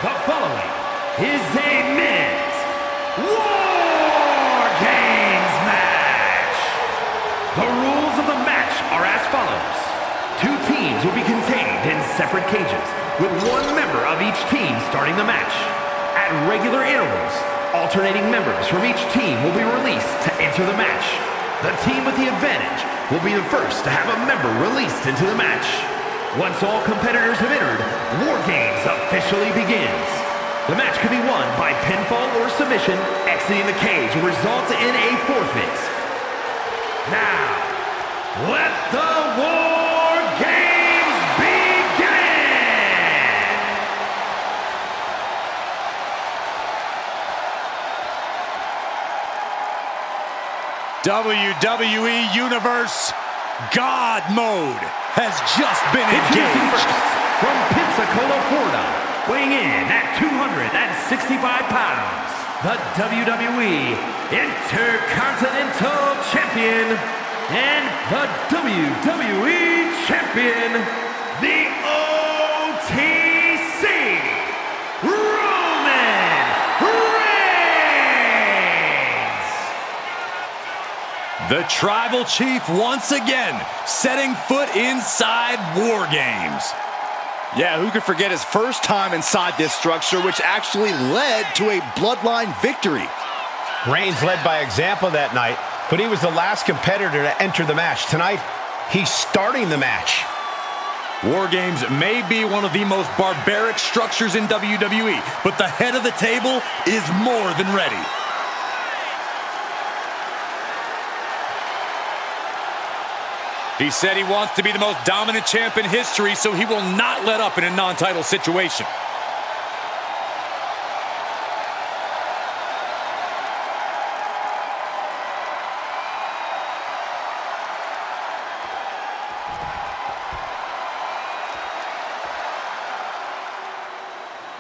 The following is a men's WarGames match. The rules of the match are as follows. Two teams will be contained in separate cages, with one member of each team starting the match. At regular intervals, alternating members from each team will be released to enter the match. The team with the advantage will be the first to have a member released into the match. Once all competitors have entered, WarGames officially begins. The match can be won by pinfall or submission. Exiting the cage will result in a forfeit. Now, let the WarGames begin! WWE Universe God Mode has just been engaged. From Pensacola, Florida, weighing in at 265 pounds, the WWE Intercontinental Champion and the WWE Champion, the OTC, Roman Reigns! The Tribal Chief once again setting foot inside WarGames. Yeah, who could forget his first time inside this structure, which actually led to a bloodline victory. Reigns led by example that night, but he was the last competitor to enter the match. Tonight, he's starting the match. WarGames may be one of the most barbaric structures in WWE, but the head of the table is more than ready. He said he wants to be the most dominant champ in history, so he will not let up in a non-title situation.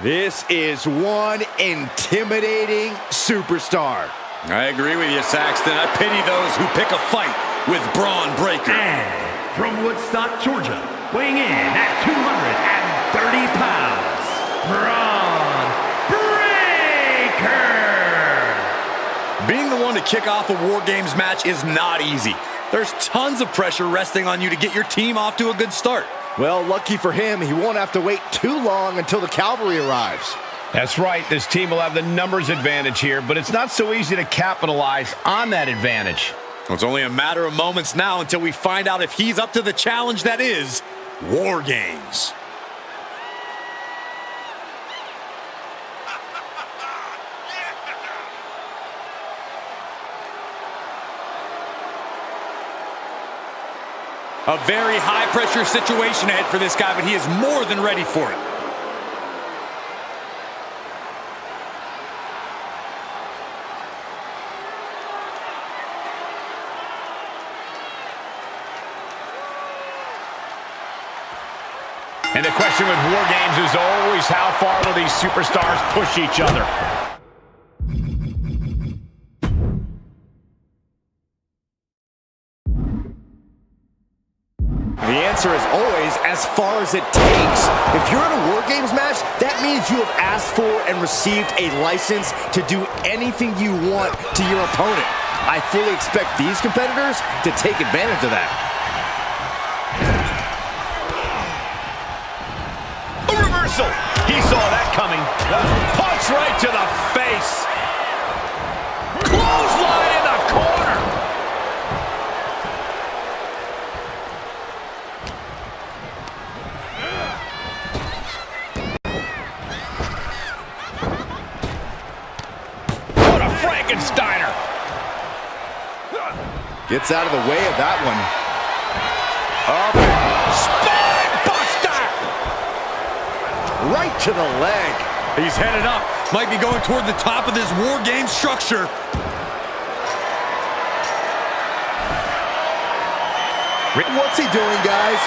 This is one intimidating superstar. I agree with you, Saxton. I pity those who pick a fight with Braun Breaker. And from Woodstock, Georgia, weighing in at 230 pounds, Braun Breaker! Being the one to kick off a WarGames match is not easy. There's tons of pressure resting on you to get your team off to a good start. Well, lucky for him, he won't have to wait too long until the cavalry arrives. That's right, this team will have the numbers advantage here, but it's not so easy to capitalize on that advantage. Well, it's only a matter of moments now until we find out if he's up to the challenge that is WarGames. A very high-pressure situation ahead for this guy, but he is more than ready for it. And the question with WarGames is always how far will these superstars push each other? The answer is always as far as it takes. If you're in a WarGames match, that means you have asked for and received a license to do anything you want to your opponent. I fully expect these competitors to take advantage of that. He saw that coming. Punch right to the face. Clothesline in the corner. What a Frankensteiner. Gets out of the way of that one. Up. Right to the leg. He's headed up. Might be going toward the top of this WarGames structure. What's he doing, guys?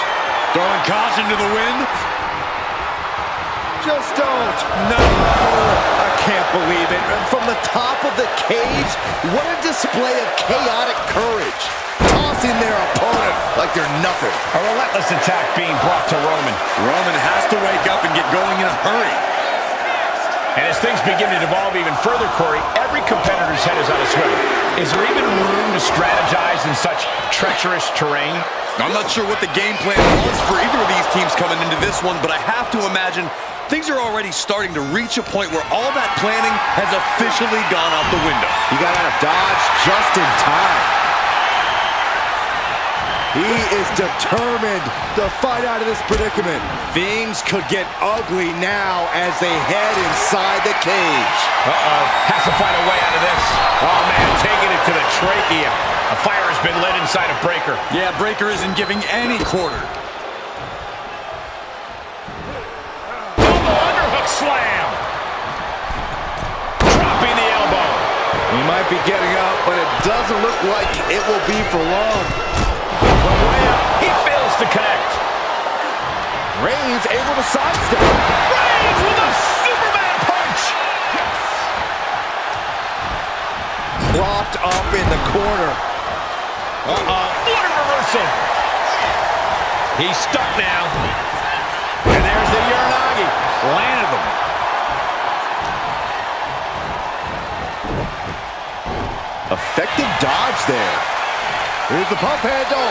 Throwing caution to the wind. Just don't. No. I can't believe it. From the top of the cage, what a display of chaotic courage. Tossing their opponent like they're nothing. A relentless attack being brought to Roman. Roman has to wake up and get going in a hurry. And as things begin to devolve even further, Corey, every competitor's head is on a swivel. Is there even room to strategize in such treacherous terrain? I'm not sure what the game plan was for either of these teams coming into this one, but I have to imagine things are already starting to reach a point where all that planning has officially gone out the window. He got out of dodge just in time. He is determined to fight out of this predicament. Things could get ugly now as they head inside the cage. Has to find a way out of this. Oh, man, taking it to the trachea. A fire has been lit inside of Breakker. Yeah, Breakker isn't giving any quarter. Elbow underhook slam. Dropping the elbow. He might be getting up, but it doesn't look like it will be for long. From way up, he fails to connect. Reigns able to sidestep. Reigns with a Superman punch. Propped up in the corner. What a reversal. He's stuck now. And there's the Uranagi. Landed him. Effective dodge there. Here's the pump handle.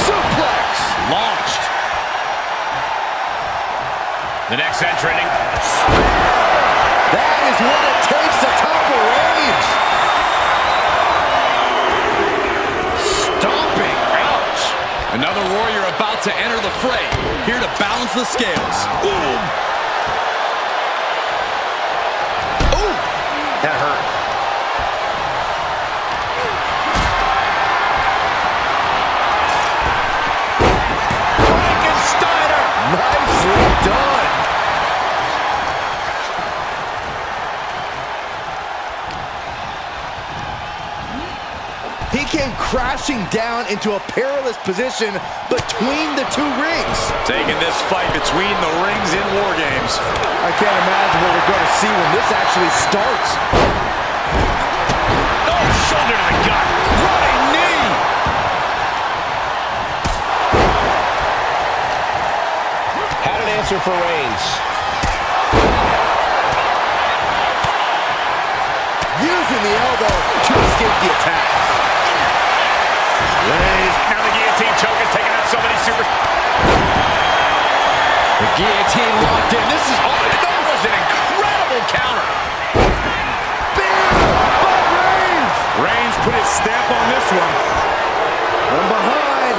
Suplex. Launched. The next entrant. That is what it takes to topple Reigns. Stomping. Ouch. Another warrior about to enter the fray, here to balance the scales. Ooh. Ooh. That hurt. Nicely done. He came crashing down into a perilous position between the two rings. Taking this fight between the rings in WarGames. I can't imagine what we're going to see when this actually starts. Oh, shoulder to the gut. Running knee. Had an answer for Reigns. Using the elbow to escape the attack. Reigns, now the guillotine choke is taking out so many super... The guillotine locked in. This is... Oh, that was an incredible counter. Bam! By Reigns! Reigns put his stamp on this one. From behind.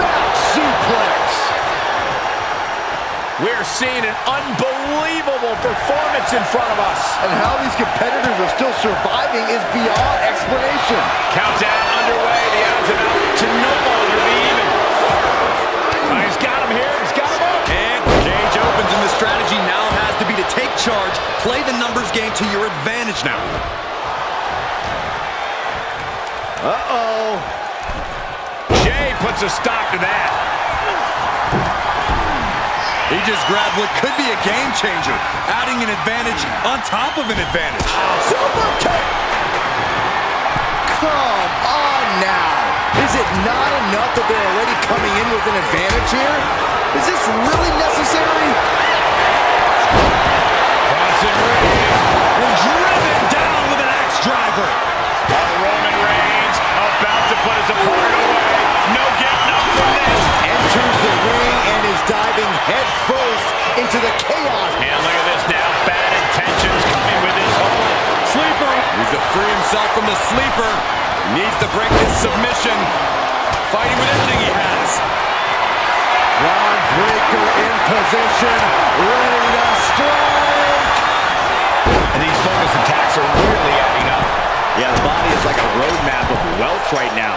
Back suplex. We're seeing an unbelievable performance in front of us. And how these competitors are still surviving is beyond explanation. Countdown underway. The odds are now to no longer be even. He's got him here. He's got him up. And cage opens, and the strategy now has to be to take charge, play the numbers game to your advantage now. Uh-oh. Jay puts a stop to that. He just grabbed what could be a game changer, adding an advantage on top of an advantage. Super kick! Come on now. Is it not enough that they're already coming in with an advantage here? Is this really necessary? Bronson Reigns and driven down with an axe driver. Roman Reigns about to put his opponent away. No getting up from this. Enters the ring and is diving head first into the chaos. And look at this now. Bad intentions coming with his hold. Sleeper. He's to free himself from the sleeper. Needs to break this submission. Fighting with everything he has. Braun Breaker in position. Ready to strike. And these focus attacks are really adding up. Yeah, the body is like a roadmap of wealth right now.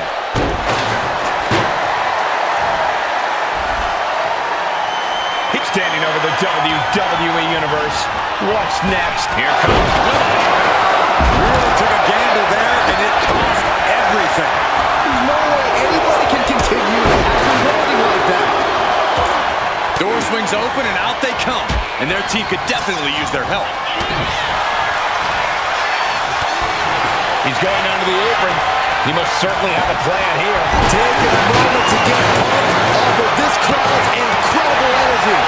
He's standing over the WWE Universe. What's next? Here comes Really took a gamble there, and it cost everything. There's no way anybody can continue after rolling like that. Door swings open, and out they come. And their team could definitely use their help. He's going under the apron. He must certainly have a plan here. Taking a moment to get off of this crowd's incredible energy.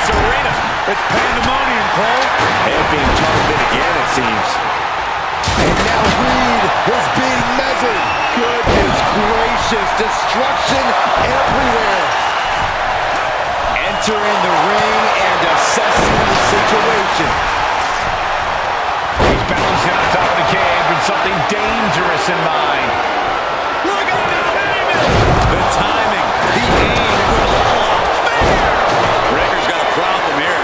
this arena. It's pandemonium, Cole. And being targeted again, it seems. And now Reed is being measured. Goodness gracious, destruction everywhere. Entering the ring and assessing the situation. He's balancing on top of the cage with something dangerous in mind. Look at the timing! The timing, the aim, it was all off. Raker's got a problem here.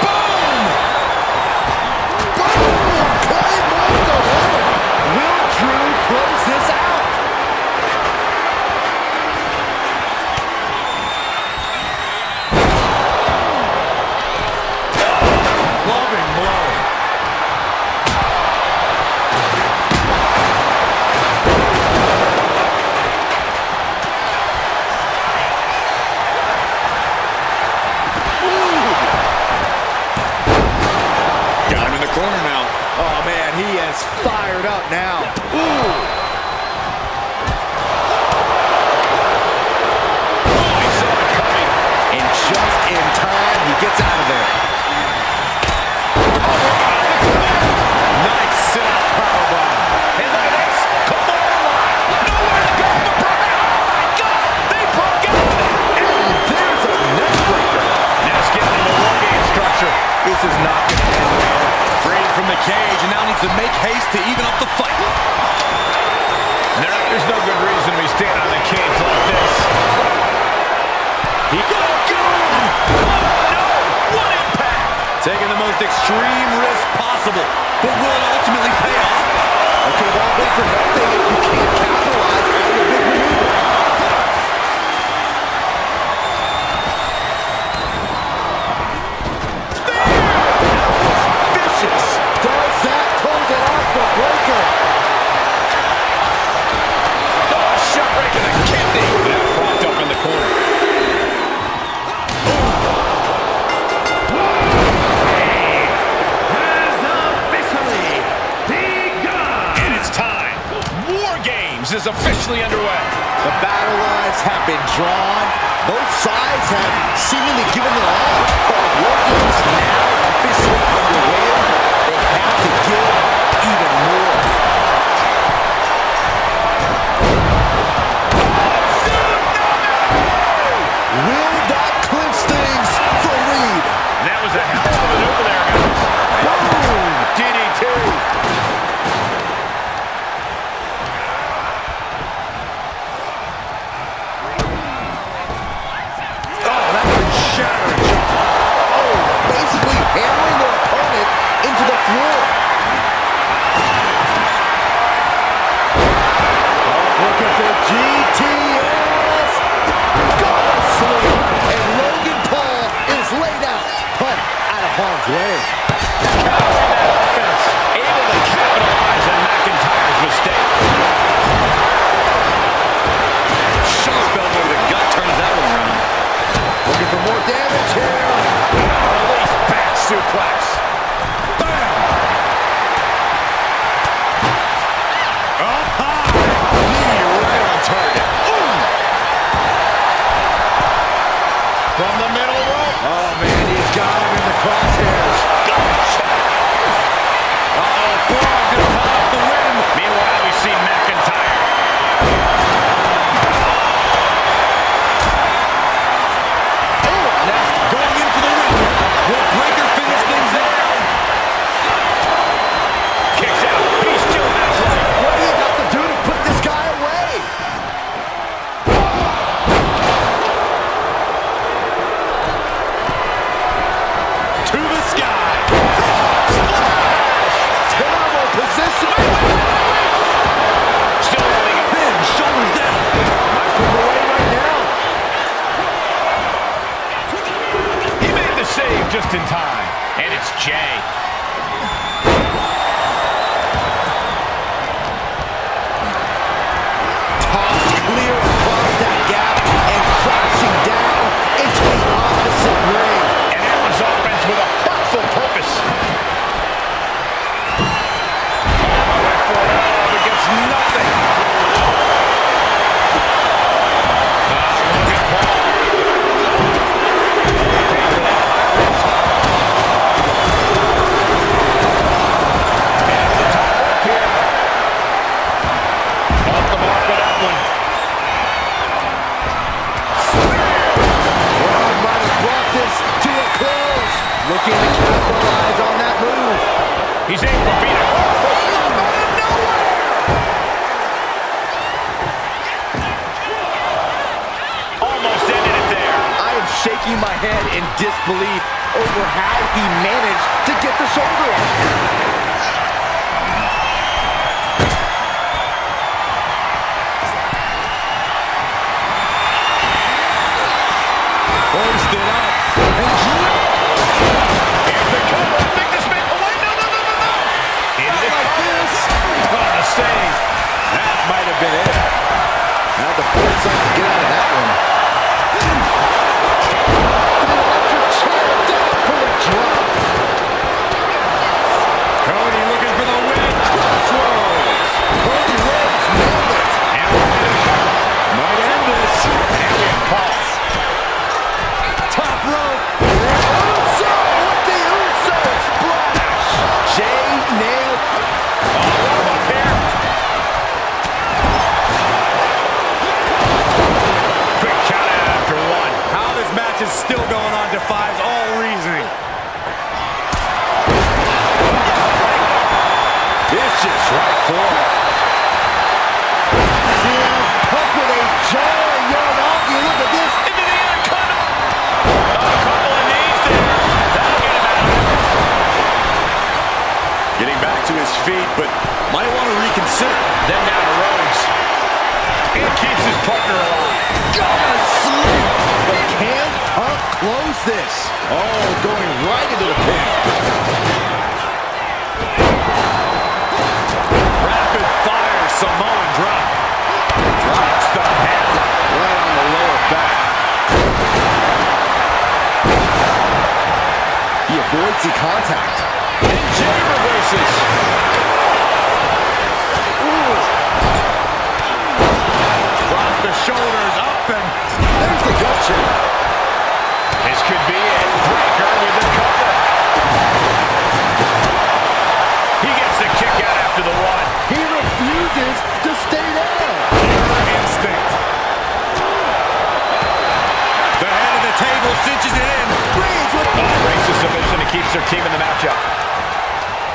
Boom! Boom! Claymore delivered. Will Drew close this out? Clubbing blow. Got him in the corner now. Oh man, he is fired up now. Ooh! He saw it coming. And just in time, he gets out of there. Nice sit-out powerbomb. And look at this. Come on, nowhere to go but broken. Oh my God, they broke out of it. And there's a neck breaker. Now it's getting into the WarGames structure. This is not going to end well. Freed from the cage and now needs to make haste to even up the fight. There's no good reason to be standing on the cage like this. He got a gun! Oh no! What impact! Taking the most extreme risk possible, but will it ultimately pay off? It could have all been for nothing if you can't capitalize on the big maneuver. Vicious. Does that close it off the breaker? Oh, shot right to the kidney. Now propped up in the corner. Has officially begun. And it's time. WarGames is officially underway. The battle lines have been drawn. Both sides have seemingly given their all. But WarGames now officially underway. They have to give even more. Will that clinch things for Reed? That was a hell of a maneuver there, guys. Boom! DDT. Oh, that could shatter a jaw. Oh, basically hammering their opponent into the floor. Oh, looking for GTS. Got a sleep. And Logan Paul is laid out, but out of harm's way. Countering that offense. Able to capitalize on McIntyre's mistake. Sharp elbow to the gut turns that one around. Looking for more damage here. Release back suplex. Bam! Up high. Knee right on target. Ooh. From the middle rope. Oh, man, he's got him in the crosshairs. Uh-oh, Braun gonna cut off the win. Meanwhile, we see McIntyre. Oh, Next, going in for the win. Will Breaker finish things out? Kicks out. He still has life. what do you have to do to put this guy away? To the sky. shaking my head in disbelief over how he managed to get the shoulder up. Hoisted up and drilled. Here's the cover. I think this may... Oh, wait, no. Into the like this. Oh, the save. That might have been it. Now the foresight to get out of that one. The electric chair down for a drop. Cody looking for the win. Crossroads. Cody Rhodes nailed it. And we're going to cover. Might end this. And we have Paul. Top rope. Uso with the Uso splash. Jay nailed. Oh, up here. Quick count out after one. How this match is still going on defies all reasoning. Vicious right forward. CM Punk with a jarring Yoranagi. Look at this. Into the Anaconda. A couple of knees there. That'll get him out. Getting back to his feet, but might want to reconsider. Then down to Rhodes. And keeps his partner alive. Gonna sleep. But can Punk close this? Oh, going right into the pin. Rapid fire Samoan drop. Drops the head. Right on the lower back. He avoids the contact. And Jay reverses. Drop the shoulders up and There's the gut check. this could be it. Breaker with the cover. He gets the kick out after the one. He refuses to stay there. Pure instinct. The head of the table cinches it in. Reigns with Breaks the submission and keeps their team in the matchup.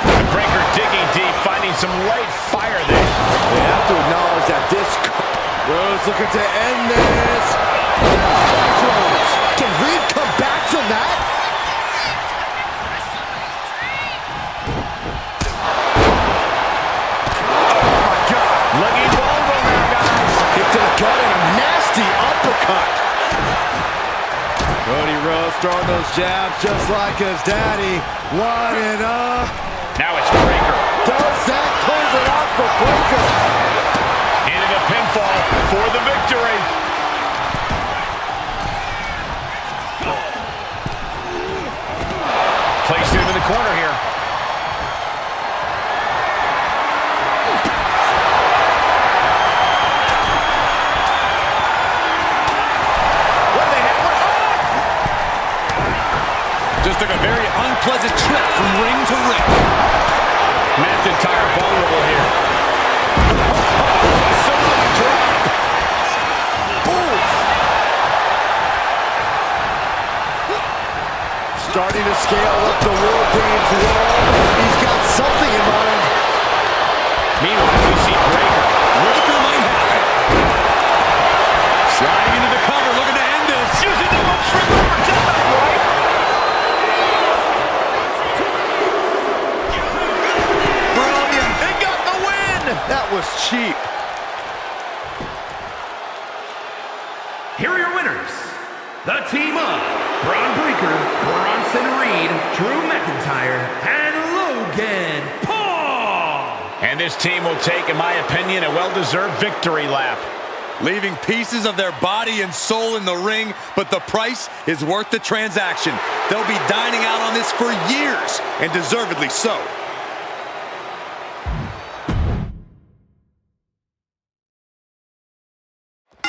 The Breaker digging deep, finding some light fire there. They have to acknowledge that this Rhodes looking to end this. Rhodes. Can Reed come back from that? Oh my God. Looking vulnerable now, guys. Hit to the gut and a nasty uppercut. Cody Rhodes throwing those jabs just like his daddy. Lining up. Now it's Breaker. Does that close it out for Breaker? Into the pinfall for the victory. Placed into the corner here. What do they have? Just took a very unpleasant trip from ring to ring. McIntyre vulnerable here. Samoan drop. Oof. Starting to scale up the WarGames wall. He's got something in mind. Meanwhile, we see Breaker. Breaker might have it. Sliding into the cover, looking to end this. Using the ropes for the overtime, right? Brilliant. They got the win. That was cheap. Here are your winners. The team of Braun Breaker, Bronson Reed, Drew McIntyre, and Logan Paul. And this team will take, in my opinion, a well-deserved victory lap. Leaving pieces of their body and soul in the ring, but the price is worth the transaction. They'll be dining out on this for years, and deservedly so.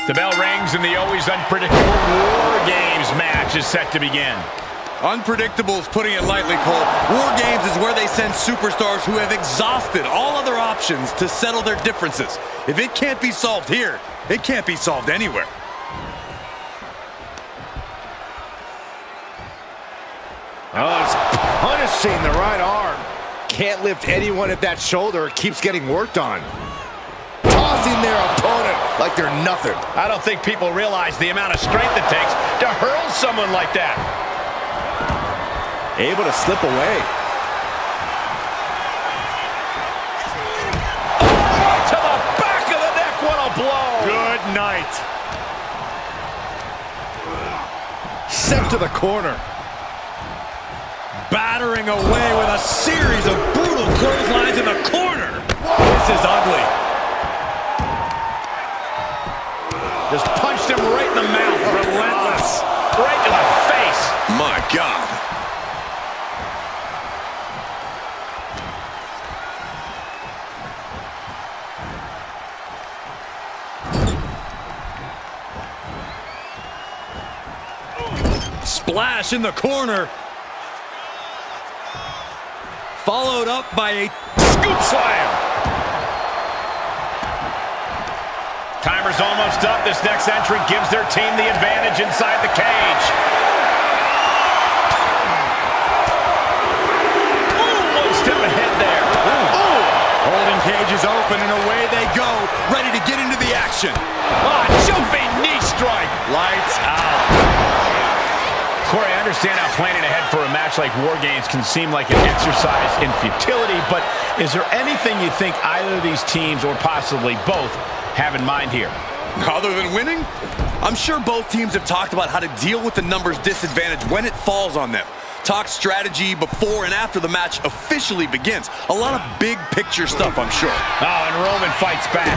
The bell rings and the always unpredictable WarGames match is set to begin. Unpredictable is putting it lightly, Cole. WarGames is where they send superstars who have exhausted all other options to settle their differences. If it can't be solved here, it can't be solved anywhere. Oh, it's punishing the right arm. Can't lift anyone at that shoulder. It keeps getting worked on. Tossing their opponent like like they're nothing. I don't think people realize the amount of strength it takes to hurl someone like that. Able to slip away. Oh, to the back of the neck, what a blow. Good night. Sent to the corner. Battering away with a series of brutal clotheslines in the corner. This is ugly. Just punched him right in the mouth. Relentless. Right to the face. My God. Splash in the corner. Followed up by a Scoop slam. Timer's almost up. This next entrant gives their team the advantage inside the cage. Ooh, one step ahead there. Ooh. Holding cage is open and away they go, ready to get into the action. Ah, jumping knee strike. Lights out. Corey, I understand how planning ahead for a match like WarGames can seem like an exercise in futility, but is there anything you think either of these teams, or possibly both, have in mind here? Other than winning? I'm sure both teams have talked about how to deal with the numbers disadvantage when it falls on them. Talk strategy before and after the match officially begins. A lot of big picture stuff, I'm sure. Oh, and Roman fights back.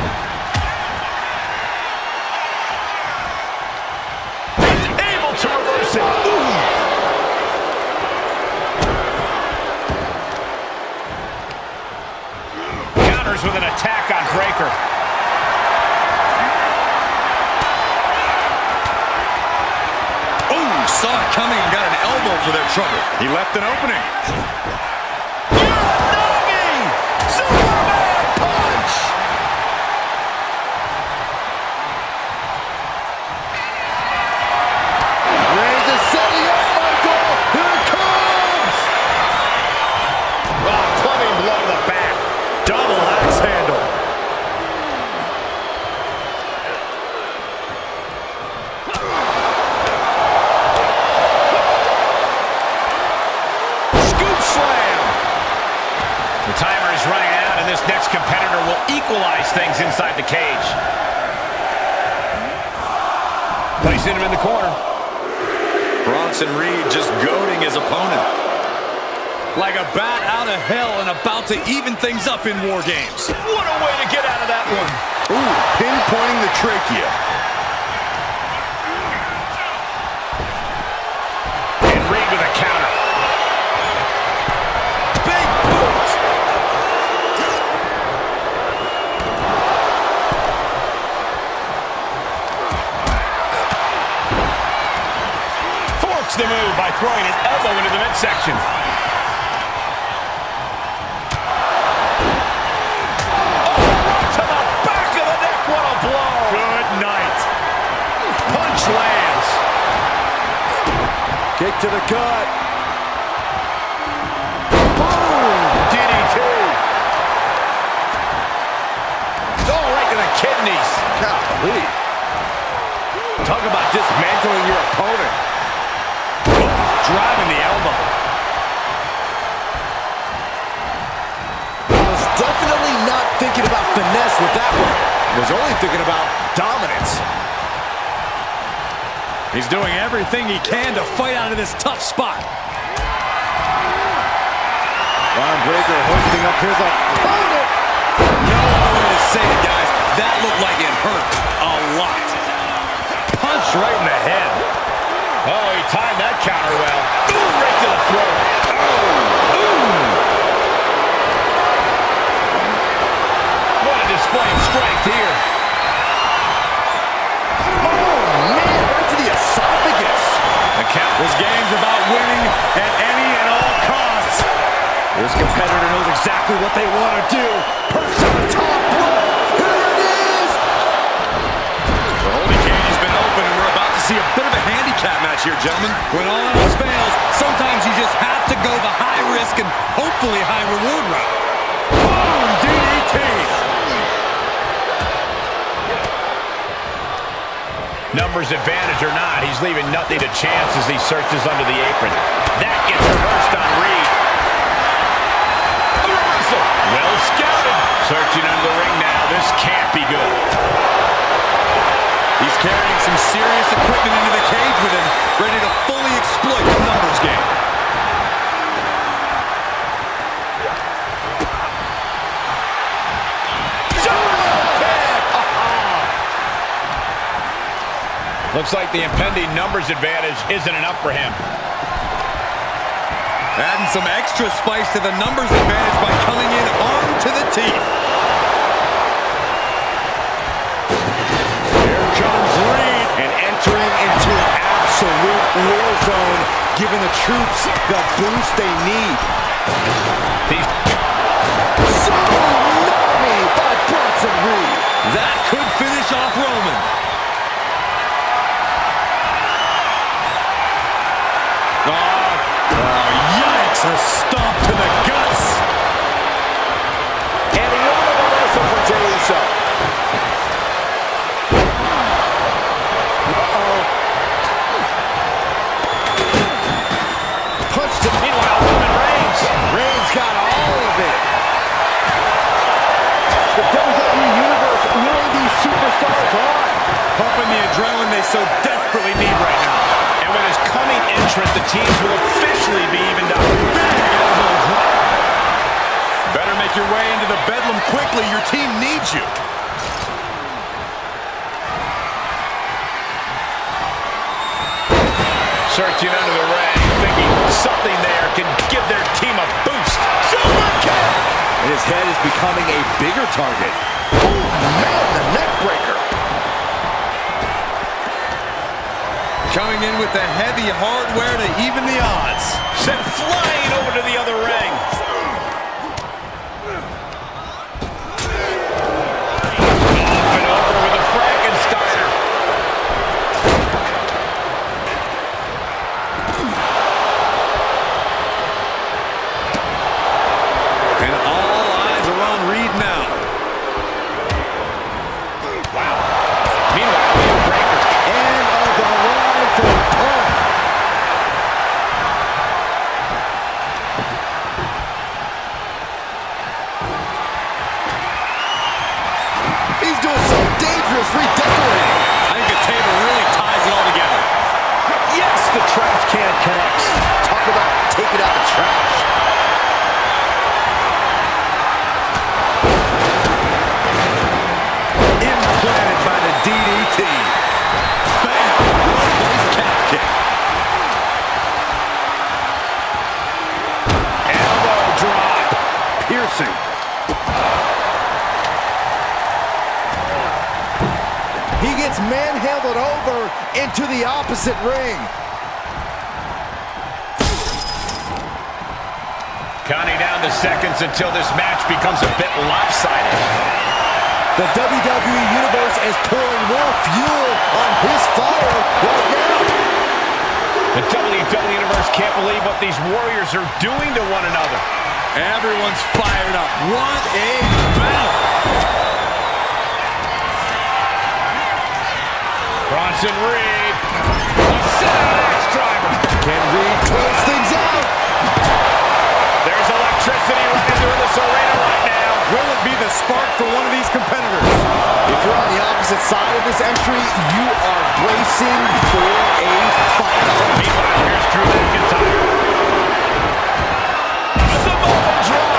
He's able to reverse it. Ooh. Counters with an attack on Breaker. Saw it coming and got an elbow for their trouble. He left an opening. Superman punch! Reigns is setting up, Michael. Here it comes. Oh, clubbing blow to the back. Double axe handle. Timer is running out, and this next competitor will equalize things inside the cage. Placing him in the corner. Bronson Reed just goading his opponent. Like a bat out of hell and about to even things up in WarGames. What a way to get out of that one. Ooh, pinpointing the trachea. And Reed with a counter. Big boot. Forks the move by throwing an elbow into the midsection. To the back of the neck, what a blow! Good night. Punch lands. Kick to the gut. Boom! DDT. Oh, right to the kidneys. Golly. Talk about dismantling your opponent. Driving the elbow. Was definitely not thinking about finesse with that one. Was only thinking about dominance. He's doing everything he can to fight out of this tough spot. Ron Breaker hoisting up his opponent. No other way to say it, guys. That looked like it hurt a lot. Punch right in the head. Oh, he timed that counter well. Ooh, right to the throat. What a display of strength here. Oh, man, right to the esophagus. The count. This game's about winning at any and all costs. This competitor knows exactly what they want to do. Perched on the top rope. Here it is. The holding cage has been open, and we're about to see a bit of a handicap match here, gentlemen. When all else fails, sometimes you just have to go the high risk and hopefully high reward route. Boom! DDT. Numbers advantage or not, he's leaving nothing to chance as he searches under the apron. That gets reversed on Reed. A reversal. Well scouted. Searching under the ring now. This can't be good. He's carrying some serious equipment into the cage with him, ready to fully exploit the numbers game. Looks like the impending numbers advantage isn't enough for him. Adding some extra spice to the numbers advantage by coming in armed to the teeth. Here comes Reed, and entering into an absolute war zone, giving the troops the boost they need. Tsunami by Bronson Reed. That could finish off Roman. Yikes, a stomp to the guts. And one reversal for Jey Uso. Punch to Meanwhile, Roman Reigns. Reigns got all of it. The WWE Universe willing these superstars on. Pumping the adrenaline they so desperately need right now. And with his coming entrant, the teams will officially be evened up. Better make your way into the bedlam quickly. Your team needs you. Searching under the ring, thinking something there can give their team a boost. Super kick! And his head is becoming a bigger target. Oh, man, the neck breaker. Coming in with the heavy hardware to even the odds. Sent flying over to the other ring. Off and over with a Frankensteiner. And all eyes are on Reed now. Wow. Meanwhile, the breaker. And the line for Punk. He's doing some dangerous redecorating. I think the table really ties it all together. Yes, the trash can connects. Talk about taking out the trash. Implanted by the DDT. Bam! Nice calf kick. Elbow drop. Piercing. He gets manhandled over into the opposite ring. Counting down the seconds until this match becomes a bit lopsided. The WWE Universe is pouring more fuel on his fire right now. The WWE Universe can't believe what these warriors are doing to one another. Everyone's fired up. What a battle. Bronson Reed. A Cena driver. Can Reed close things out? There's electricity running through this arena right now. Will it be the spark for one of these competitors? If you're on the opposite side of this entry, you are bracing for a fight. Meanwhile, here's Drew McIntyre. Samoa drop.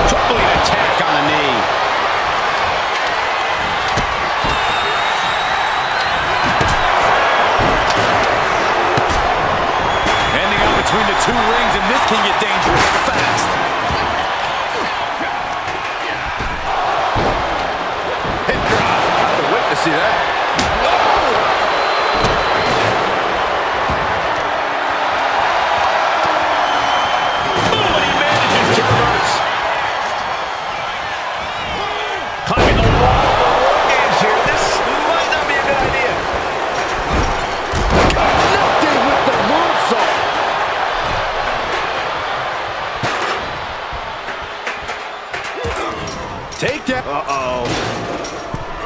Troubling attack on the knee. Ending up between the two rings, and this can get dangerous fast. Hip drop. I would wait to see that. But he manages to reverse. Climbing the wall for WarGames here. This might not be a good idea. Connected with the moonsault. Uh-oh.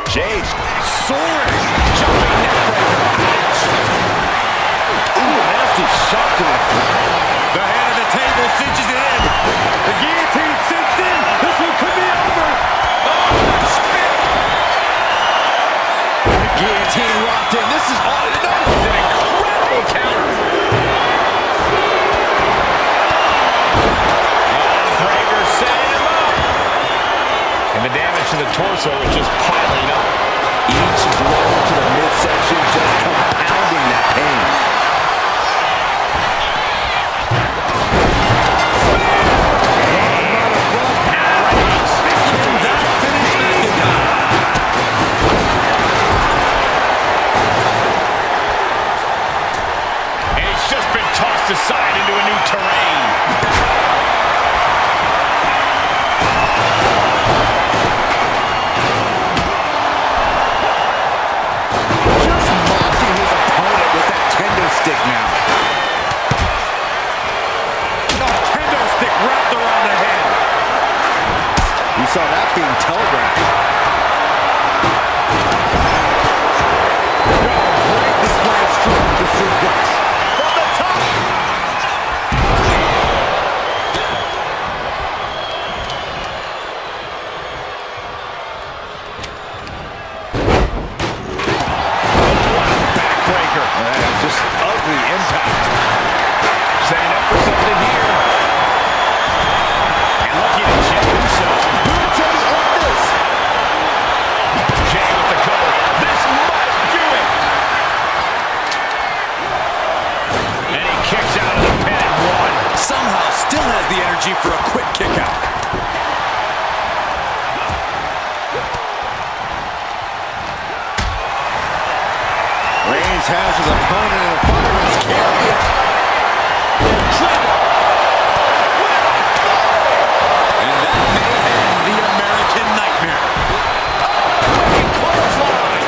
Jay's soaring. Jumping neckbreaker. Ooh, nasty shot to the ground. The head of the table cinches it in. The guillotine cinched in. This one could be over. Oh, spit. The guillotine locked in. This is all. This is an incredible counter. Breaker setting him up. And the damage to the torso is just piling up. Each blow to the midsection just compounding that pain. And he's just been tossed aside into a new terrain. Stick now. No, kendo stick wrapped around the head. You saw that being telegraphed. Great display of strength with the suplex. From the top. Backbreaker. Just ugly impact. Setting up for something here. And looking at Jey Uso. Jey on this. Jey with the cover. This might do it. And he kicks out of the pin at one. Somehow still has the energy for a quick kick out. Reigns has his opponent in a fireman's carry. And that may end the American Nightmare. Clothesline.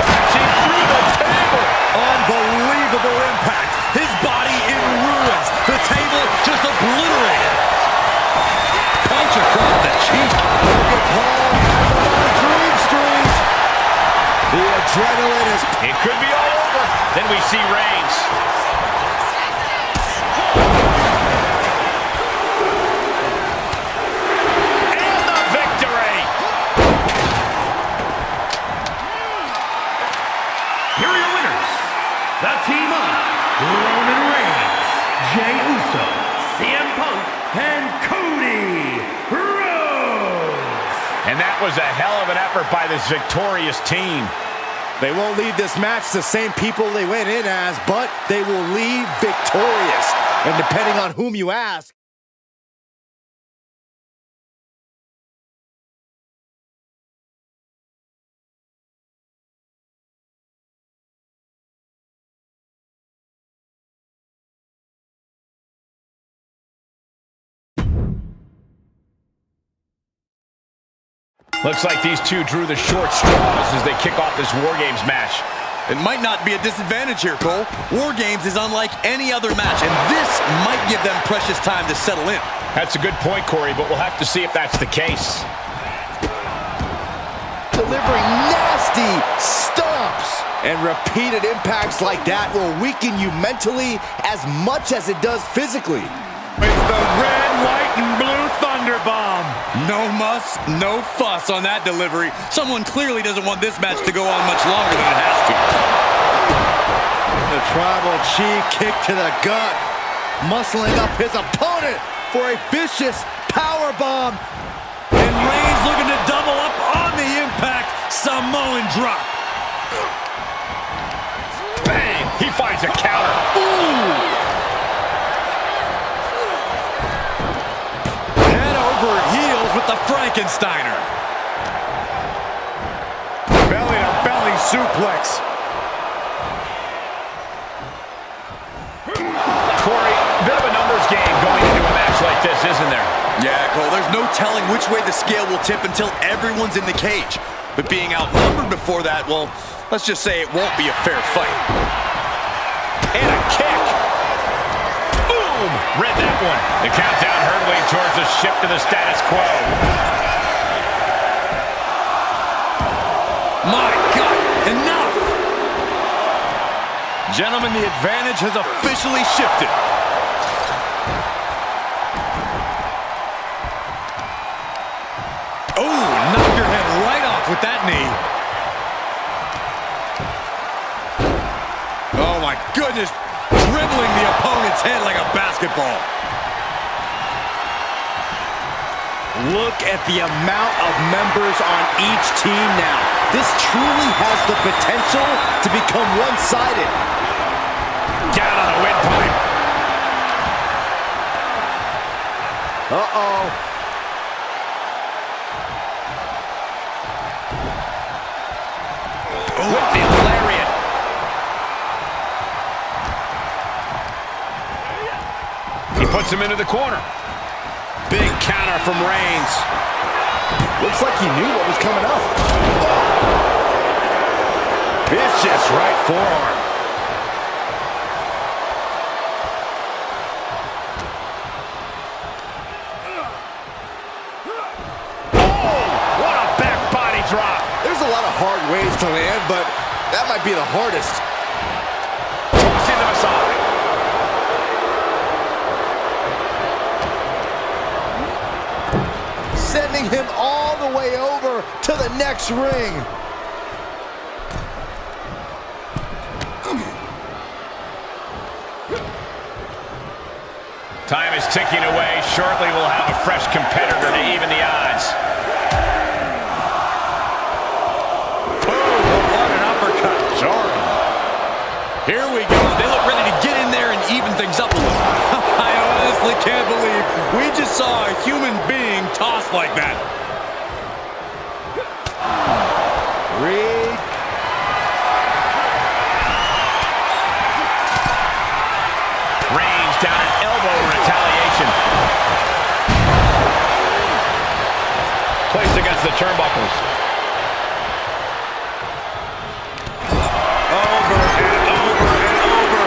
Crashing through the table. Unbelievable impact. His body in ruins. The table just obliterated. Punch across the cheek. Logan Paul has him on dream strings. The adrenaline is... It could be all over. Then we see Reigns. And the victory. Here are your winners. The team of Roman Reigns, Jey Uso, CM Punk, and Cody Rhodes. And that was a hell of an effort by this victorious team. They won't leave this match the same people they went in as, but they will leave victorious. And depending on whom you ask, Looks like these two drew the short straws as they kick off this WarGames match. It might not be a disadvantage here, Cole. WarGames is unlike any other match, and this might give them precious time to settle in. That's a good point, Corey, but we'll have to see if that's the case. delivering nasty stomps. And repeated impacts like that will weaken you mentally as much as it does physically. It's the red, white, and blue Thunder Bomb. No muss, no fuss on that delivery. Someone clearly doesn't want this match to go on much longer than it has to. The Tribal Chief kick to the gut, muscling up his opponent for a vicious power bomb. And Reigns looking to double up on the impact. Samoan drop. Bang! He finds a counter. Ooh! Head over heels with the Frankensteiner. Belly-to-belly suplex. Corey, bit of a numbers game going into a match like this, isn't there? Yeah, Cole, there's no telling which way the scale will tip until everyone's in the cage. But being outnumbered before that, well, let's just say it won't be a fair fight. And a kick. Ooh! Boom! Read that one. The countdown hurtling towards a shift to the status quo. My God, enough! Gentlemen, the advantage has officially shifted. Oh, knock your head right off with that knee. Oh my goodness, dribbling the opponent's head like a basketball. Look at the amount of members on each team now. This truly has the potential to become one-sided. Down on the windpipe. Uh-oh. With the lariat. He puts him into the corner. Big counter from Reigns. Looks like he knew what was coming up. Vicious right forearm. Oh, what a back body drop. There's a lot of hard ways to land, but that might be the hardest. Tossing them aside. Sending him all the way over to the next ring. Time is ticking away. Shortly we'll have a fresh competitor to even the odds. Oh, what an uppercut. Sorry. Here we go. They look ready to get in there and even things up a little. I honestly can't believe we just saw a human being tossed like that. Reed. Reigns down an elbow in retaliation. Placed against the turnbuckles. Over and over and over.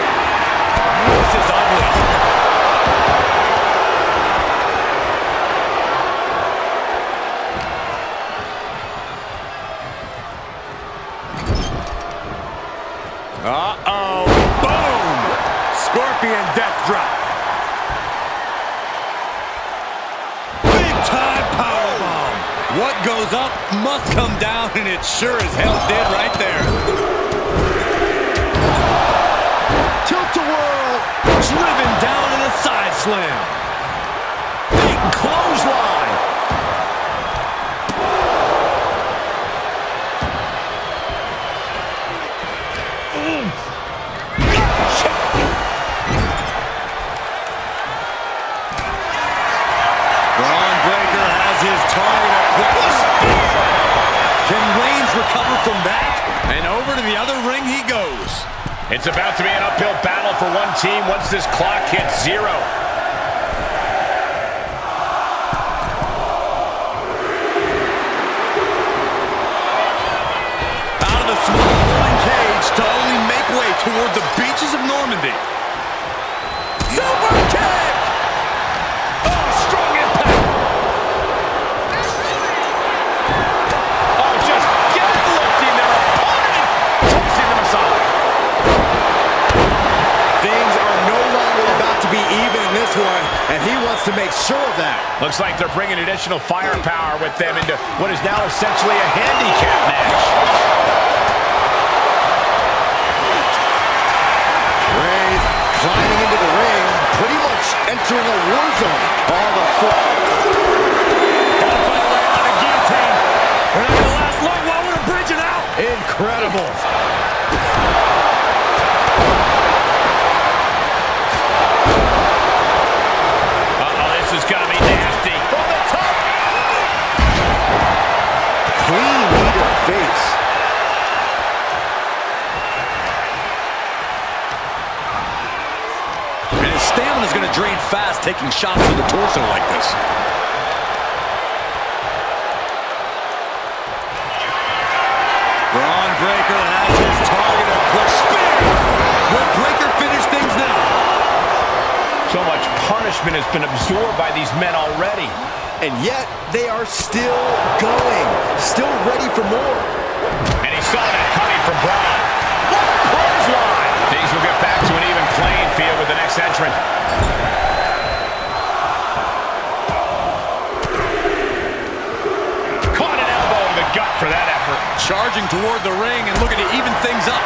This is ugly. Uh-oh. Boom! Scorpion death drop. Big time powerbomb. What goes up must come down, and it sure as hell did right there. Tilt-a-whirl. Driven down in a side slam. Big clothesline. From that, and over to the other ring he goes. It's about to be an uphill battle for one team once this clock hits 0. Out of the small rolling cage to only make way toward the beaches of Normandy. Super kick! Oh, strong impact! Oh, just lifting their opponent, tossing them aside. Things are no longer about to be even in this one, and he wants to make sure of that. Looks like they're bringing additional firepower with them into what is now essentially a handicap match. Reigns climbing into the ring, pretty much entering a war zone. All the Gotta find a way out of the guillotine. We're not gonna last long while we're bridging out. incredible. Uh-oh, this is gonna be nasty. From the top. Clean knee to the face. And his stamina's going to drain fast, taking shots to the torso like this. Braun Breaker has his target. A quick spear. Will Breaker finish things now? So much punishment has been absorbed by these men already. And yet, they are still going. Still ready for more. And he saw that coming from Braun. What a clothesline! Things will get back to an even playing field with the next entrant. Caught an elbow in the gut for that effort. Charging toward the ring and looking to even things up.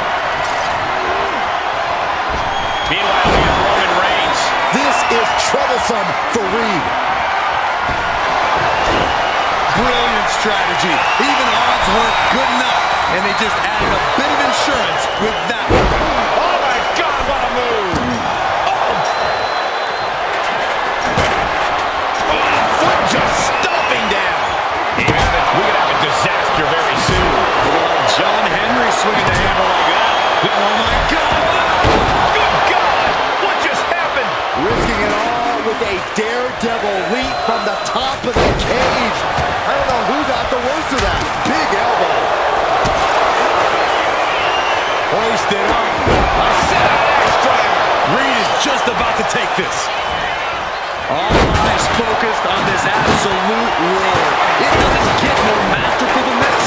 Meanwhile, we have Roman Reigns. This is troublesome for Reed. Brilliant strategy. Even odds weren't good enough, and they just added a bit of insurance with that one. Oh my God, what a move! Oh, foot just stomping down. We could have a disaster very soon. John Henry swinging the handle like that. Oh my God! Good God! What just happened? Risking it all with a daredevil leap from the top of the cage. I don't know who got the worst of that. Big elbow. Hoisted up. I said an X-Driver. Reed is just about to take this. All eyes focused on this absolute roar. It doesn't get more masterful than this.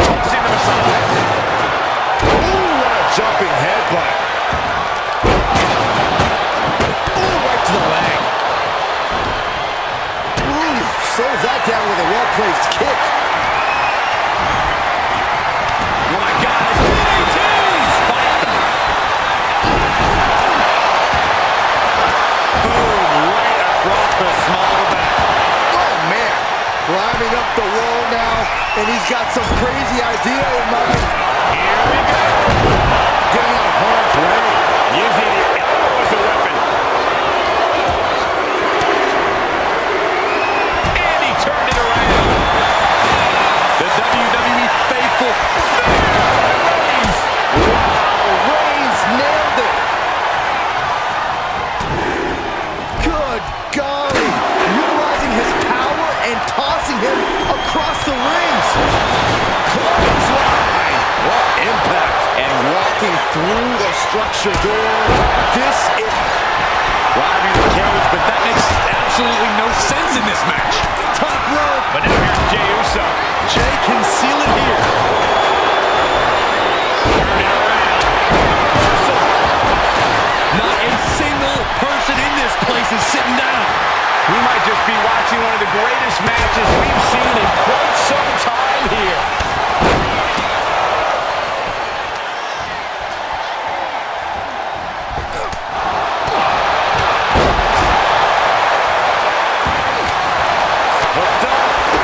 Tossing them aside. Ooh, what a jumping headbutt. Ooh, right to the leg. Ooh, slows that down with a well-placed kick. Oh my God. DDT! Spiked him. Boom, right across the small of the back. Oh, man. Climbing up the wall now, and he's got some crazy idea in mind. Here we go. Getting out of harm's way. Using the elbow as a weapon. And he turned it around. The WWE faithful. Wow, Reigns nailed it. Good golly. Utilizing his power and tossing him across the rings. Clothesline. What impact. And walking through the structure door. This is... Driving the cage, but that makes absolutely no sense in this match. Top rope. But now here's Jey Uso. Jey can seal it here. Turn it around. Not a single person in this place is sitting down. We might just be watching one of the greatest matches we've seen in quite some time here.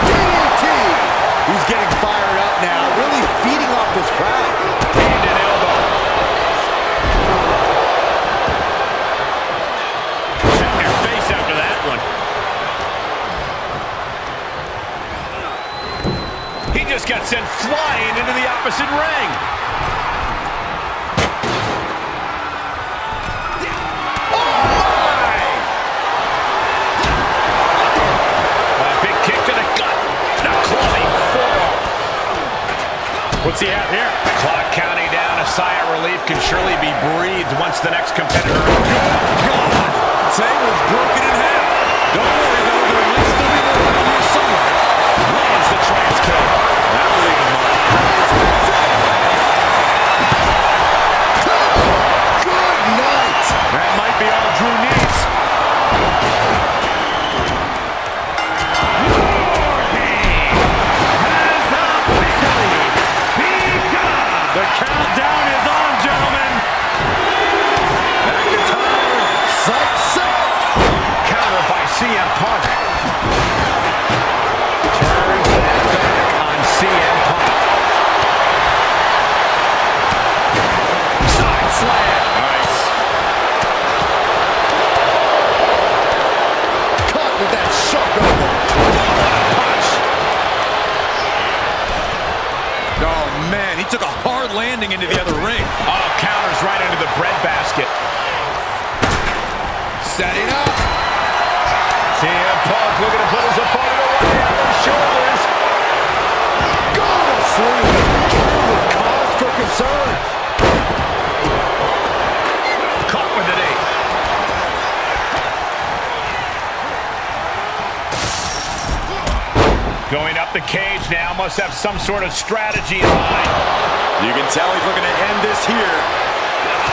DDT. He's getting fired up now, really feeding off this crowd. And an elbow. Check your face after that one. He just got sent flying into the opposite ring. Oh my! A big kick to the gut. Now clubbing forearm. What's he at here? Clock counting down. A sigh of relief can surely be breathed once the next competitor. God, table's broken in half. Don't worry though, there might still be more around here somewhere. Lands the trans kill. That'll leave him alone. Good night. That might be all Drew needs. The countdown is on, gentlemen. McIntyre. Sight set. Counter by CM Punk. Turns that back on CM Punk. Side slam. Nice. Caught with that sharp elbow. Punch. Oh man, he took a hard landing into the other ring. Oh, counters right into the breadbasket. Setting up. CM Punk looking to put his opponent away on his shoulders. Goal swing. With cause for concern. Caught with an 8. Going up the cage now, must have some sort of strategy in mind. You can tell he's looking to end this here.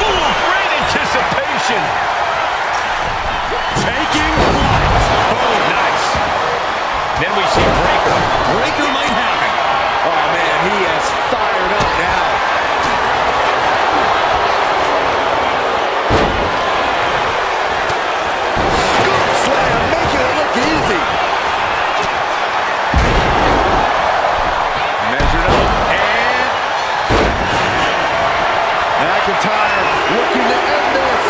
Ooh, great anticipation. Taking flight. Oh, nice. Then we see Breaker. Breaker might have it. Oh, man, he is fired up now. Scoop slam, making it look easy. Measured up, and McIntyre looking to end this.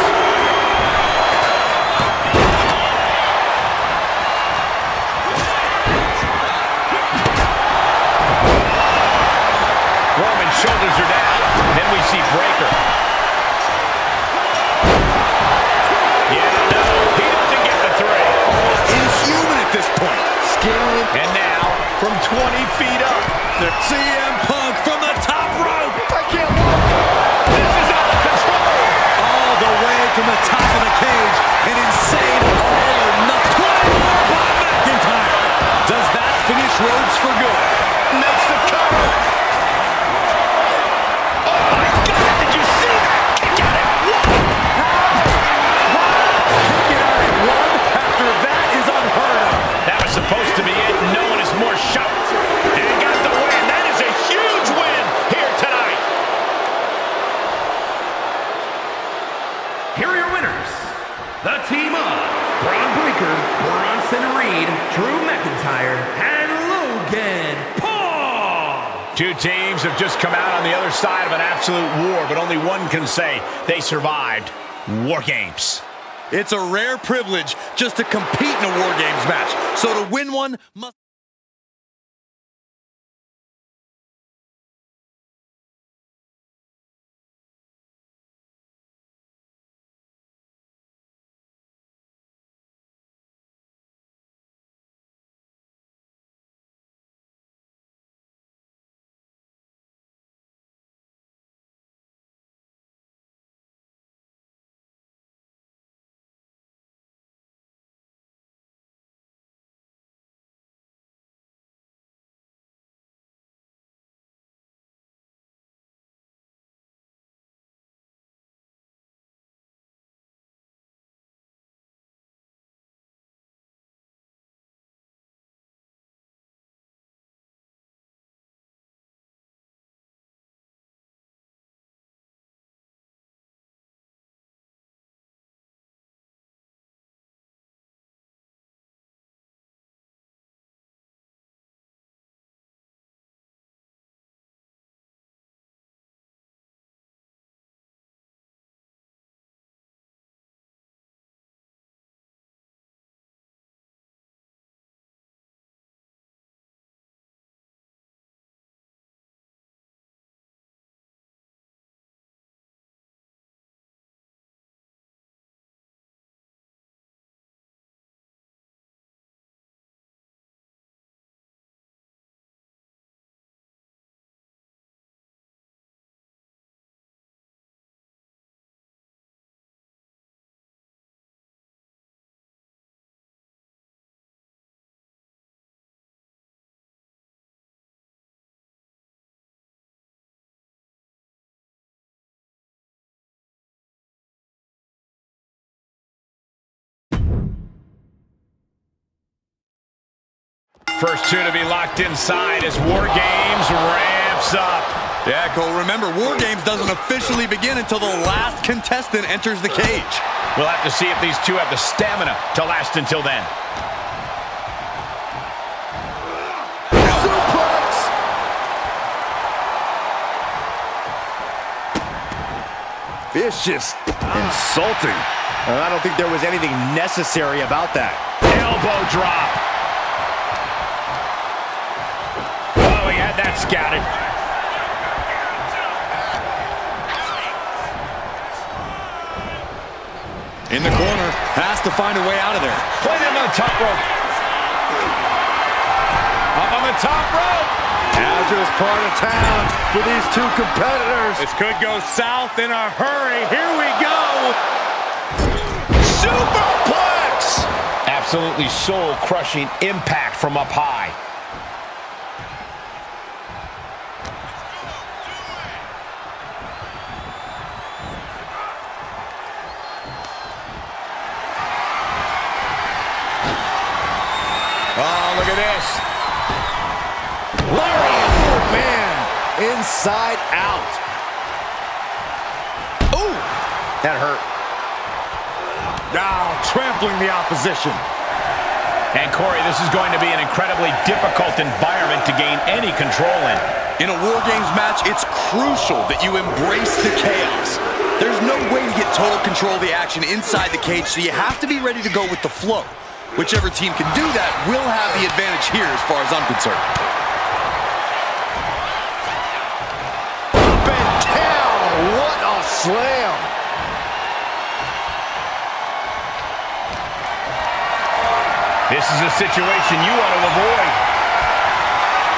Roman's shoulders are down. Then we see Breaker. Yeah, no, he doesn't get the three. almost inhuman at this point. Scaling. And now, from 20 feet up, The CM Punk from the top rope. I can't look. this is out of control. All the way from the top of the cage. An insane all or nothing. 12 by McIntyre. Does that finish Rhodes for good? Makes the cover. Oh, my God, did you see that? Kick out at one. Get out at one after that is unheard of. That was supposed to be it. No one is more shocked. And he got the win. That is a huge win here tonight. Here are your winners. The team of Braun Breaker, Bronson Reed, Drew McIntyre, and Logan Paul. Two teams have just come out on the other side of an absolute war, but only one can say they survived WarGames. It's a rare privilege just to compete in a WarGames match. So to win one must... First two to be locked inside as WarGames ramps up. Yeah, Cole, remember, WarGames doesn't officially begin until the last contestant enters the cage. We'll have to see if these two have the stamina to last until then. Suplex. Vicious. Insulting. I don't think there was anything necessary about that. Elbow drop. Oh, he had that scouted. In the corner, has to find a way out of there. Played him on the top rope. Up on the top rope. Hazardous part of town for these two competitors. This could go south in a hurry. Here we go. Superplex. Absolutely soul-crushing impact from up high. Look at this. Oh, man. Inside out. Ooh, that hurt. Now trampling the opposition. And Corey, this is going to be an incredibly difficult environment to gain any control in. In a WarGames match, it's crucial that you embrace the chaos. There's no way to get total control of the action inside the cage, so you have to be ready to go with the flow. Whichever team can do that will have the advantage here as far as I'm concerned. Up and down. What a slam. This is a situation you want to avoid.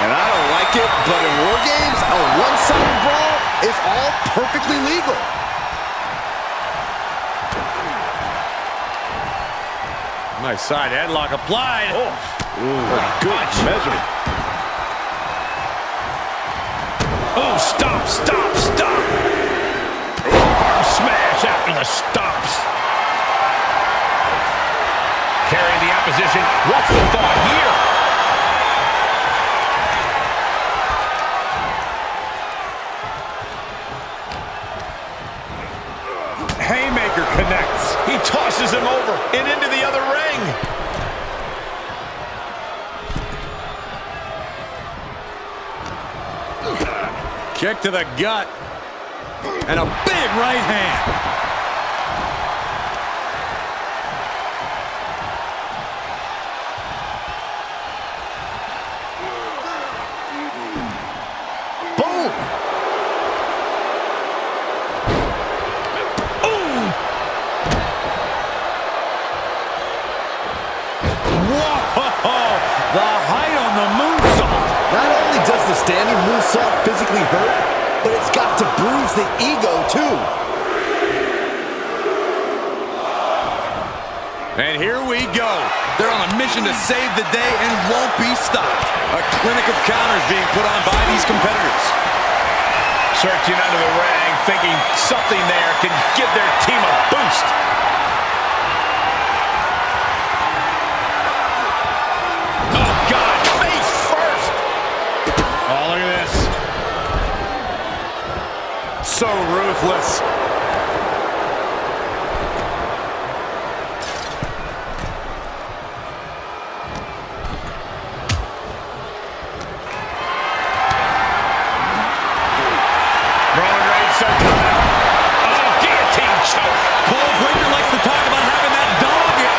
And I don't like it, but in WarGames, a one-sided brawl is all perfectly legal. Nice side headlock applied. Oh, Good measure. oh, stop, stop, stop. Arm smash after the stops. Carrying the opposition. What's the thought here? Haymaker connects. He tosses him over and into the other ring. Kick to the gut. And a big right hand. Boom. Whoa! The height on the moonsault. Not only does the standing moonsault physically hurt, but it's got to bruise the ego, too. And here we go. They're on a mission to save the day and won't be stopped. A clinic of counters being put on by these competitors. Searching under the ring, thinking something there can give their team a boost. Oh, God, face first. Oh, look at this. So ruthless. Roman Reigns so tired. Oh, guillotine choke. Cole Breaker likes to talk about having that dog in.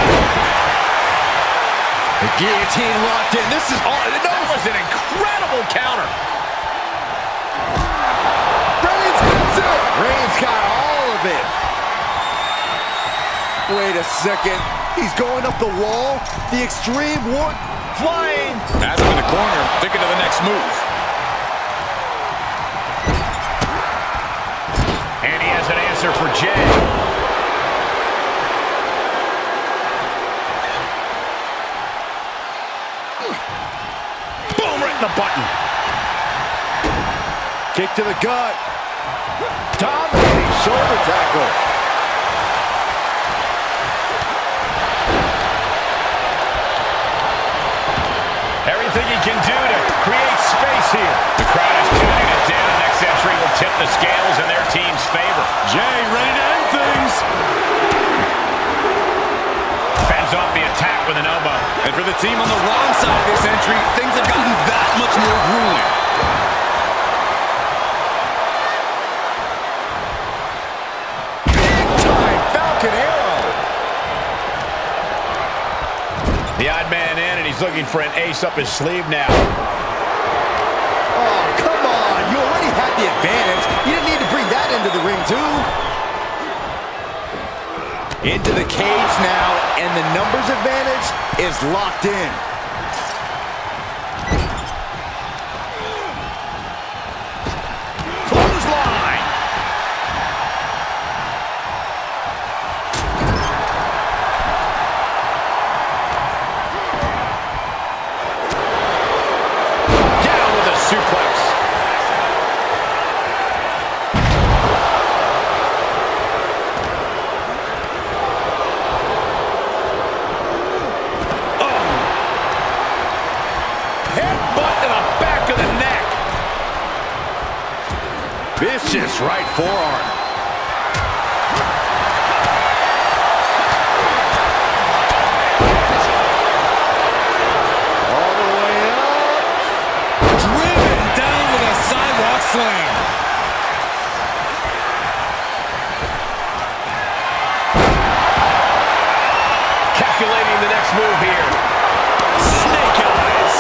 The guillotine locked in. This is all. That was an incredible counter. Reigns gets it. Reigns got all of it. Wait a second. He's going up the wall. The extreme warp flying. Has him in the corner, thinking of the next move. And he has an answer for Jay. Boom, right in the button. Kick to the gut. Dominating shoulder tackle. Everything he can do to create space here. The crowd is tuning it down. Next entry will tip the scales in their team's favor. Jay ready to end things. Fends off the attack with an elbow. And for the team on the wrong side of this entry, things have gotten that much more grueling. Big time Falcon Arrow. The odd man in, and he's looking for an ace up his sleeve now. Oh, come on. You already had the advantage. You didn't need to bring that into the ring, too. Into the cage now, and the numbers advantage is locked in. Clothesline. Down with a suplex. Vicious right forearm. All the way up. Driven down with a sidewalk sling. Calculating the next move here. Snake eyes.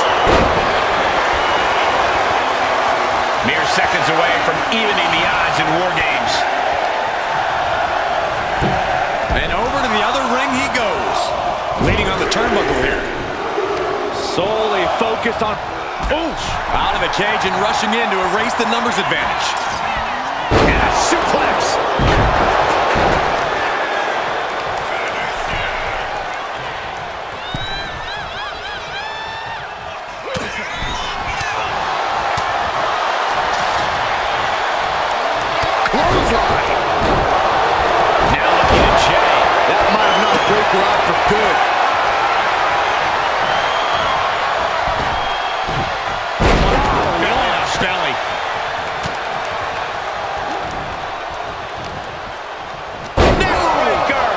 Mere seconds away from evening the odds in WarGames. And over to the other ring he goes. Leaning on the turnbuckle here. Solely focused on... Oof! Out of the cage and rushing in to erase the numbers advantage. And a suplex. Clothesline. Now looking at Jay. That might have knocked Breakker out for good. Belly. Neckbreaker.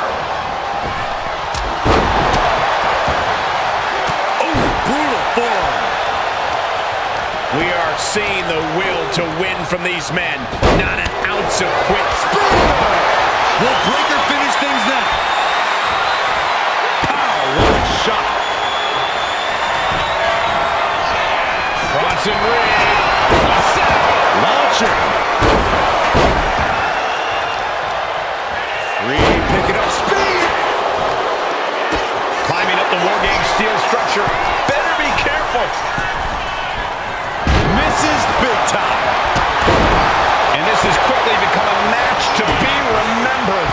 Oh, brutal forearm. We are seeing the will to win from these men. Not an ounce of quit. Will Breakker finish things now? Pow, what a shot. Bronson Reed. Launcher. Reed picking up speed. Climbing up the WarGames steel structure. Better be careful. Misses big time. And this has quickly become a match to be remembered.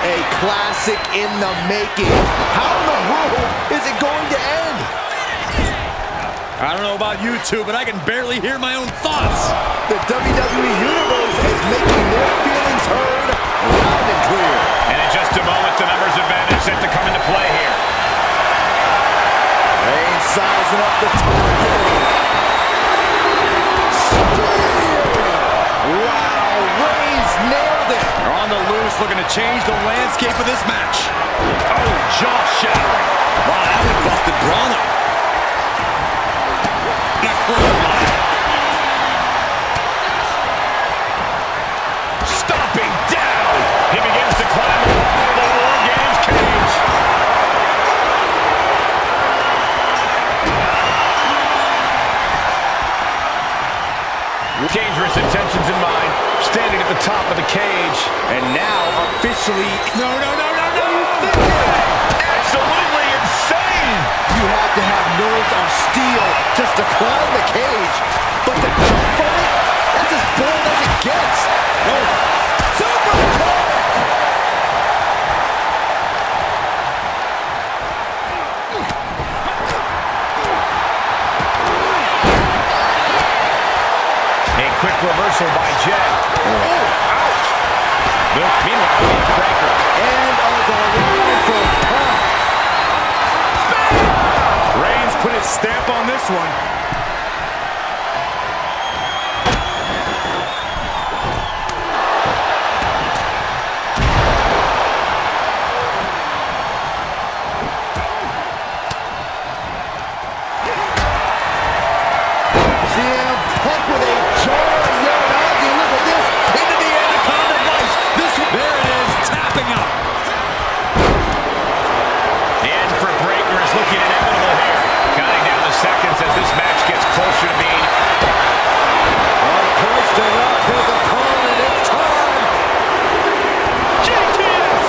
A classic in the making. How in the world is it going to end? I don't know about you two, but I can barely hear my own thoughts. The WWE Universe is making their feelings heard loud and clear. And in just a moment, the numbers advantage set to come into play here. Reigns sizing up the target. Wow, Reigns nailed it. They're on the loose, looking to change the landscape of this match. Oh, jaw-shattering. Wow, that one busted Braun up. Stomping down. He begins to climb out of the WarGames cage. Dangerous intentions in mind, standing at the top of the cage. And now officially... No. Absolutely insane. You have to have nerves of steel just to climb the cage. But the jump from it, that's as bold as it gets. Oh, super kick! A quick reversal by Jay. Oh, ouch. Meanwhile, Breakker. And the line for Punk. Reigns put his stamp on this one. CM Punk with a jarring Uranagi. Look at this. Into the Anaconda Vice. There it is, tapping out. The end for Breakker is looking inevitable here. Counting down the seconds as this match gets closer to being... Posted up his opponent. It's time. GTS!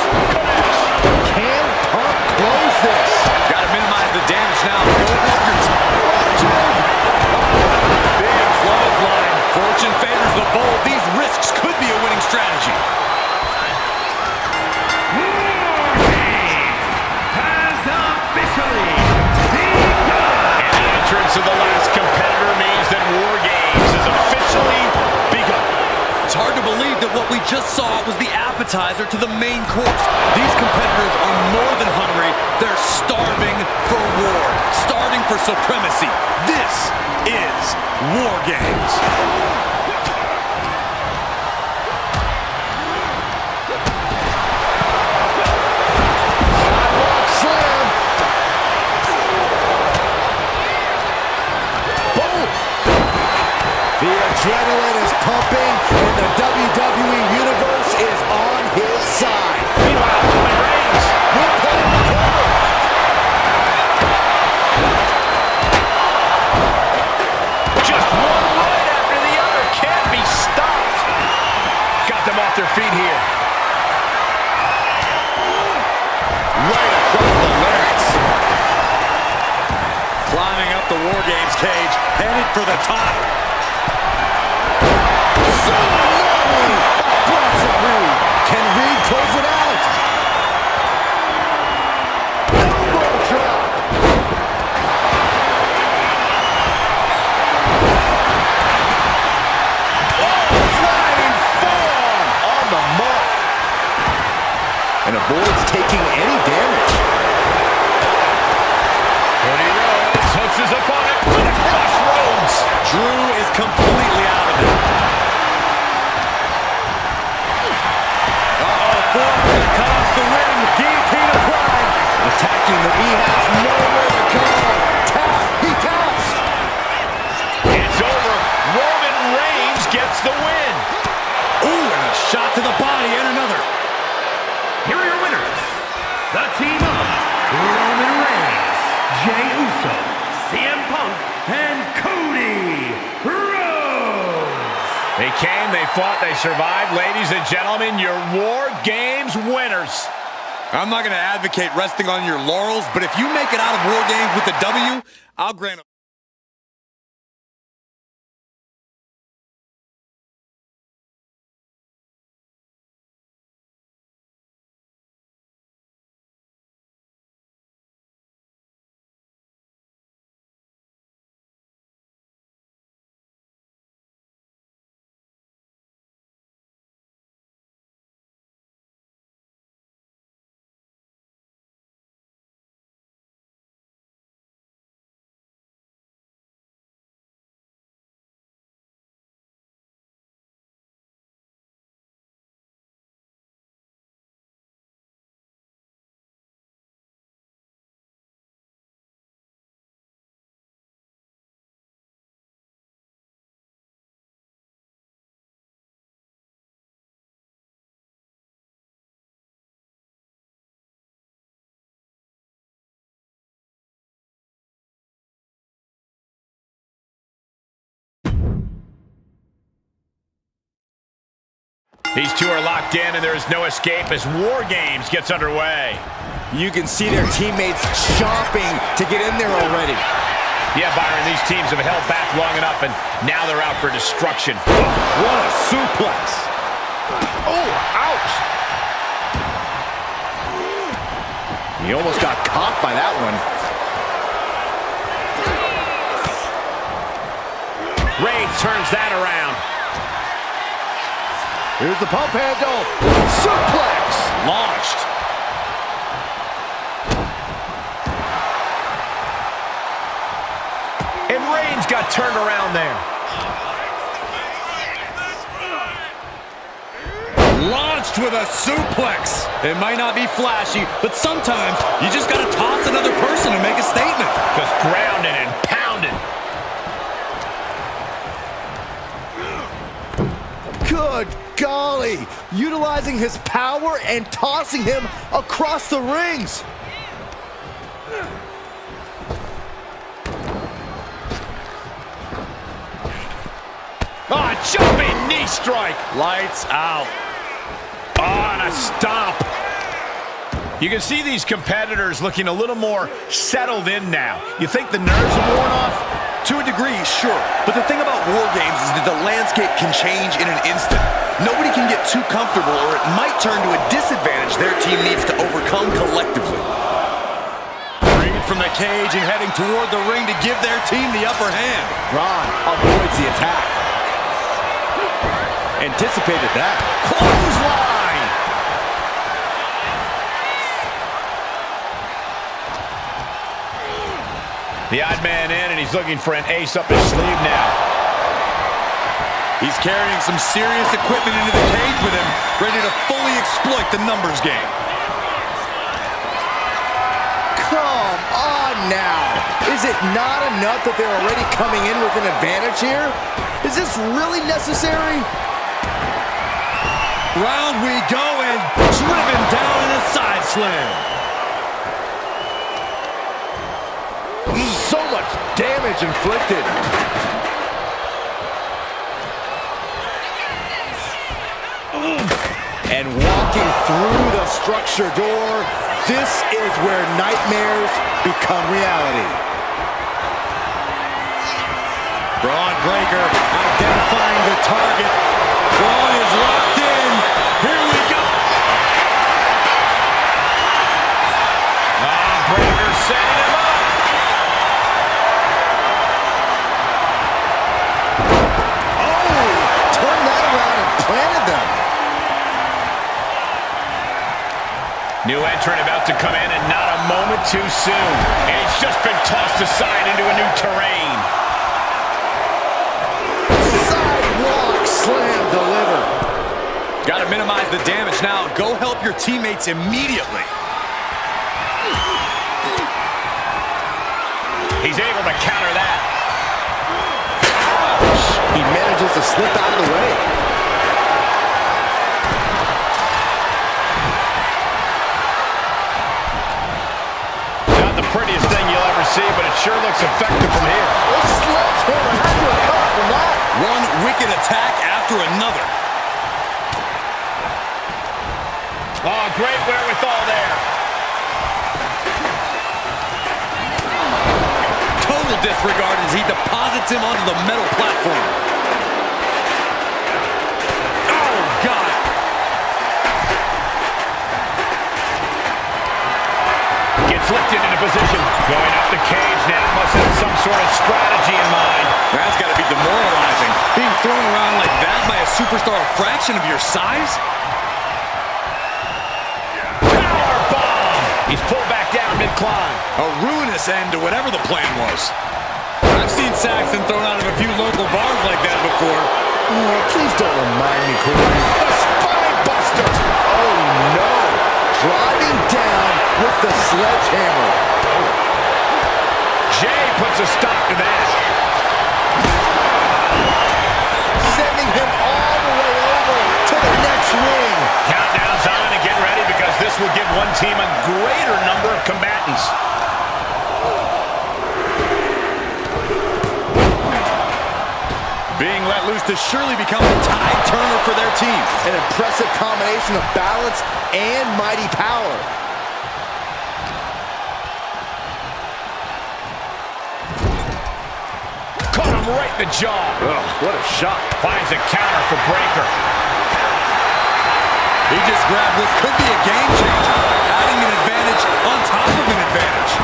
Can Punk close this? Got to minimize the damage now. Go above your big clothesline. Fortune favors the bold. These risks could be a winning strategy. WarGames has officially begun! And the entrance of the last competitor means that WarGames has officially begun. It's hard to believe that what we just saw was the appetizer to the main course. These competitors are more than hungry. They're starving for war, starving for supremacy. This is WarGames. The adrenaline is pumping, and the WWE Universe is on his side. Meanwhile, Roman Reigns. Just one right after the other. Can't be stopped. Got them off their feet here. Right across the larynx. Climbing up the WarGames cage, headed for the top. Can Reed close it out? Elbow drop. Flying forearm on the mark. And avoids taking any damage. Cody Rhodes hooks his opponent with a crossroads. Drew is completely out of it. Forearm cut off the ring. Guillotine applied. Attacking the he has nowhere to go. Tap. He taps. It's over. Roman Reigns gets the win. Ooh, and a shot to the body and another. Here are your winners. The team of Roman Reigns, Jey Uso, CM Punk, and Cody Rhodes. They came, they fought, they survived. Ladies and gentlemen, your War Games winners. I'm not going to advocate resting on your laurels, but if you make it out of WarGames with a W, I'll grant a These two are locked in, and there is no escape as War Games gets underway. You can see their teammates chomping to get in there already. Yeah, Byron, these teams have held back long enough, and now they're out for destruction. What a suplex. Oh, ouch! He almost got caught by that one. Reigns turns that around. Here's the pump handle. Suplex. Launched. And Reigns got turned around there. launched with a suplex. It might not be flashy, but sometimes you just got to toss another person to make a statement. Just grounded and pounded. Good golly, utilizing his power and tossing him across the rings. Jumping knee strike. Lights out. On a stomp. You can see these competitors looking a little more settled in now. You think the nerves have worn off? To a degree, sure. But the thing about WarGames is that the landscape can change in an instant. Nobody can get too comfortable or it might turn to a disadvantage their team needs to overcome collectively. Bringing from the cage and heading toward the ring to give their team the upper hand. Ron avoids the attack. Anticipated that. Clothesline. The odd man in, and he's looking for an ace up his sleeve now. He's carrying some serious equipment into the cage with him, ready to fully exploit the numbers game. Come on now. Is it not enough that they're already coming in with an advantage here? Is this really necessary? Round we go, and driven down in a side slam. So much damage inflicted. And walking through the structure door, this is where nightmares become reality. Braun Breaker identifying the target. Braun is locked in. Here we go. Breaker setting him up. Oh, turned that around and planted them. New entrant about to come in, and not a moment too soon. And he's just been tossed aside into a new terrain. Sidewalk slam delivered. Got to minimize the damage now. Go help your teammates immediately. He's able to counter that. He manages to slip out of the way. Not the prettiest thing you'll ever see, but it sure looks effective from here. Oh, sledgehammer. How do you recover from that? One wicked attack after another. Oh, great wherewithal there. Total disregard as he deposits him onto the metal platform. Oh, God. Gets lifted into position. Going up the cage now. Must have some sort of strategy in mind. That's got to be demoralizing. Being thrown around like that by a superstar a fraction of your size? He's pulled back down mid-climb. A ruinous end to whatever the plan was. I've seen Saxton thrown out of a few local bars like that before. Oh, please don't remind me, Cody. A spine buster. Oh, no. Driving down with the sledgehammer. Jay puts a stop to that. Sending him all the way over to the next ring. Countdown's on and get ready because this will give one team a greater number of combatants. Being let loose to surely become a tide turner for their team. An impressive combination of balance and mighty power. Caught him right in the jaw. Ugh, what a shot. Finds a counter for Breaker. He just grabbed what could be a game changer, adding an advantage on top of an advantage.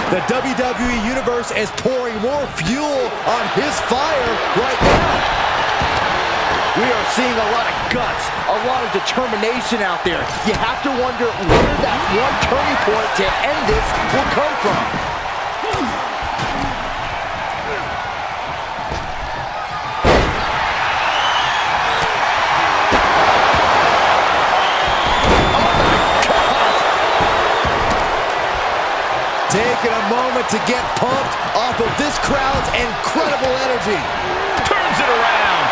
The WWE Universe is pouring more fuel on his fire right now. We are seeing a lot of guts, a lot of determination out there. You have to wonder where that one turning point to end this will come from. Taking a moment to get pumped off of this crowd's incredible energy. Turns it around.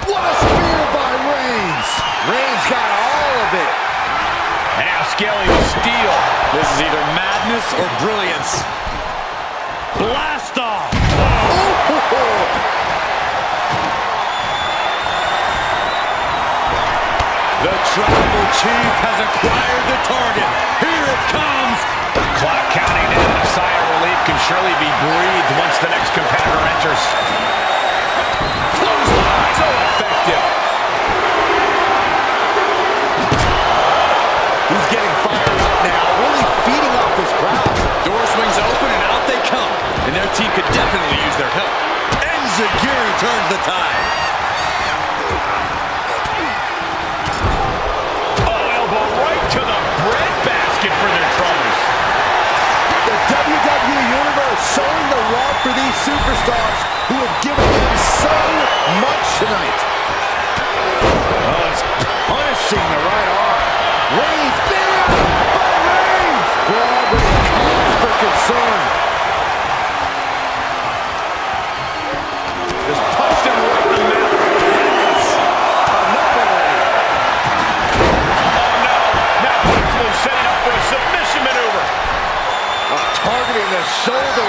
What a spear by Reigns. Reigns got all of it. Now scaling the steel. This is either madness or brilliance. Blast off! The Tribal Chief has acquired the target. Here it comes. Clock counting down. A sigh of relief can surely be breathed once the next competitor enters. Clothesline. So effective. He's getting fired up now, really feeding off this crowd. Door swings open and out they come. And their team could definitely use their help. Enziguri turns the tide. To the breadbasket for their troubles. The WWE Universe showing the love for these superstars who have given them so much tonight. Oh, it's Crushing the right arm. Reigns, there! By Reigns! Grab with a cause for concern. Just punched him right in the mouth. Yes! Another leg. Oh no! Now Bootsman setting up for a submission maneuver. Targeting the shoulder.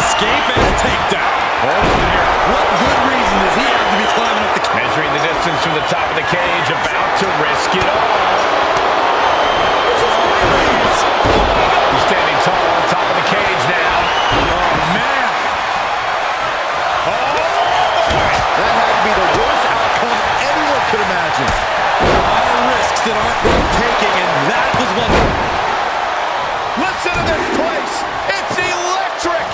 Escape and a takedown. Hold on here. What good reason does he have to be climbing up the cage? Measuring the distance from the top of the cage, about to risk it all. He's standing tall on top of the cage now. Oh, man. That had to be the worst outcome anyone could imagine. A lot of risks that aren't worth taking, and that was one of them. Listen to this place. It's electric.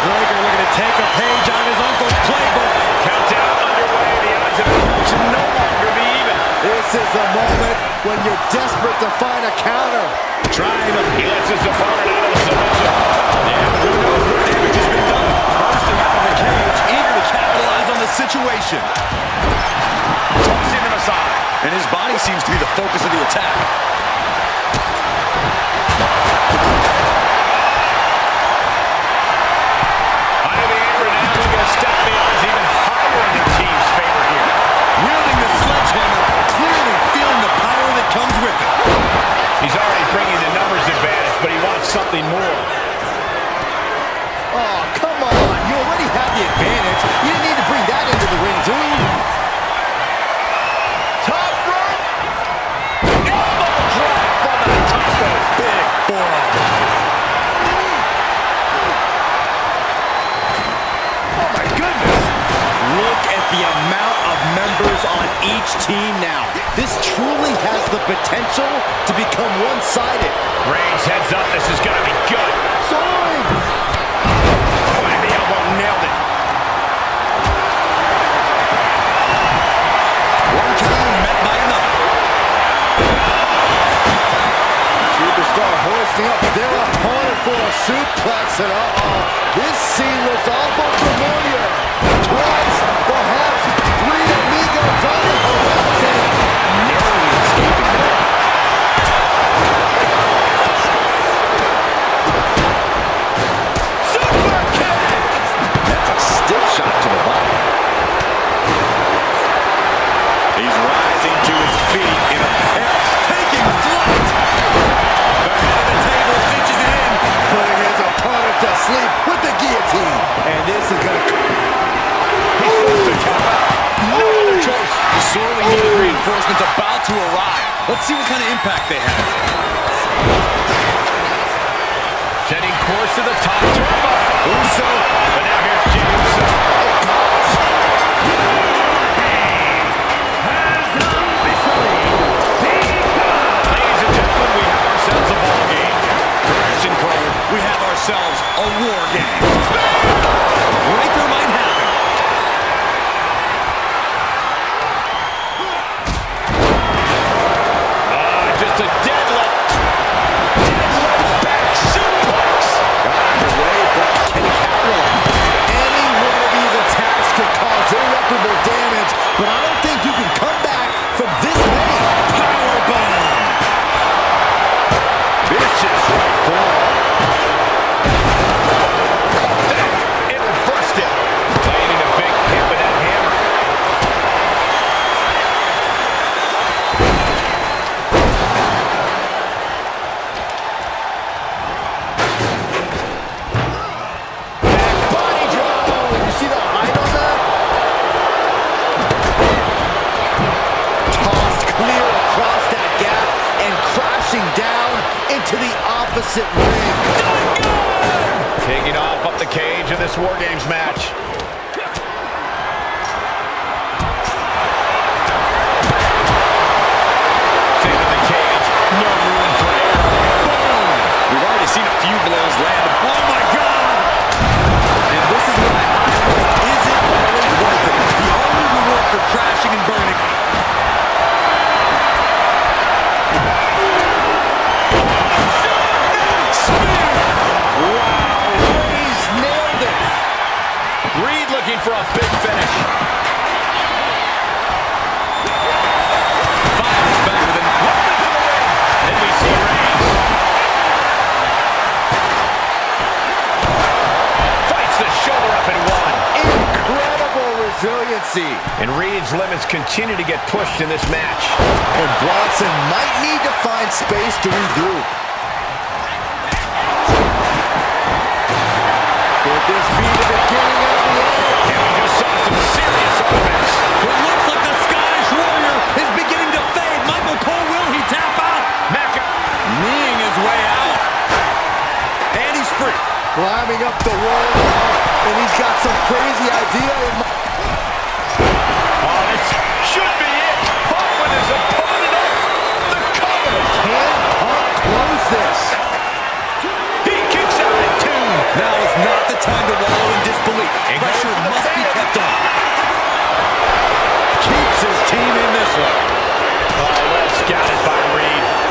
Breaker looking to take a page out of his uncle's playbook. Countdown underway. The odds of it should no longer be even. This is the moment when you're desperate to find a counter. Trying to. He lets his opponent out of the submission. And who knows what damage has been done. Bursting out of the cage, eager to capitalize on the situation. Tossing him aside. And his body seems to be the focus of the attack. Under the apron now, looking to stack the odds even higher in their team's favor here. Wielding the sledgehammer, clearly feeling the power that comes with it. He's already bringing the numbers advantage, but he wants something more. Oh, come on. You already have the advantage. You didn't need to bring that into the ring, do you? Top rope. Elbow drop from the top rope. Big forearm. Oh, my goodness. Look at the amount of members on each team now. This truly has the potential to become one-sided. Reigns heads up. This is going to be good. Swing! Oh, and the elbow nailed it. One counter met by another. Superstar hoisting up their opponent for a suplex, and this scene looks awful familiar. Twice, perhaps three amigos on the horizon. Narrowly escaping there. Super kick. That's a stiff shot to the body. He's rising to his feet in a taking flight. The head of the table cinches it in. Putting his opponent to sleep with the guillotine. And this is going to... He's forced to count out. No other choice. Sorely needed reinforcements about to arrive. Let's see what kind of impact they have. Setting course to the top turnbuckle. Uso. But now here's Jey Uso. Ladies and gentlemen, we have ourselves a ball game. Correction, Cole. We have ourselves a war game. Breaker might happen. Just a deadlift. Deadlift back suplex. Got underway, but can capitalize. Any one of these attacks could cause irreparable damage, but I don't think you can come back from this many. Powerbomb. Vicious right forearm. It reversed it. Landing a big hit with that hammer. Body drop. You see the height on that? Tossed clear across that gap and crashing down into the opposite ring. Taking off up the cage in this WarGames match. Cena in the cage. No room for error. Boom! We've already seen a few blows land. Oh my God! And this is why high risk isn't always worth it. The only reward for crashing and burning. see. And Reed's limits continue to get pushed in this match. And Bronson might need to find space to regroup. Could this be the beginning of the end? And we just saw some serious offense. It looks like the Scottish Warrior is beginning to fade. Michael Cole, will he tap out? Kneeing his way out. And he's free. Climbing up the wall, and he's got some crazy idea in mind. Oh, this should be it. Punk with his opponent up. The cover. Can Punk close this? He kicks out at 2. Now is not the time to wallow in disbelief. Pressure must be kept on. Keeps his team in this one. Oh, well scouted by Reed.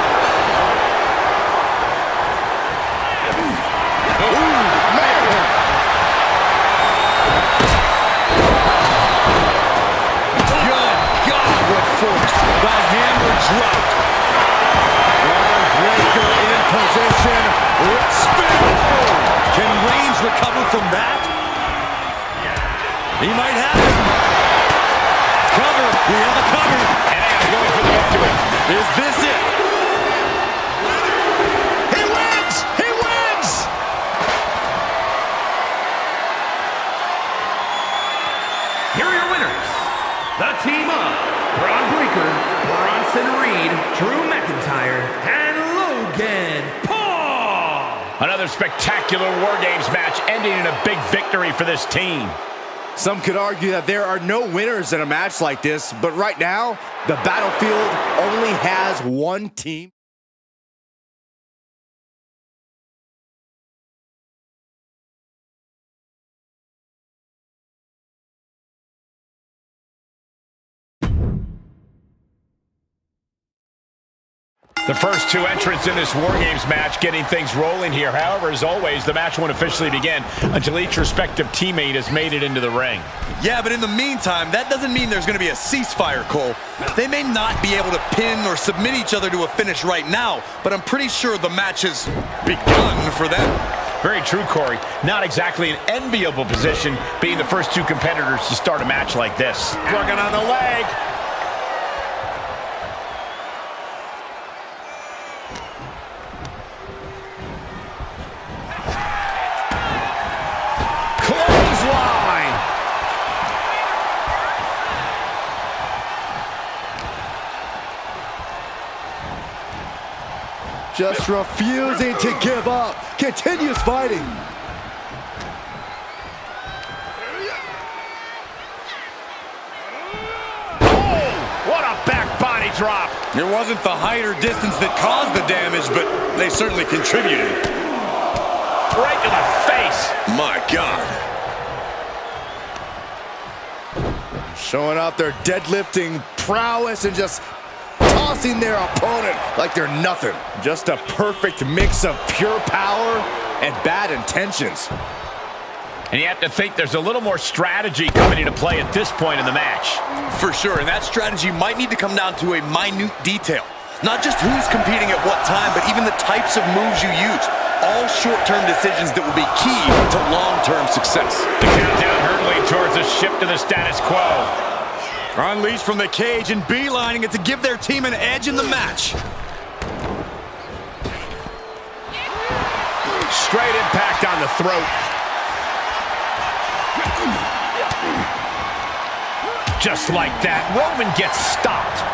The hammer dropped. Breaker in position. Spin. Can Reigns recover from that? He might have it. Cover. We have a cover. And going for the victory. Is this it? He wins! He wins! Here are your winners. The team of Braun Breaker, Bronson Reed, Drew McIntyre, and Logan Paul. Another spectacular WarGames match ending in a big victory for this team. Some could argue that there are no winners in a match like this, but right now, the battlefield only has one team. The first 2 entrants in this WarGames match getting things rolling here. However, as always, the match won't officially begin until each respective teammate has made it into the ring. Yeah, but in the meantime, that doesn't mean there's going to be a ceasefire, Cole. They may not be able to pin or submit each other to a finish right now, but I'm pretty sure the match has begun for them. Very true, Corey. Not exactly an enviable position being the first 2 competitors to start a match like this. Working on the leg. Just refusing to give up. Continues fighting. Oh, what a back body drop. It wasn't the height or distance that caused the damage, but they certainly contributed. Right to the face. My God. Showing off their deadlifting prowess and just tossing their opponent like they're nothing. Just a perfect mix of pure power and bad intentions. And you have to think there's a little more strategy coming into play at this point in the match. For sure, and that strategy might need to come down to a minute detail. Not just who's competing at what time, but even the types of moves you use. All short-term decisions that will be key to long-term success. The countdown hurtling towards a shift to the status quo. Unleashed from the cage and beelining it to give their team an edge in the match. Straight impact on the throat. Just like that, Roman gets stopped.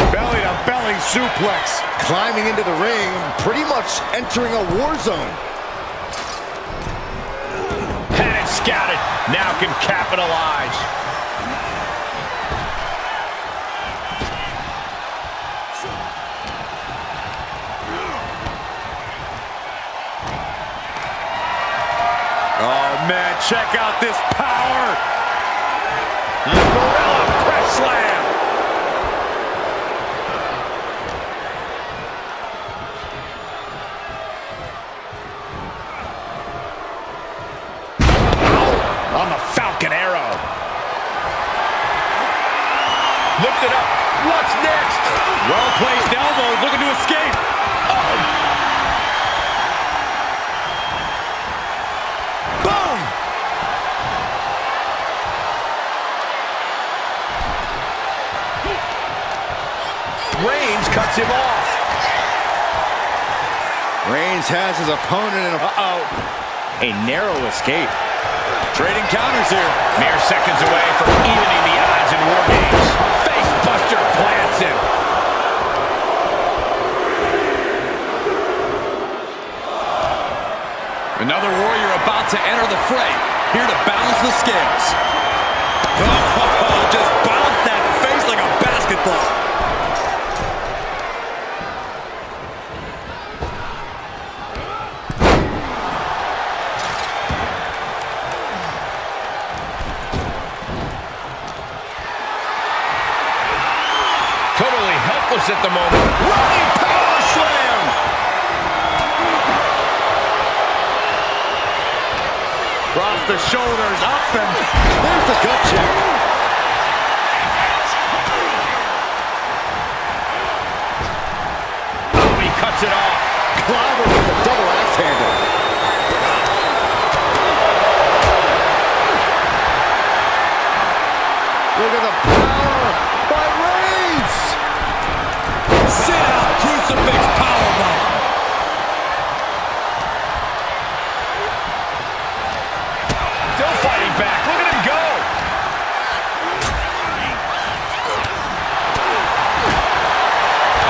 Belly-to-belly suplex. Climbing into the ring, pretty much entering a war zone. Had it scouted, now can capitalize. Oh, man, check out this power. The Gorilla Press Slam. On the Falcon Arrow. Lift it up. What's next? Well-placed elbow, looking to escape. cuts him off. Reigns has his opponent in a... A narrow escape. Trading counters here. Mere seconds away from evening the odds in WarGames. Face buster plants him. Another warrior about to enter the fray. Here to balance the scales. Oh, just bounce that face like a basketball. Totally helpless at the moment. Running power slam. Drops the shoulders up and there's the gut check. Oh, he cuts it off. Clobber with a double axe handle. Look at the power by Reigns. Sit out, crucifix powerbomb. Still fighting back. Look at him go.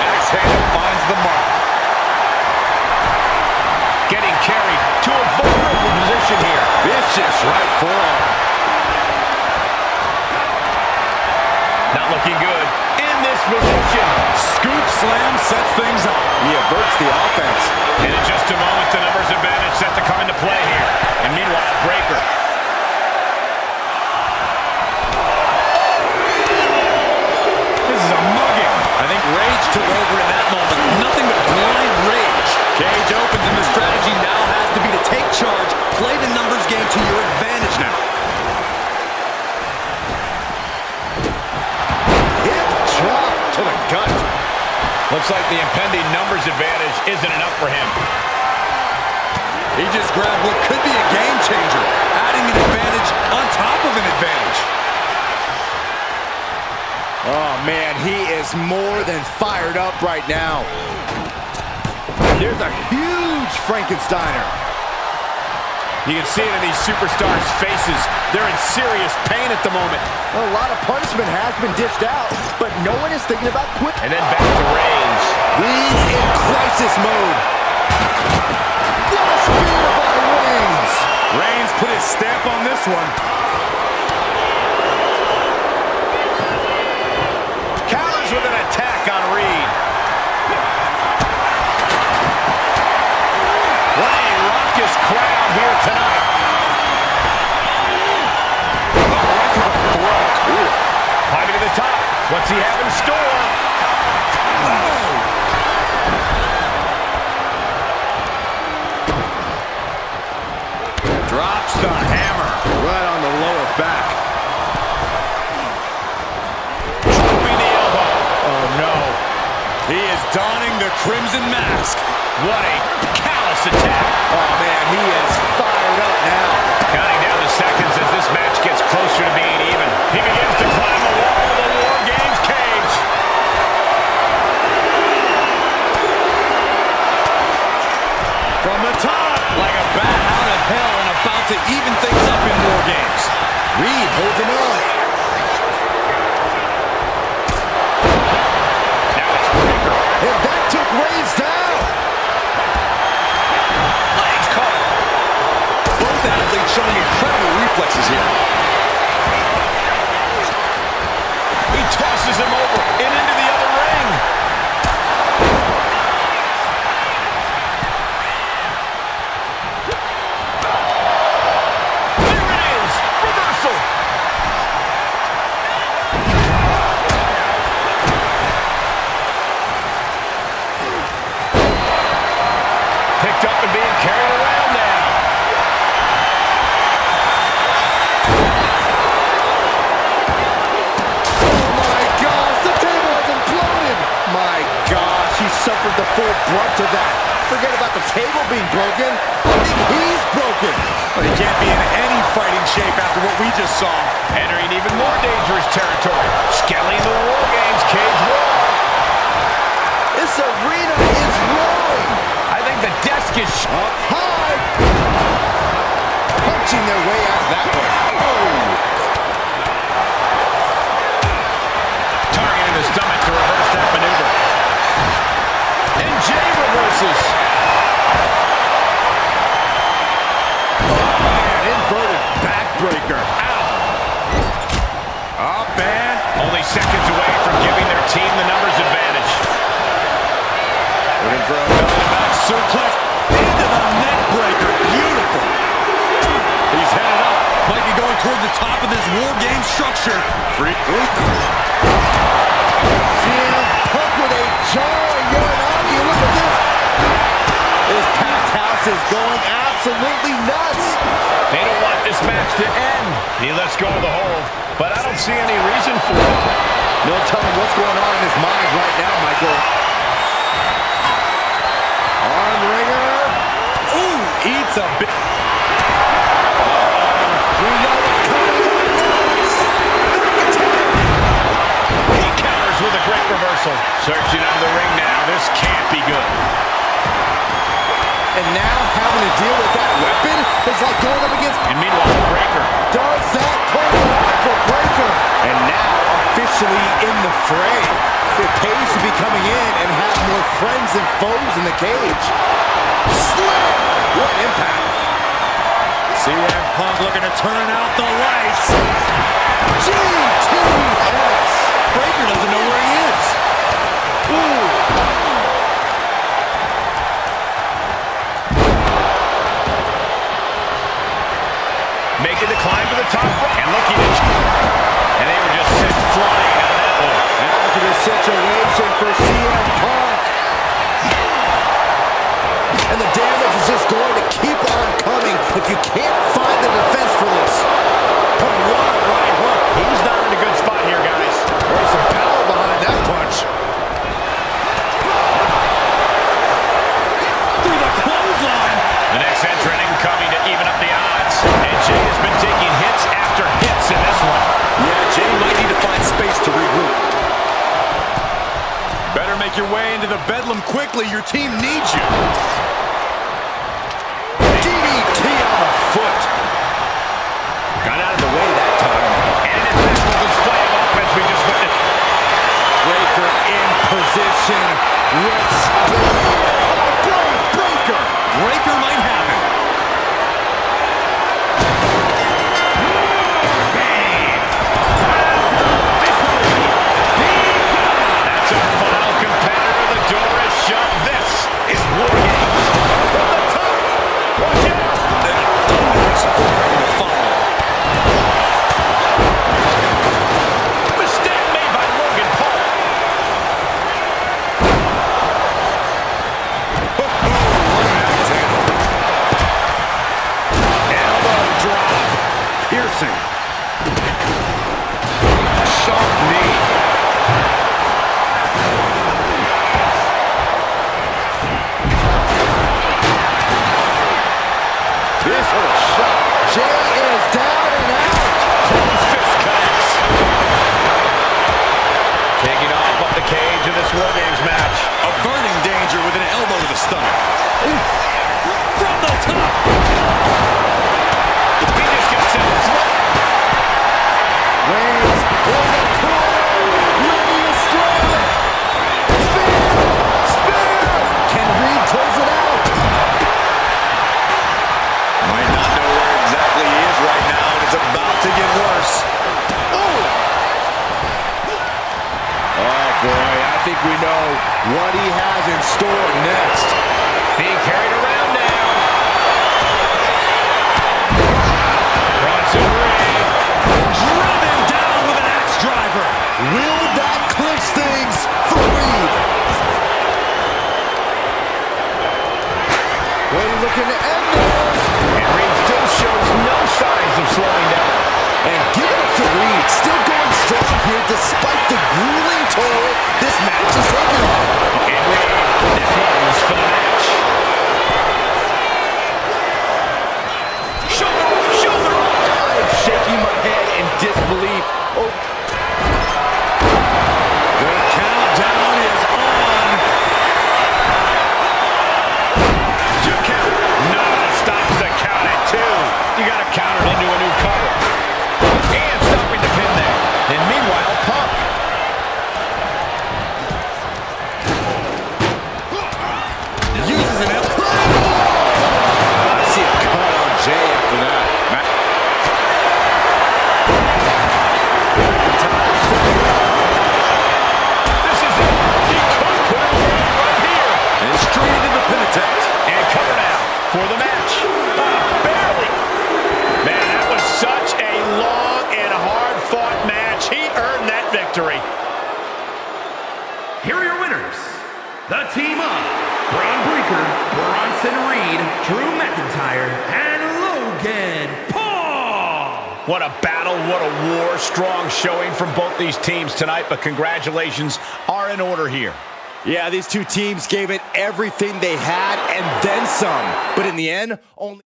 Axe handle finds the mark. Getting carried to a vulnerable position here. Vicious right forearm. Not looking good in this position. Scoop slam sets things up. He averts the offense. And in just a moment, the numbers advantage set to come into play here. And meanwhile, breaker. This is a mugging. I think rage took over in that moment. Nothing but blind rage. Cage opens and the strategy now has to be to take charge, play the numbers game to your advantage now. Drop to the gut. Looks like the impending numbers advantage isn't enough for him. He just grabbed what could be a game changer, adding an advantage on top of an advantage. Oh, man, he is more than fired up right now. There's a huge Frankensteiner. You can see it in these superstars' faces. They're in serious pain at the moment. A lot of punishment has been dished out, but no one is thinking about quit. And then back to Reigns. He's in crisis mode. What a spear by Reigns. Reigns put his stamp on this one. Counters with an attack on Reed. What a raucous crowd here tonight. Climbing to the top. What's he have in store? Drops the hammer. Right on the lower back. Dropping the elbow. Oh, no. He is donning the crimson mask. What a callous attack. Oh, man, he is fired up now. Counting down the seconds as this match gets closer to being even. He begins to climb the wall of the WarGames cage. From the top, like a bat out of hell and about to even things up in WarGames. Reed holds him off. Now it's Breaker. And that took Reigns down. Legs caught. Both athletes showing incredible reflexes here. He tosses him over and into the other ring. There it is. Reversal. Picked up and being carried around now. Suffered the full brunt of that. Forget about the table being broken. I think he's broken. But he can't be in any fighting shape after what we just saw. Entering even more dangerous territory. Scaling the WarGames cage wall. top of this War Game structure. CM Punk with a jarring Uranagi. Look at this. This packed house is going absolutely nuts. They don't want this match to end. He lets go of the hold, but I don't see any reason for it. No telling what's going on in his mind right now, Michael. Arm wringer. Ooh, eats a bit. We know what's coming on next. He counters with a great reversal. Searching under the ring now. This can't be good. And now having to deal with that weapon is like going up against... And meanwhile, Breaker. Does that pull it off for Breaker? And now officially in the fray. It pays to be coming in and have more friends than foes in the cage. Slam! What impact. CM Punk looking to turn out the lights. GTS. Breaker doesn't know where he is. Ooh. Making the climb to the top and looking at and they were just sent flying on that one. After the situation for CM Punk. And the damage is just going to keep on coming if you can't find the defense for this. But what a right hook. He's not in a good spot here, guys. There's some power behind that punch. Through the clothesline. The next entrant incoming to even up the odds. And Jay has been taking hits after hits in this one. Yeah, Jay might need to find space to regroup. Better make your way into the bedlam quickly. Your team needs you. DDT on the foot. Got out of the way that time. And an impeccable display of offense we just witnessed. Breaker in position. Rips. Breaker. Breaker might have it. That's our final competitor. The door is shut. This is WarGames. From the top. Watch out. Mistake made by Logan Paul. Elbow drop. Piercing. Sharp knee. This hurt shot. Jay is down and out. Close fist connects. Taking off the cage of this WarGames match. Averting danger with an elbow to the stomach. From the top. He just gets it. Reigns in the corner. Ready to strike. Spear. Spear. Can Reed close it out? Might not know where exactly he is right now, and it's about to get worse. Oh boy, I think we know what he has in store next. Being carried around now. Bronson Reed. Driven down with an axe driver. Will that clinch things for Reed? Ready looking to end this. And Reed still shows no signs of slowing down. And give it up to Reed. Still going strong here despite the grueling toll this match is taking on. And Reed, this one's for the match. Shoulder, shoulder. I am shaking my head in disbelief. Oh. The countdown is on. 2 count. No, stops the count at 2. You got to counter into a new cover. And stopping the pin there. And meanwhile, Punk. Uses an elbow. I see a cut on Jay after that. This is it. He could put it away right here. And straight into the pin attempt. And cover now for the match. Barely. Man, that was such a long the team of Braun Breaker, Bronson Reed, Drew McIntyre, and Logan Paul. What a battle, what a war. Strong showing from both these teams tonight, but congratulations are in order here. Yeah, these two teams gave it everything they had and then some. But in the end, only...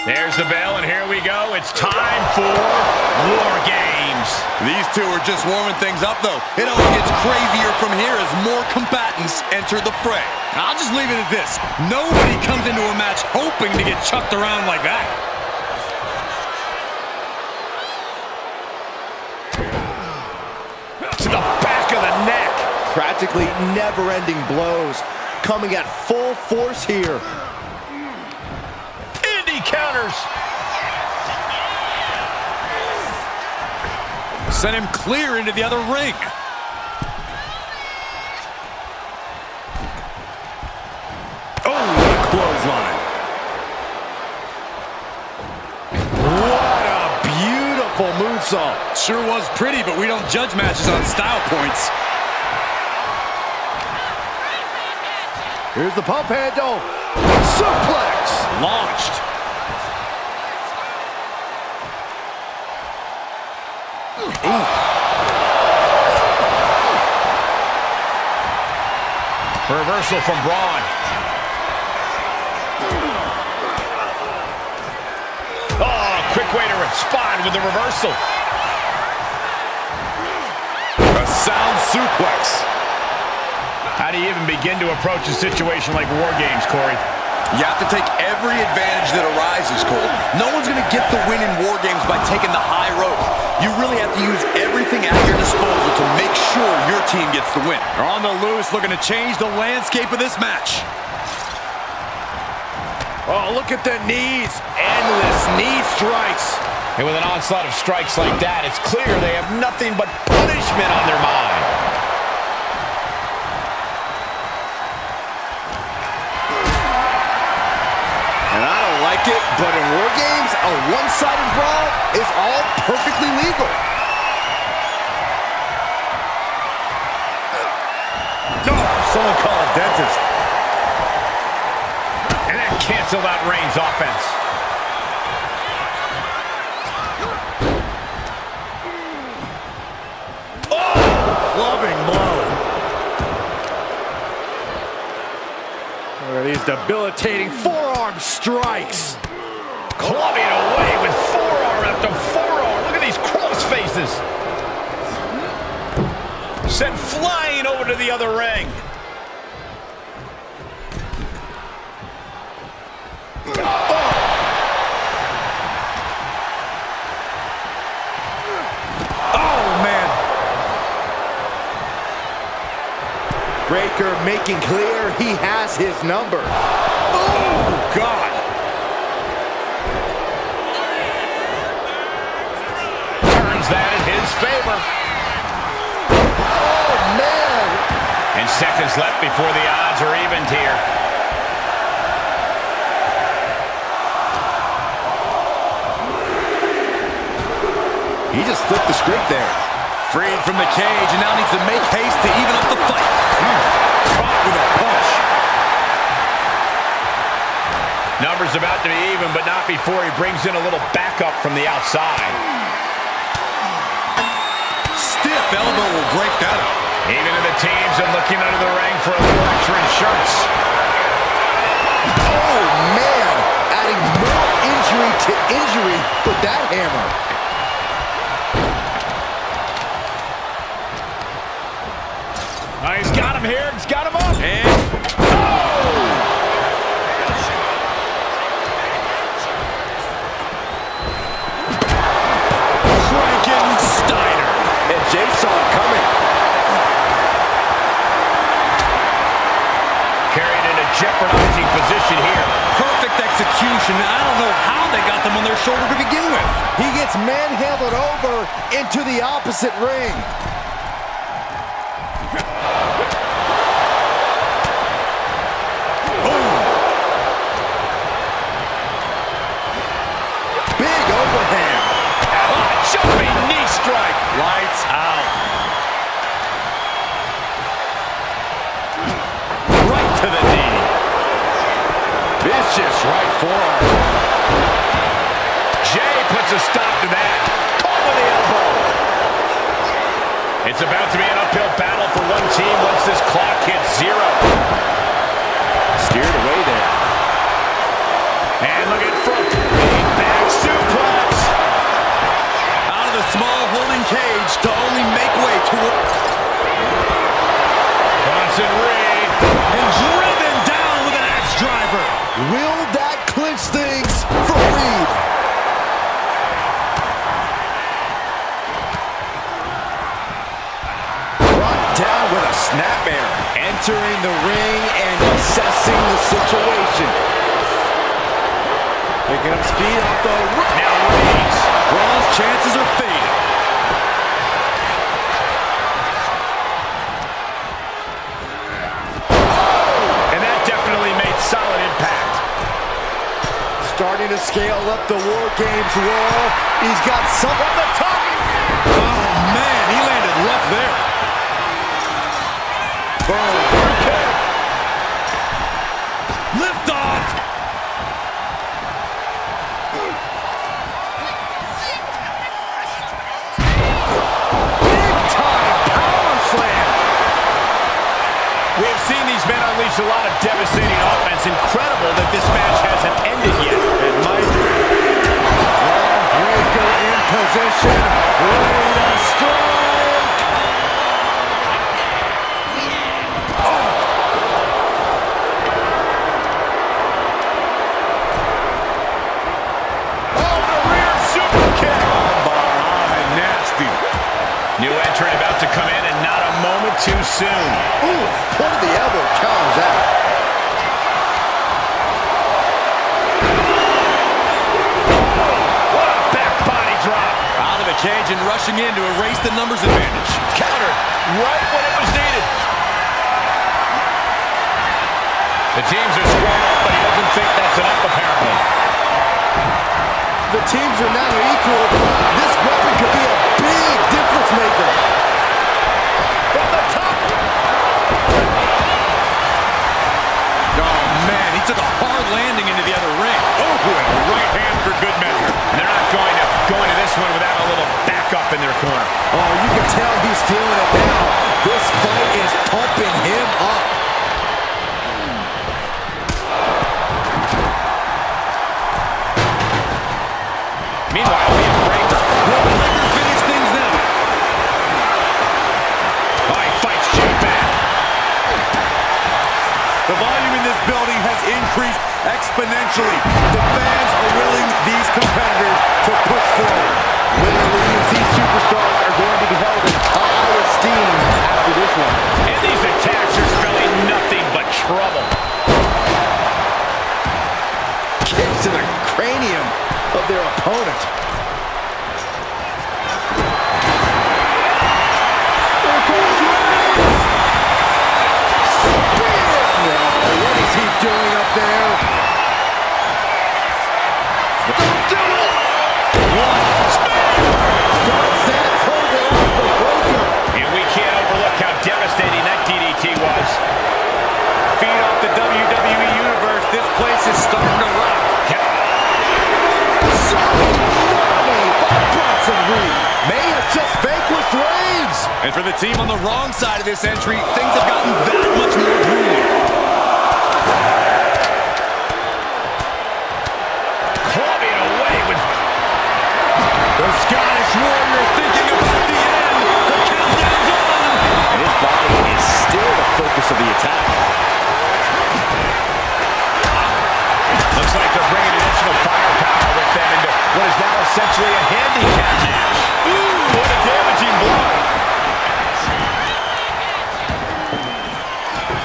There's the bell, and here we go. It's time for War Games. These two are just warming things up, though. It only gets crazier from here as more combatants enter the fray. I'll just leave it at this. Nobody comes into a match hoping to get chucked around like that. To the back of the neck. Practically never-ending blows coming at full force here. Counters. Sent him clear into the other ring. Oh, what a clothesline. What a beautiful moonsault. Sure was pretty, but we don't judge matches on style points. Here's the pump handle. Suplex. Launched. Reversal from Braun. Oh, quick way to respond with the reversal. A sound suplex. How do you even begin to approach a situation like War Games, Corey? You have to take every advantage that arises, Cole. No one's going to get the win in War Games by taking the high road. You really have to use everything at your disposal to make sure your team gets the win. They're on the loose, looking to change the landscape of this match. Oh, look at the knees. Endless knee strikes. And with an onslaught of strikes like that, it's clear they have nothing but punishment on their mind. And I don't like it, but in War Games, a one-sided brawl is all perfectly legal. Someone call a dentist. And that canceled out Reigns' offense. Oh, clubbing blow. Look at these debilitating forearm strikes. Clubbing away with forearm after forearm. Look at these cross faces. Sent flying over to the other ring. Breaker making clear he has his number. Oh, God. Turns that in his favor. seconds left before the odds are evened here. He just flipped the script there. Freed from the cage and now needs to make haste to even up the fight. Caught with a punch. Numbers about to be even, but not before he brings in a little backup from the outside. Stiff elbow will break that up. Even in the teams and looking under the ring for a little extra insurance. Oh, man. Adding more injury to injury with that hammer. He's got him here. He's got him up. And Frankensteiner. And Jay saw it coming. Carried in a jeopardizing position here. Perfect execution. I don't know how they got them on their shoulder to begin with. He gets manhandled over into the opposite ring. Lights out. Right to the knee. Vicious right forearm. Jay puts a stop to that. Caught with the elbow. It's about to be an uphill battle for one team once this clock hits 0. Steered away there. And look at front. Big back suplex. Small holding cage to only make way to Bronson Reed. And driven down with an axe driver. Will that clinch things for Reed? Brought down with a snapmare. Entering the ring and assessing the situation. Picking up speed off the ring. Now Reed's. Raw's chances are fading. And that definitely made solid impact. Starting to scale up the WarGames roll. He's got some on the top. Oh, man, he landed rough there. Boom. Lift off. Unleash a lot of devastating offense. Incredible that this match hasn't ended yet. And Breaker in position. Ready to strike. Oh. Oh, the rear super kick. Behind, nasty. New entrant about to come in and not a moment too soon. Ooh, point of the elbow counters that. What a back body drop. Out of the cage and rushing in to erase the numbers advantage. Countered right when it was needed. The teams are squared up, but he doesn't think that's enough, apparently. The teams are now equal. This weapon could be a big difference maker. From the top. Oh, man, he took a hard landing into the other ring. Oh, and a right hand for good measure. And they're not going to go into this one without a little backup in their corner. Oh, you can tell he's feeling it now. This fight is pumping him up. Meanwhile, we have Breaker. Will Breaker finish things now? Oh, he fights Jay back. The volume in this building has increased exponentially. The fans are willing these competitors to push forward. Win or lose, these superstars are going to be held in high esteem after this one. And these attacks are spelling nothing but trouble. Kick to the cranium of their opponent. There goes Rhodes. Team on the wrong side of this entry, things have gotten that much more grueling. Clubbing away with... The Scottish Warrior thinking about the end. The countdown's on. And his body is still the focus of the attack. Looks like they're bringing additional firepower with them into what is now essentially a handicap match. Ooh, what a damaging blow.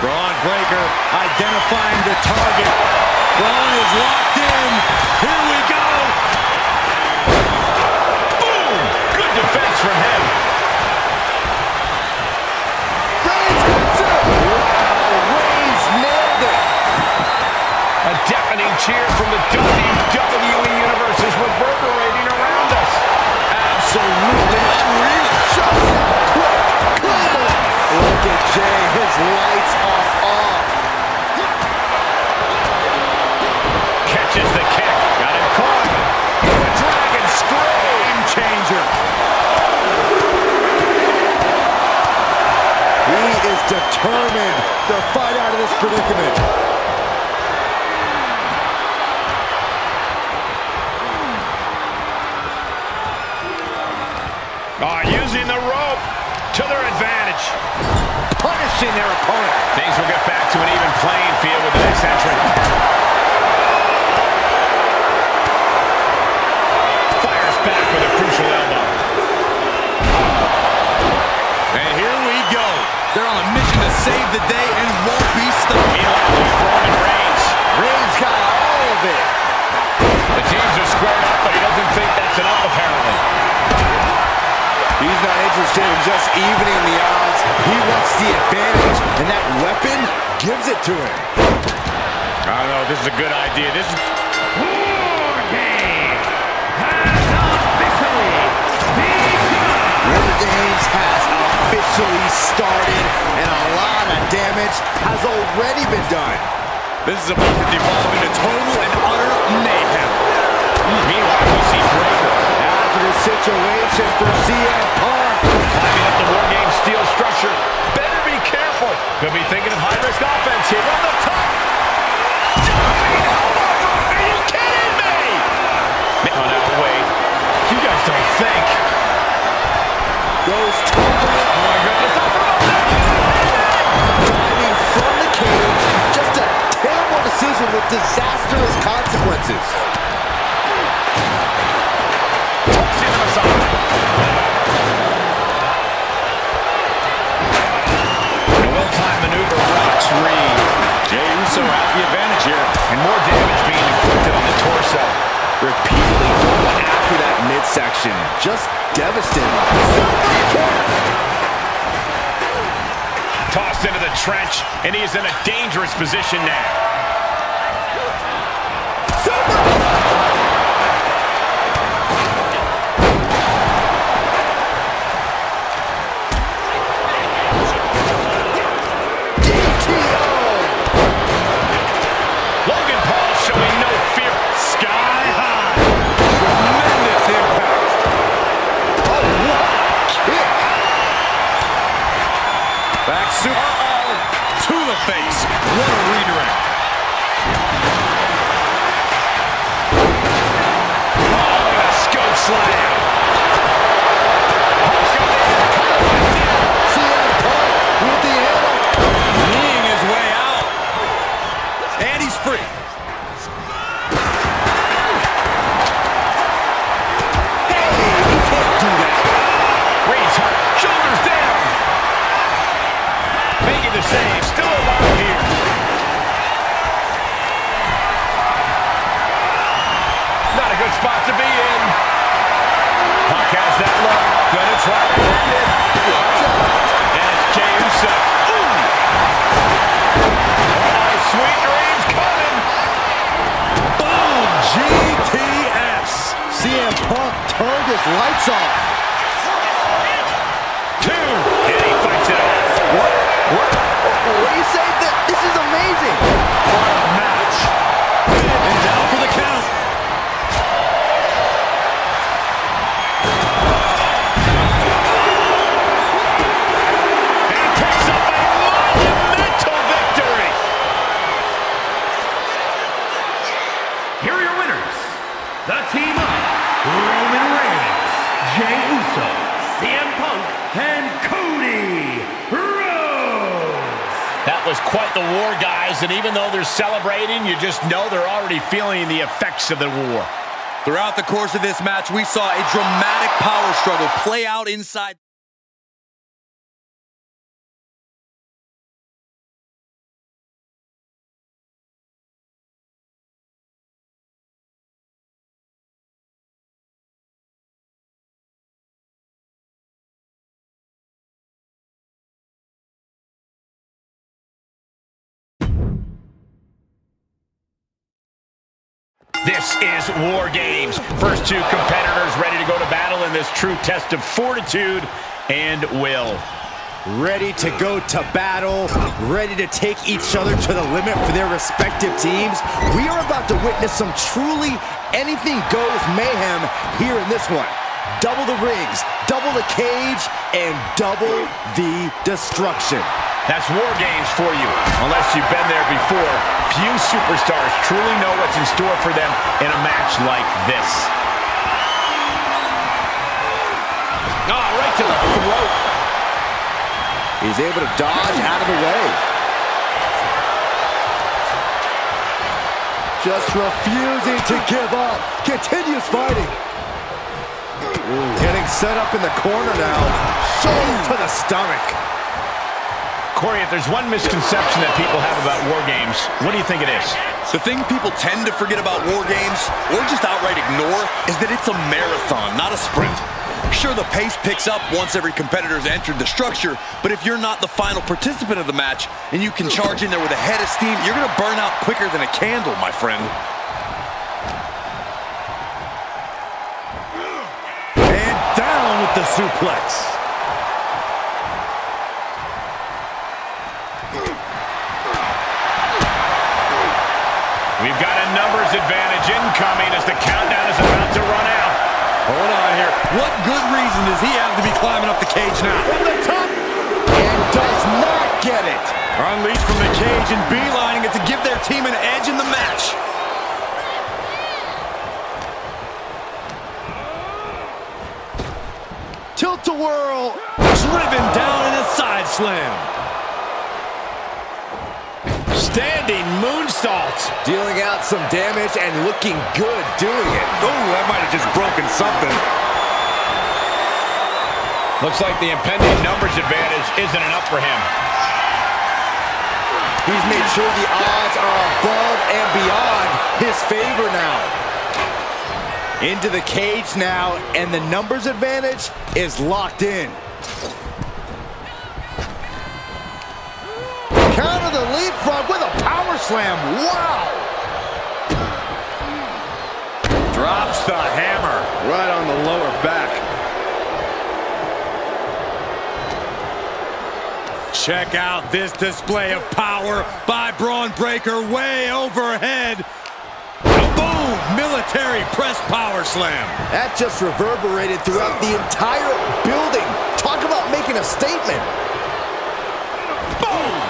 Braun Breaker identifying the target. Braun is locked in. Here we go. Boom! Good defense from him. Reigns hits it. Wow, Reigns nailed it. A deafening cheer from the WWE Universe is reverberating around us. Absolutely unreal. Look at Jay, his lights are off. Catches the kick. Got him caught. The Dragon Scream Changer. He is determined to fight out of this predicament. Using the rope to their advantage. Punishing their opponent. Things will get back to an even playing field with the next entrant. Fires back with a crucial elbow. And here we go. They're on a mission to save the day and won't be stopped. Meanwhile, there's Roman Reigns. Reigns got all of it. The teams are squared up, but he doesn't think that's enough, apparently. He's not interested in just evening the odds. He wants the advantage, and that weapon gives it to him. I don't know if this is a good idea. This is... WarGames has officially begun. WarGames has officially started, and a lot of damage has already been done. This is about to devolve into total and utter mayhem. Meanwhile, we see Breaker. After the situation for CM Punk. Climbing up the WarGames steel structure. Better be careful. Could be thinking of high-risk offense here. On the top. Diving elbow drop. Are you kidding me? Oh, no, wait. You guys don't think. Goes tumbling. Oh, my goodness. Diving from the cage. Just a terrible decision with disastrous consequences. Tossing him aside. A well-timed maneuver rocks Reed. Jey Uso has the advantage here. And more damage being inflicted on the torso. Repeatedly going after that midsection. Just devastating. Tossed into the trench, and he is in a dangerous position now. Logan Paul showing no fear. Sky high. Tremendous impact. Oh, what a kick. Back super. To the face. What a redirect. Oh, and a scope slam. CM Punk with the handle. Kneeing his way out. And he's free. Hey, he can't do that. Reed's hurt. Shoulders down. Making the save. Still alive here. Not a good spot to be in. Punk has that look. Gonna try to end it. And it's Jey Uso. Ooh. Oh, sweet dreams coming. Boom! GTS. CM Punk turned his lights off. 2. And he fights it off. What do you say? This is amazing. What a match. And down for the count. was quite the war, guys, and even though they're celebrating, you just know they're already feeling the effects of the war. Throughout the course of this match, we saw a dramatic power struggle play out inside. This is War Games. First two competitors ready to go to battle in this true test of fortitude and will. Ready to go to battle, ready to take each other to the limit for their respective teams. We are about to witness some truly anything goes mayhem here in this one. Double the rings, double the cage, and double the destruction. That's War Games for you. Unless you've been there before, few superstars truly know what's in store for them in a match like this. Oh, right to the throat. He's able to dodge out of the way. Just refusing to give up. Continues fighting. Ooh, getting set up in the corner now. Shoulder to the stomach. Corey, if there's one misconception that people have about War Games, what do you think it is? The thing people tend to forget about War Games, or just outright ignore, is that it's a marathon, not a sprint. Sure, the pace picks up once every competitor's entered the structure, but if you're not the final participant of the match, and you can charge in there with a head of steam, you're gonna burn out quicker than a candle, my friend. And down with the suplex. We've got a numbers advantage incoming as the countdown is about to run out. Hold on here. What good reason does he have to be climbing up the cage now? From the top. And does not get it. Unleashed from the cage and beelining it to give their team an edge in the match. Tilt-a-whirl. Driven down in a side slam. Standing moonsault. Dealing out some damage and looking good doing it. Oh, that might have just broken something. Looks like the impending numbers advantage isn't enough for him. He's made sure the odds are above and beyond his favor now. Into the cage now, and the numbers advantage is locked in. Counter the leapfrog with a power slam. Wow! Drops the hammer. Right on the lower back. Check out this display of power by Braun Breaker way overhead. Boom! Military press power slam. That just reverberated throughout the entire building. Talk about making a statement. Boom!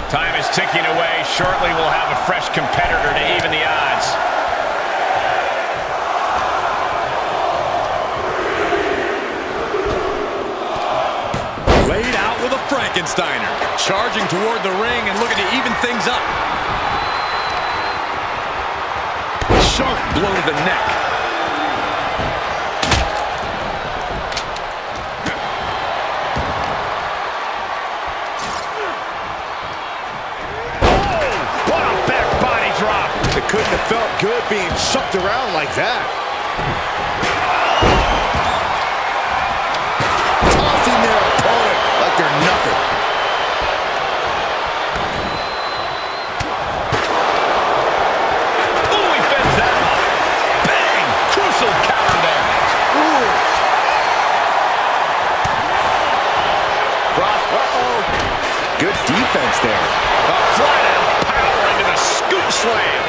Time is ticking away. Shortly we'll have a fresh competitor to even the odds. Laid out with a Frankensteiner. Charging toward the ring and looking to even things up. Sharp blow to the neck. It couldn't have felt good being chucked around like that. Tossing their opponent like they're nothing. Ooh, he fends that off. Bang! Crucial counter there. Ooh. Cross. Uh-oh. Good defense there. A flat-out power into the scoop slam.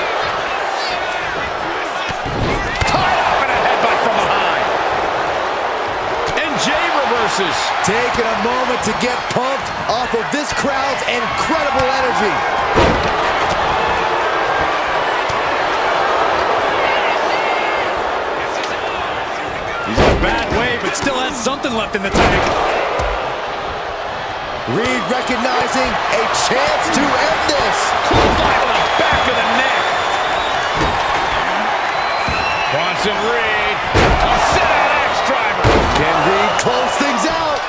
Taking a moment to get pumped off of this crowd's incredible energy. but still has something left in the tank. Reed recognizing a chance to end this. Clothesline to the back of the neck. Bronson Reed. A sit-out X-Driver. Can Reed close things out?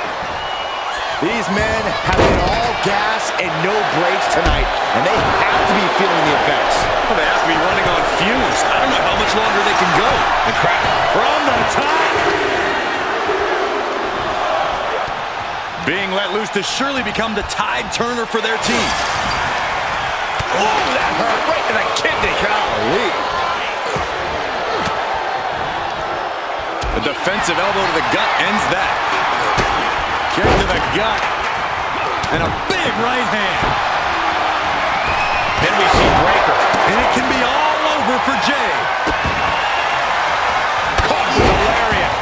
These men have been all gas and no brakes tonight, and they have to be feeling the effects. Well, they have to be running on fumes. I don't know how much longer they can go. The crowd From the top. Being let loose to surely become the tide turner for their team. Oh, that hurt right to the kidney. Golly. A defensive elbow to the gut ends that. Kick to the gut. And a big right hand. Then we see Breaker. And it can be all over for Jay. Caught with a lariat.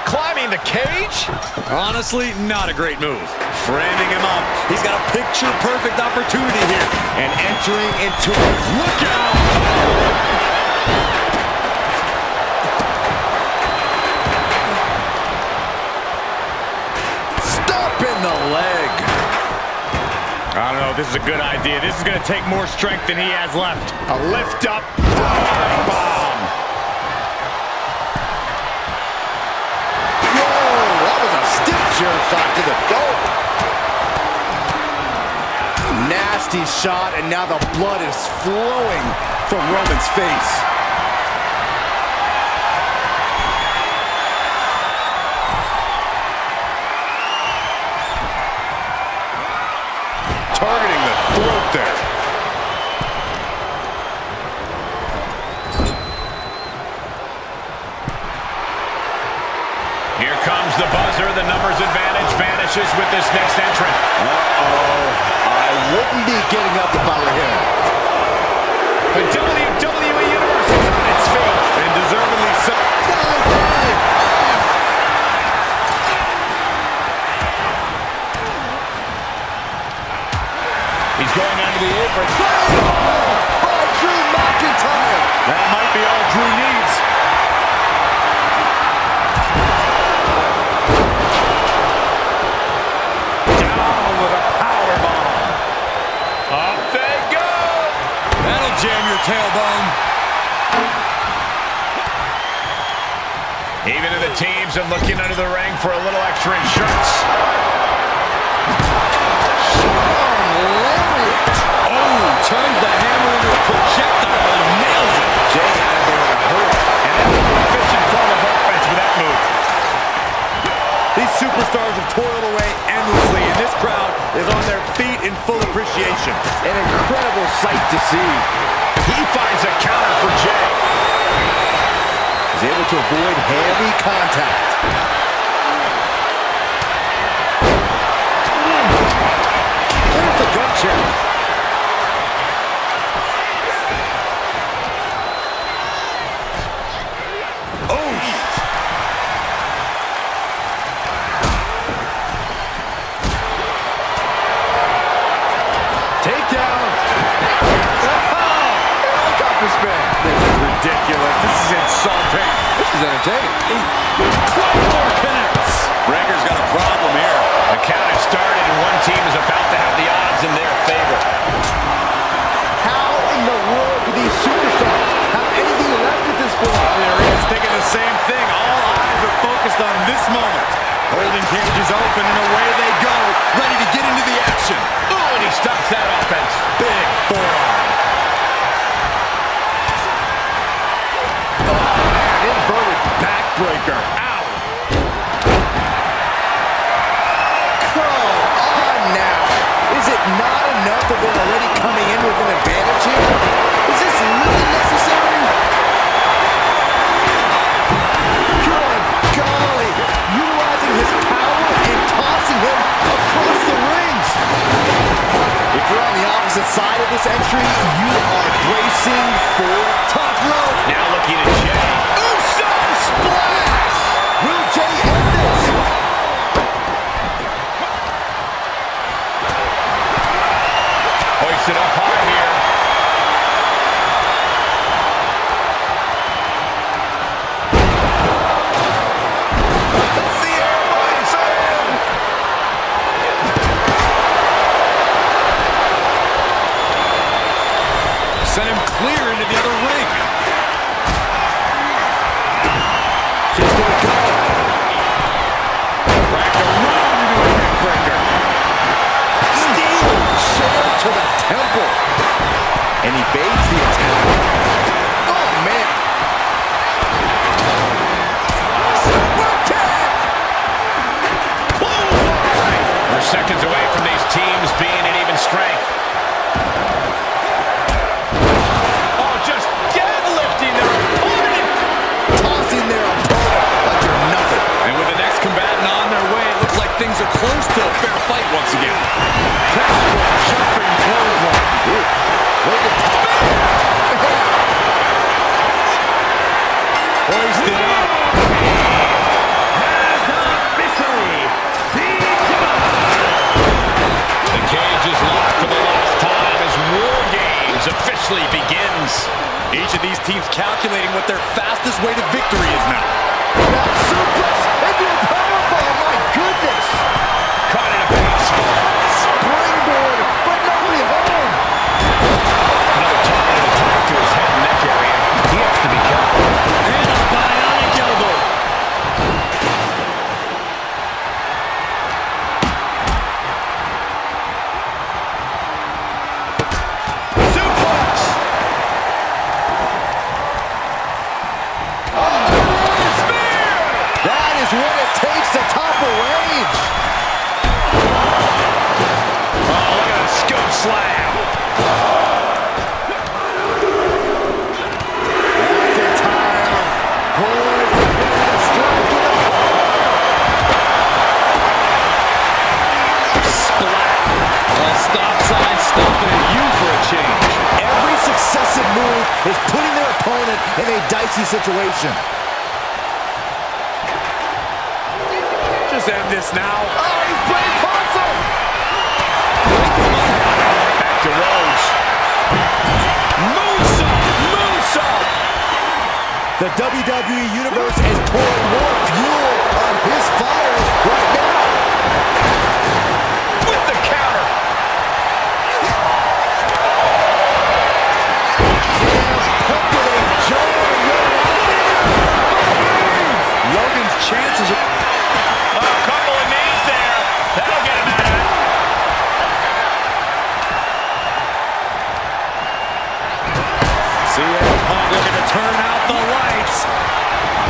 Climbing the cage. Honestly, not a great move. Framing him up. He's got a picture-perfect opportunity here. And entering into a Look out! in the leg. I don't know if this is a good idea. This is going to take more strength than he has left. A lift up, bomb. Whoa, that was a stiff chair shot to the throat. Nasty shot, and now the blood is flowing from Roman's face. Targeting the throat there. Here comes the buzzer. The numbers advantage vanishes with this next entrant. I wouldn't be getting up if I were him. The WWE Universe is on its feet. And deservedly so. He's going onto the apron. Oh, Drew McIntyre. That might be all Drew needs. Down with a powerbomb. Up they go. That'll jam your tailbone. Even in the teams are looking under the ring for a little extra insurance. Turns the hammer into a projectile and nails it. Jay had it there in a hurry. And that was an efficient form of offense with that move. These superstars have toiled away endlessly, and this crowd is on their feet in full appreciation. An incredible sight to see. He finds a counter for Jay. He's able to avoid heavy contact. There's the gut check. This is ridiculous. This is insulting. This is entertaining. Claymore connects. Breaker's got a problem here. The count has started, and one team is about to have the odds in their favor. How in the world do these superstars have anything left at this point? There he is thinking the same thing. All eyes are focused on this moment. Holding cages open, and away they go, ready to get into the action. Oh, and he stops that offense. Big forearm. Inverted backbreaker. Ow. Come on now. Is it not enough that they're already coming in with an advantage here? Is this really necessary? Good golly. Utilizing his power and tossing him across the rings. If you're on the opposite side of this entry, you are bracing for top rope. Now looking at Jay. Splash! Sent him clear into the other ring. Just gonna go. Wrapped around into a neck breaker. Steel chair to the temple. And he evades the attack. Oh, man. Super kick. Clothesline. We're seconds away from these teams being at even strength. Oh, just deadlifting their opponent. Tossing their opponent like they're nothing. And with the next combatant on their way, it looks like things are close to a fair fight once again. Jumping clothesline. Look at Hoisted up. Has officially begun. The cage is locked for the last time as WarGames officially begins. Each of these teams calculating what their fastest way to victory is now. that suplex into a powerbomb. My goodness. Caught in a bad spot. Springboard, but nobody home. Another targeted attack to his head and neck area. He has to be careful. And a bionic elbow. Suplex. That is what it takes to topple Rage. Oh, look at that scoop slam. McIntyre pulling the strike to the Splat. A stop sign stopping at you for a change. Every successive move is putting their opponent in a dicey situation. Just end this now. Oh, he's playing possum. Back to Rhodes. Moonsault. The WWE Universe is pouring more fuel on his fire right now. With the counter. Pumpeling John Logan's chances are... A couple of knees there. That'll get him out of it. CM Punk looking to turn out the lights.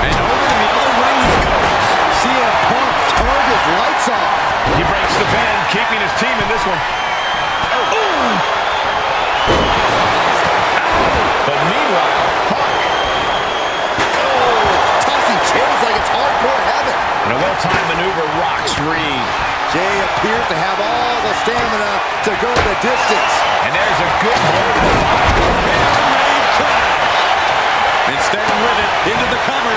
And over to the other ring he goes. CM Punk turned his lights off. He breaks the pin, keeping his team in this one. Ooh. But meanwhile, Tossing chairs like it's hardcore heaven. in a well-timed maneuver, rocks Reed. Jay appears to have all the stamina to go the distance. And there's a good hold of the body. And staying with it into the cover.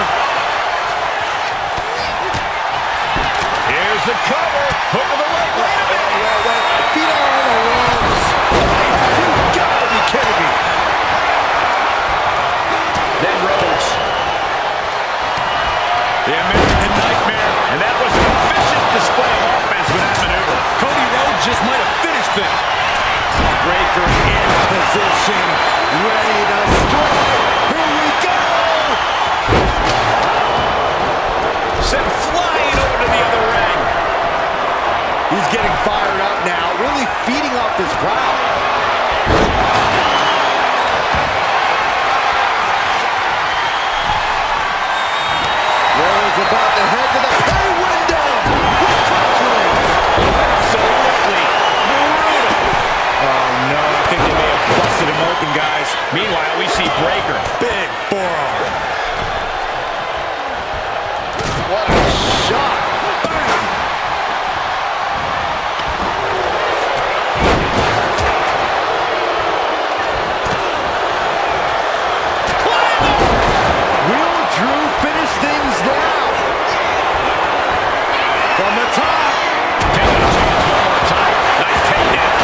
Here's the cover. Hook of the leg. Wait a minute. Wait. Feet are on the ropes. You gotta be kidding me. Then Rhodes. The American Nightmare. And that was an efficient display of offense with that maneuver. Cody Rhodes just might have finished it. Breaker in position. Ready to strike. Here we go. Sent flying over to the other ring. He's getting fired up now, really feeding off this crowd. Rhodes about to head to the pay window. Absolutely brutal. Oh, no. I think they may have busted him open, guys. Meanwhile, we see Breaker. Big forearm. What a shot. Will Drew finish things now? From the top. Taking a chance one more time. Nice takedown.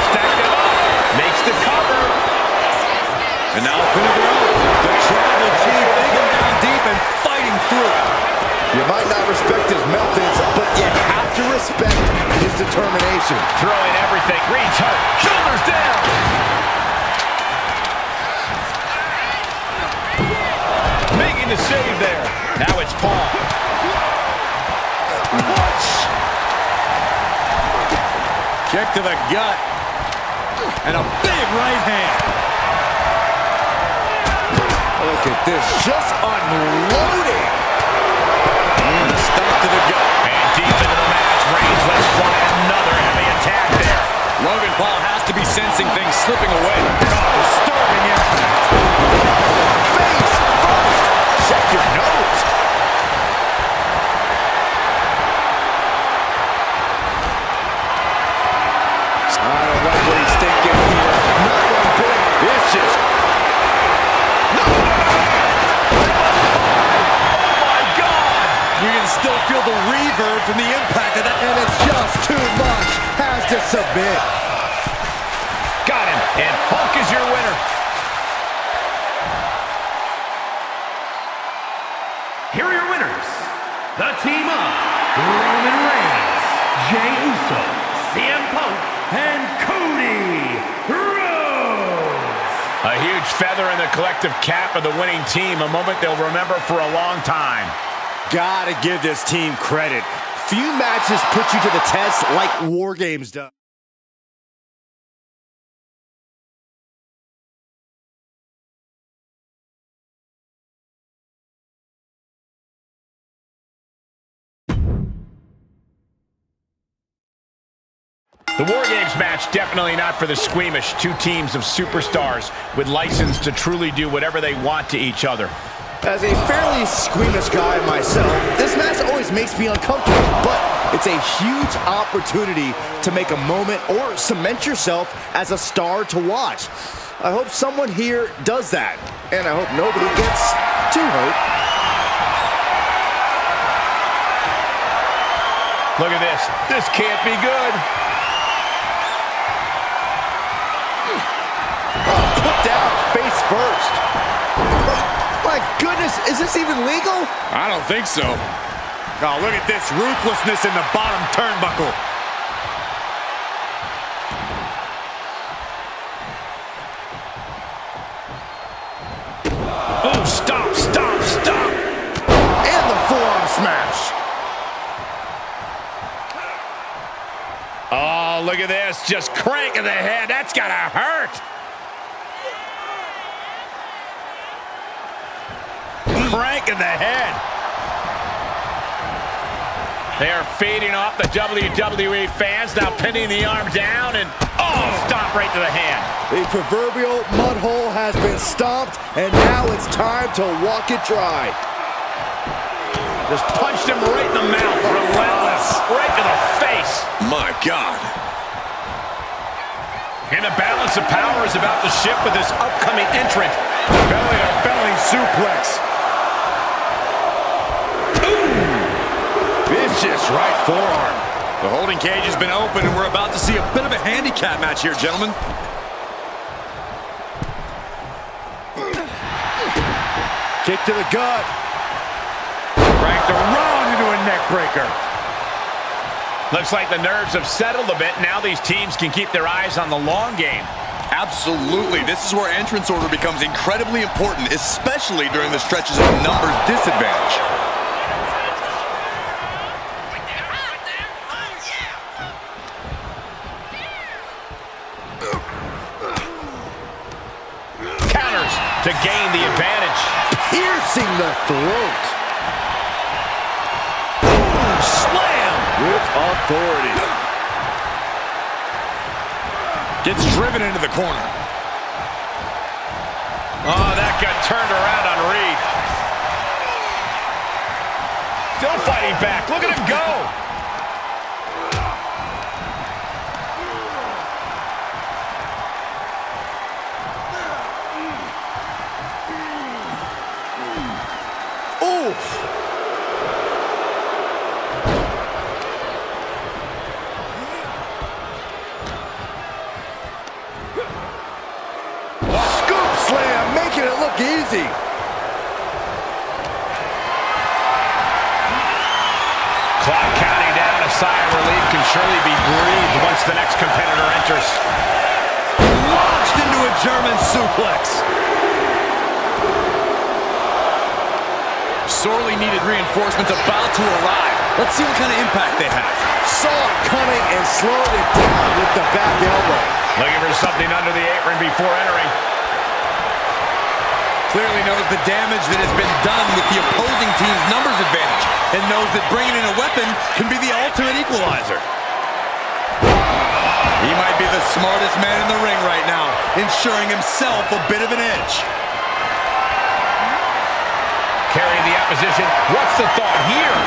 Stacked him up. Makes the cover. And now Pinnacle, the tribal chief, digging down deep and fighting through. You might not respect his methods, but you have to respect his determination. Throwing everything. Reed's hurt. Shoulders down. Kick to the gut. And a big right hand. Look at this, just unloading. Stomp to the gut. And deep into the match, Reigns lets fly another heavy attack there. Logan Paul has to be sensing things slipping away. Disturbing impact. Face first. Check your nose. I don't like what he's thinking here. Not going good. It's just... No! Oh my God! You can still feel the reverb from the impact of that. And it's just too much. Has to submit. Got him, and Hulk is your winner. Here are your winners. The team of Roman Reigns, Jey Uso, CM Punk, and Cody Rhodes. A huge feather in the collective cap of the winning team, a moment they'll remember for a long time. Gotta give this team credit. Few matches put you to the test like WarGames does. The WarGames match, definitely not for the squeamish. Two teams of superstars with license to truly do whatever they want to each other. As a fairly squeamish guy myself, this match always makes me uncomfortable, but it's a huge opportunity to make a moment or cement yourself as a star to watch. I hope someone here does that, and I hope nobody gets too hurt. Look at this. This can't be good. Put down face first. My goodness, is this even legal? I don't think so. Oh, look at this ruthlessness in the bottom turnbuckle. Oh, stop, stop, stop. And the forearm smash. Oh, look at this. Just cranking the head. That's gotta hurt. Cranking the head. They are fading off the WWE fans, now pinning the arm down, and oh, stomp right to the hand. The proverbial mud hole has been stomped, and now it's time to walk it dry. Just punched him right in the mouth. Relentless. Right to the face. My God. And the balance of power is about to shift with this upcoming entrant. Belly-to-belly suplex. Vicious right forearm. The holding cage has been open, and we're about to see a bit of a handicap match here, gentlemen. Kick to the gut. Cranked around into a neck breaker. Looks like the nerves have settled a bit. Now these teams can keep their eyes on the long game. Absolutely. This is where entrance order becomes incredibly important, especially during the stretches of numbers disadvantage. Counters to gain the advantage. Piercing the throat. Slam! With authority. Gets driven into the corner. Oh, that got turned around on Reed. Still fighting back. Look at him go. Oof. Scoop slam, making it look easy. Clock counting down. A sigh of relief can surely be breathed once the next competitor enters. Launched into a German suplex. Sorely needed reinforcements about to arrive. Let's see what kind of impact they have. Saw it coming and slowed it down with the back elbow. Looking for something under the apron before entering. Clearly knows the damage that has been done with the opposing team's numbers advantage, and knows that bringing in a weapon can be the ultimate equalizer. He might be the smartest man in the ring right now, ensuring himself a bit of an edge. Carrying the opposition. What's the thought here?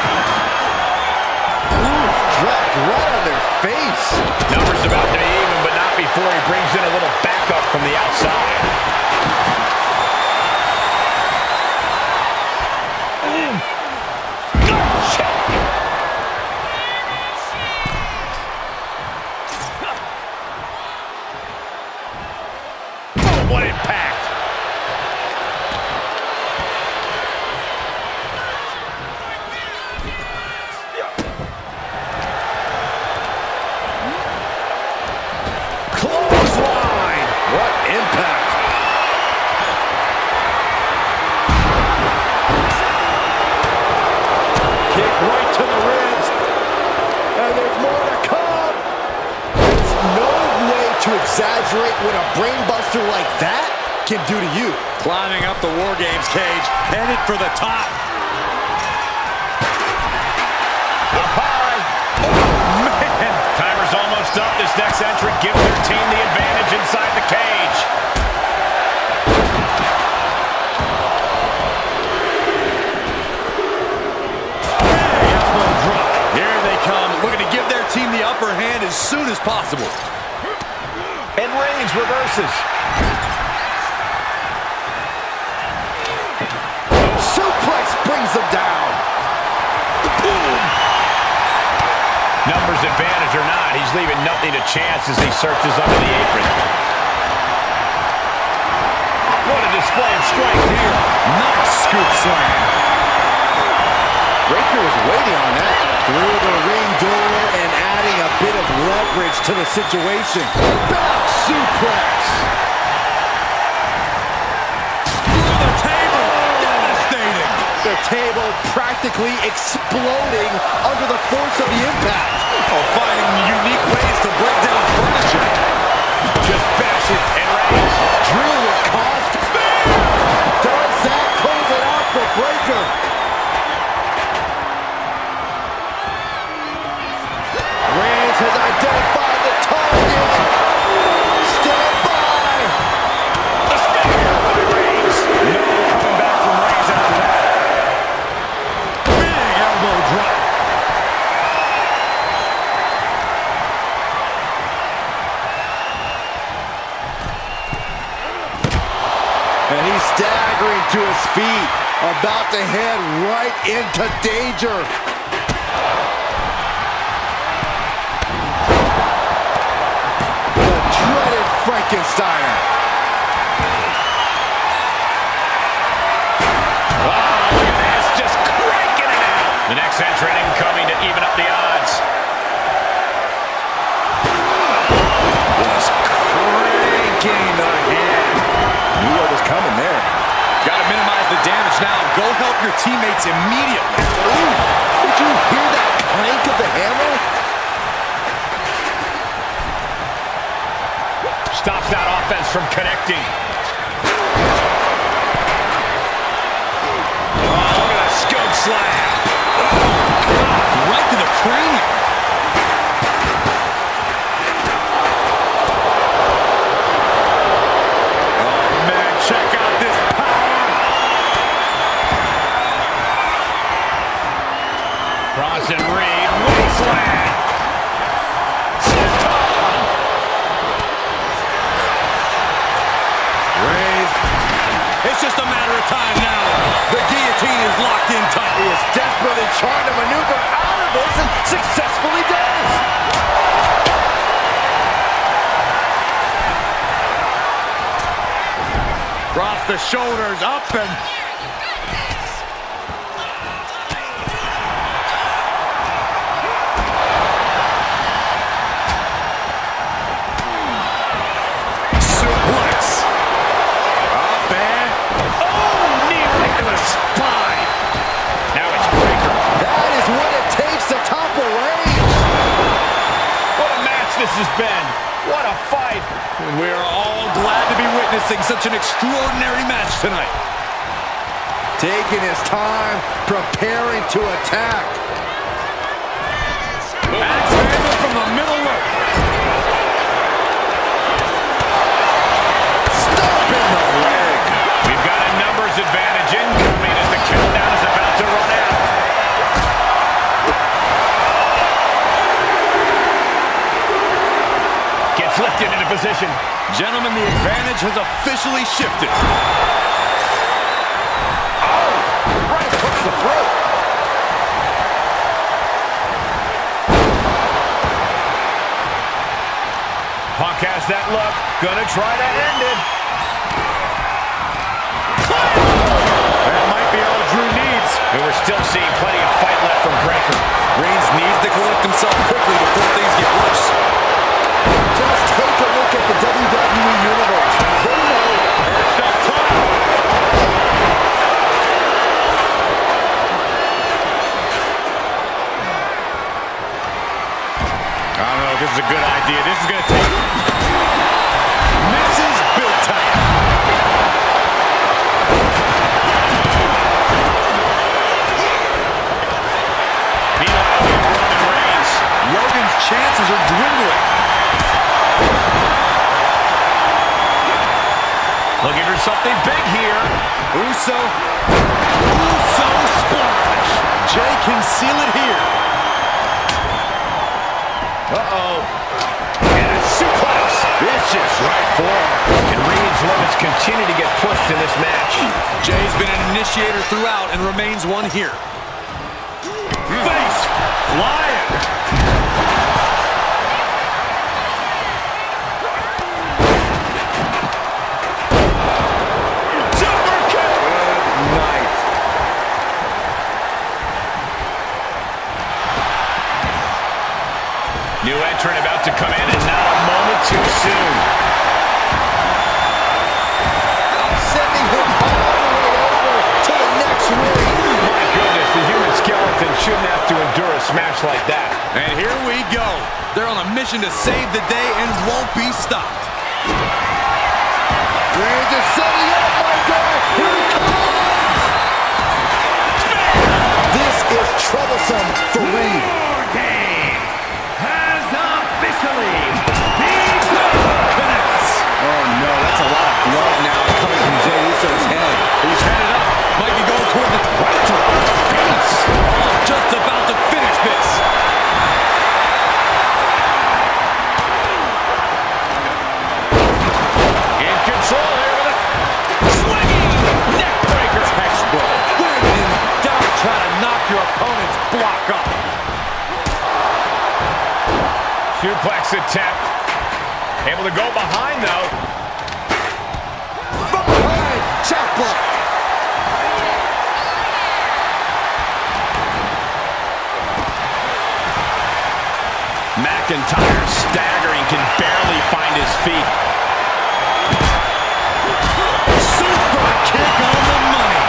Ooh, dropped right on their face. Numbers about to be even, but not before he brings in a little backup from the outside. What impact! Clothesline. What impact. Kick right to the ribs. And there's more to come. There's no way to exaggerate what a brainbuster like that can do to you. Climbing up the WarGames cage, headed for the top. Up high. Oh, man. Timer's almost up. This next entrant gives their team the advantage inside the cage. Elbow drop. Here they come, looking to give their team the upper hand as soon as possible. And Reigns reverses. Suplex brings them down. Boom. Numbers advantage or not, he's leaving nothing to chance as he searches under the apron. What a display of strength here. Nice scoop slam. Breaker was waiting on that. Through the ring door and adding a bit of leverage to the situation. Back suplex. Through the table. Devastating. The table practically exploding under the force of the impact. Oh, finding unique ways to break down furniture. Just bash it and Reigns. Drew with cost. Does that close it out for Breaker? Reigns has identified the target. Stand by. A spear by Reigns. No coming back from Reigns after that. Big elbow drop. And he's staggering to his feet, about to head right into danger. The dreaded Frankensteiner. Oh, look at this, just cranking it out. The next entrant incoming to even up the odds. Just cranking the head. Knew what was coming there. Got to minimize the damage now. Go help your teammates immediately. Ooh, did you hear that clank of the hammer? Stops that offense from connecting. Oh, look at that scope slam. Right to the cranium. Oh, man, check out this power. Bronson Reed, wasteland. It's just a matter of time now. The guillotine is locked in tight. He is desperately trying to maneuver out of this and successfully does. Across the shoulders, up and... suplex. Up and... oh, knee right to the spine. Now it's Breaker. That is what it takes has been. What a fight. And we are all glad to be witnessing such an extraordinary match tonight. Taking his time, preparing to attack. Axe handle from the middle rope. Stop in the leg. We've got a numbers advantage incoming as the countdown is about to run out. Gets lifted into position. Gentlemen, the advantage has officially shifted. Right across the throat. Punk has that look. Gonna try to end it. That might be all Drew needs. And we're still seeing plenty of fight left from Breakker. Reigns needs to collect himself quickly before things get worse. Just take a look at the WWE Universe. They know. First up top. I don't know if this is a good idea. This is going to take... Misses big time. Meanwhile, we have Roman Reigns. Logan's chances are dwindling. Looking for something big here. Uso splash. Jay can seal it here. Uh-oh. And a suplex. Vicious right forearm. And Reigns' limits continue to get pushed in this match. Jay's been an initiator throughout and remains one here. Face flying. Jumper kick. Good night. New entrant about to come in and not a moment too soon. Sending him all the way over to the next ring. My goodness, the human skeleton shouldn't have to endure a smash like that. And here we go. They're on a mission to save the day and won't be stopped. Reigns is setting up, my God. Here he comes. This is troublesome for Reigns. WarGames has officially begun. Connects. Oh no, that's a lot of blood now coming from Jey Uso's head. He's headed up. Might be going toward the right to the face. Just about to finish this. In control here with a swinging neck breaker. Textbook. When in doubt, try to knock your opponent's block off. Suplex attempt. Able to go behind, though. From behind, chop block. McIntyre staggering, can barely find his feet. Super kick on the money.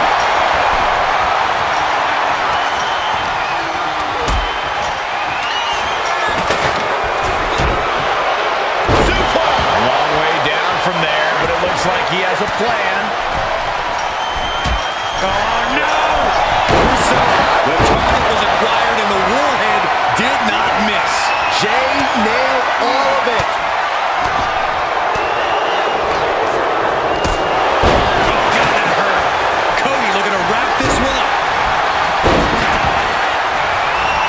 Suplex. A long way down from there, but it looks like he has a plan. Oh, no! Uso. The target was acquired and the warhead did not miss. Jey nailed all of it. Cody looking to wrap this one up.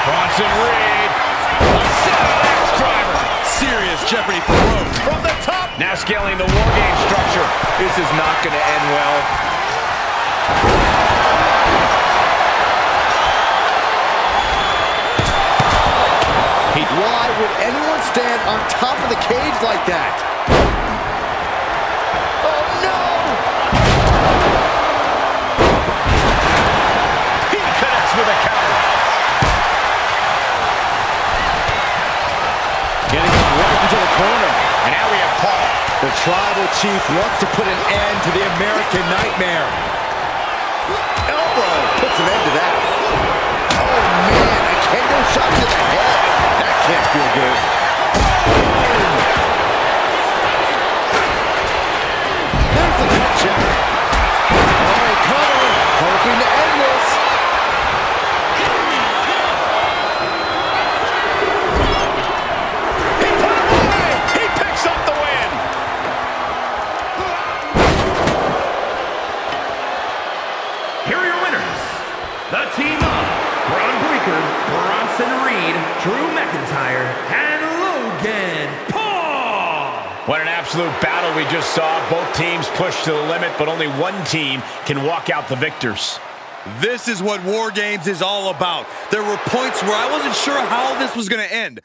Bronson Reed. A X driver. Serious jeopardy for Rhodes. From the top. Now scaling the WarGames structure. This is not going to end well. Why would anyone stand on top of the cage like that? Oh no! He connects with a counter. Getting him right into the corner. And now we have Paul. The tribal chief wants to put an end to the American Nightmare. Elbow puts an end to that. Oh man, a kendo shot to the head. That can't feel good. McIntyre and Logan Paul. What an absolute battle we just saw. Both teams pushed to the limit, but only one team can walk out the victors. This is what War Games is all about. There were points where I wasn't sure how this was going to end.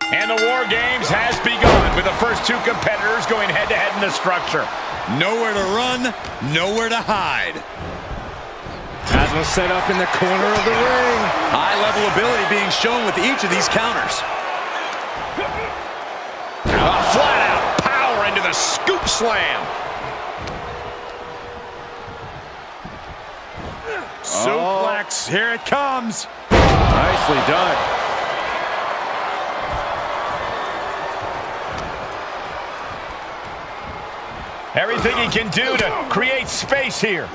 And the War Games has begun with the first two competitors going head-to-head in the structure. Nowhere to run, nowhere to hide. Haslam set up in the corner of the ring. High-level ability being shown with each of these counters. Flat-out power into the scoop slam. Suplex, here it comes. Nicely done. Everything he can do to create space here.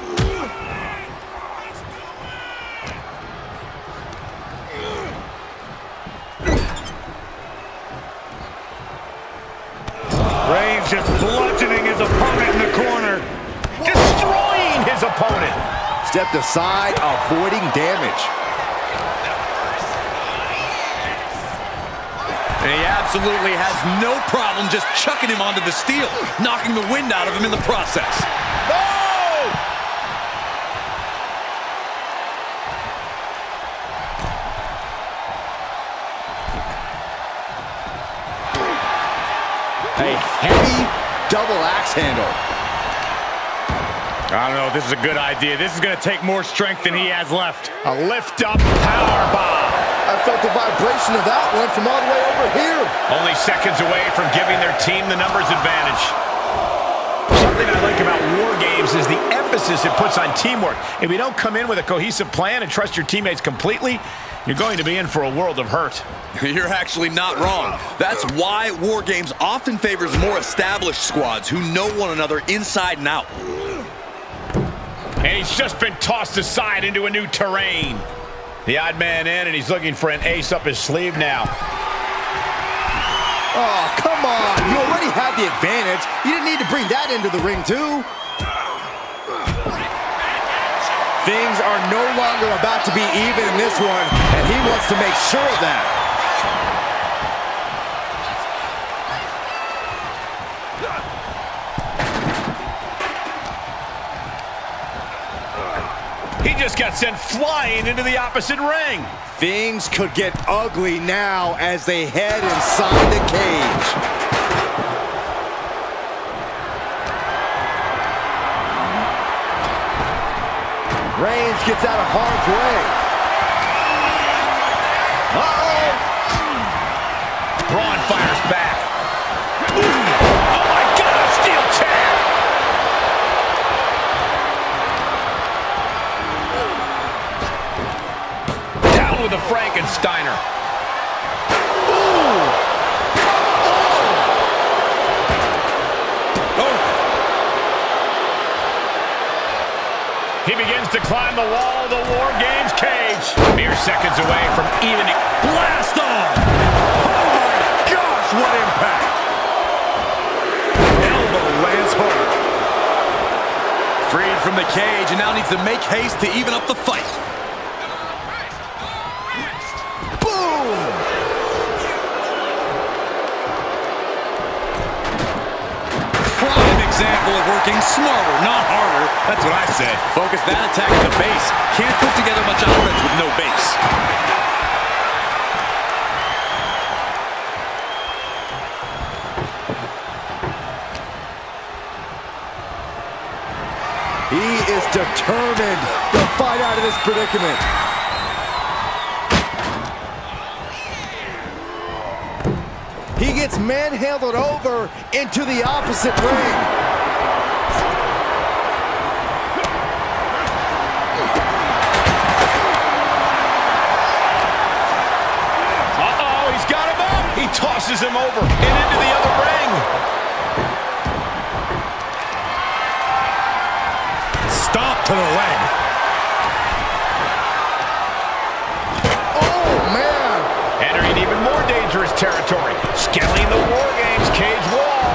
Reigns just bludgeoning his opponent in the corner. Destroying his opponent. Stepped aside, avoiding damage. And he absolutely has no problem just chucking him onto the steel, knocking the wind out of him in the process. Oh! A heavy double axe handle. I don't know if this is a good idea. This is going to take more strength than he has left. A lift-up power bomb. I felt the vibration of that one from all the way over here. Only seconds away from giving their team the numbers advantage. Something I like about War Games is the emphasis it puts on teamwork. If you don't come in with a cohesive plan and trust your teammates completely, you're going to be in for a world of hurt. You're actually not wrong. That's why War Games often favors more established squads who know one another inside and out. And he's just been tossed aside into a new terrain. The odd man in, and he's looking for an ace up his sleeve now. Oh, come on. You already had the advantage. You didn't need to bring that into the ring, too. Things are no longer about to be even in this one, and he wants to make sure of that. He just got sent flying into the opposite ring. Things could get ugly now as they head inside the cage. Reigns gets out of harm's way. Uh-oh! Braun fires back. Ooh. Oh my God, a steel chair! Down with a Frankensteiner. He begins to climb the wall of the War Games cage. Mere seconds away from evening. Blast off! Oh my gosh, what impact! Elbow lands hard. Freed from the cage and now needs to make haste to even up the fight. Boom! Prime example of working working smarter, not harder. That's what I say. Focus that attack at the base. Can't put together much offense with no base. He is determined to fight out of this predicament. He gets manhandled over into the opposite ring. Uh-oh, he's got him up. He tosses him over and into the other ring. Stomp to the leg. Oh, man. Entering even more dangerous territory. Scaling the WarGames cage wall.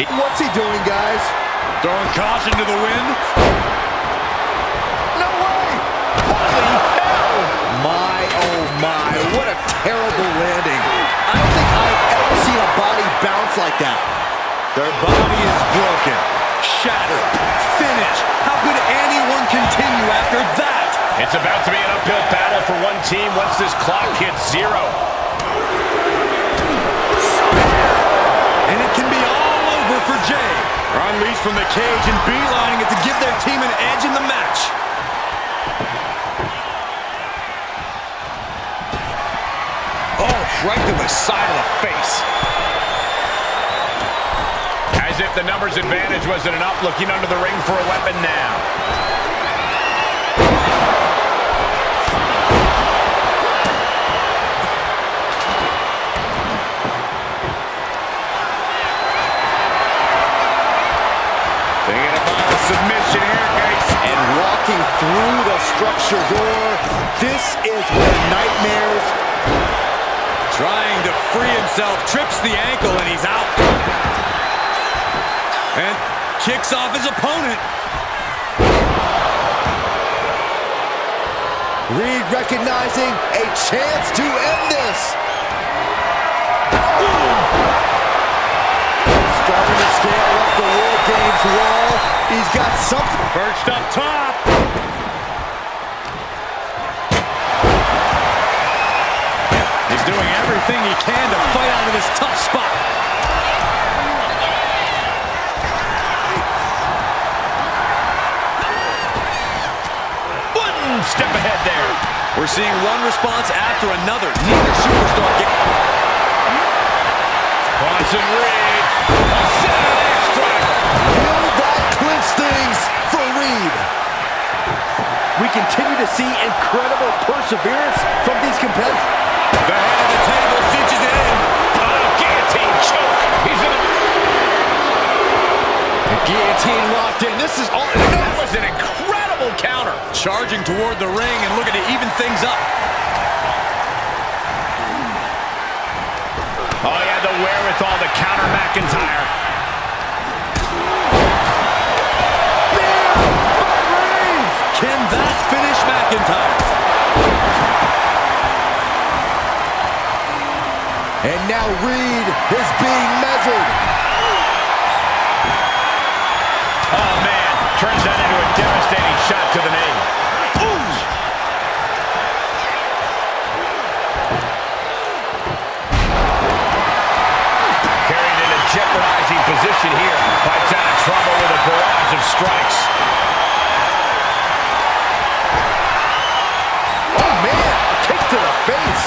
What's he doing, guys? Throwing caution to the wind. No way! Holy hell! My, oh my, what a terrible landing. I don't think I've ever seen a body bounce like that. Their body is broken, shattered, finished. How could anyone continue after that? It's about to be an uphill battle for one team once this clock hits 0. And it can be all over for Jay. Unleashed from the cage and beelining it to give their team an edge in the match. Oh, right to the side of the face. As if the numbers advantage wasn't enough, looking under the ring for a weapon now. Thinking about a submission here, guys. And walking through the structure door, this is where nightmares. Trying to free himself, trips the ankle, and he's out. And kicks off his opponent. Reed recognizing a chance to end this. Starting to scale up the WarGames wall. He's got something. Perched up top. He's doing everything he can to fight out of this tough spot. One step ahead there. We're seeing one response after another. Neither superstar Bronson Reed. A Saturday strike. Will that clinch things for Reed? We continue to see incredible perseverance from these competitors. The head of the table cinches it in. Guillotine choke. He's in The guillotine locked in. This is all. That was an incredible counter. Charging toward the ring and looking to even things up. Oh, he had the wherewithal to counter McIntyre. Can that finish McIntyre? And now Reed is being measured. Oh, man. Turns that into a devastating shot to the knee. Carried in a jeopardizing position here. Fights out of trouble with a barrage of strikes. Oh, man. Kick to the face.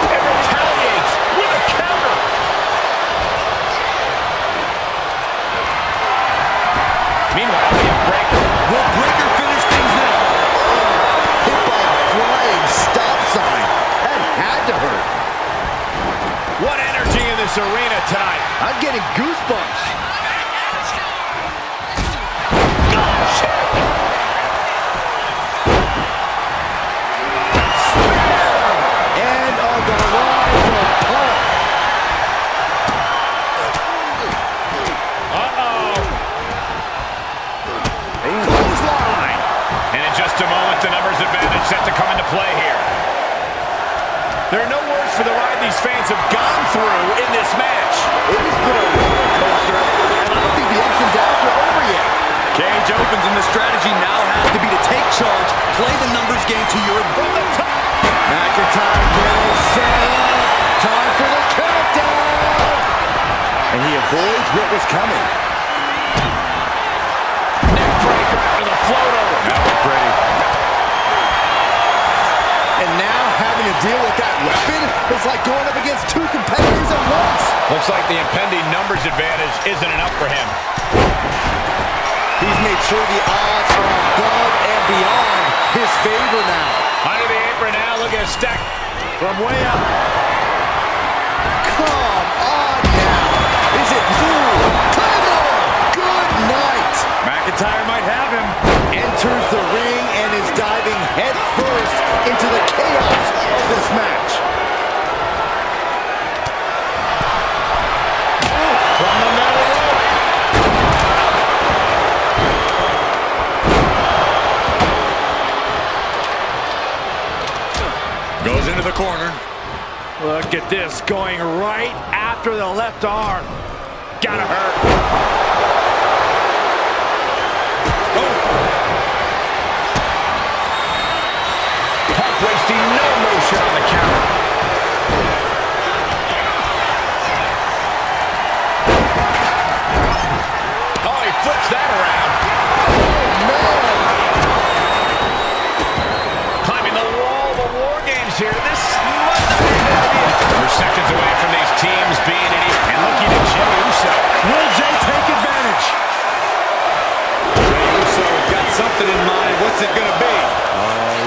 And retaliates with a counter. Meanwhile, we have Breaker. Will Breaker finish things now? Hit by a flying stop sign. That had to hurt. What energy in this arena tonight. I'm getting goosebumps. And on the line for Punk. Clothesline. And in just a moment, the numbers advantage advantage set to come into play here. There are no words for the ride these fans have gone through in this match. It has been a roller coaster, and I don't think the ups and downs are over yet. Cage opens, and the strategy now has to be to take charge, play the numbers game to your from the top. McIntyre getting set up. Time for the countdown. And he avoids what was coming. Neck breaker after the float over. That was pretty. And now having to deal with that weapon is like going up against two competitors at once. Looks like the impending numbers advantage isn't enough for him. He's made sure the odds are above and beyond his favor now. Under the apron now, look at a stack From way up. Come on now. Is it through? Time over. Good night. McIntyre might have him. Enters the ring and is diving headfirst into the chaos of this match. from the middle rope. Goes into the corner. Look at this, going right after the left arm. Gotta hurt. Punk wasting no motion on the counter. Oh, he flips that around. Climbing the wall, the WarGames here. This must not be a good idea. We're seconds away from these teams being in it. And looking at Jey Uso. Will Jey take advantage? Jey Uso got something in mind. What's it gonna be?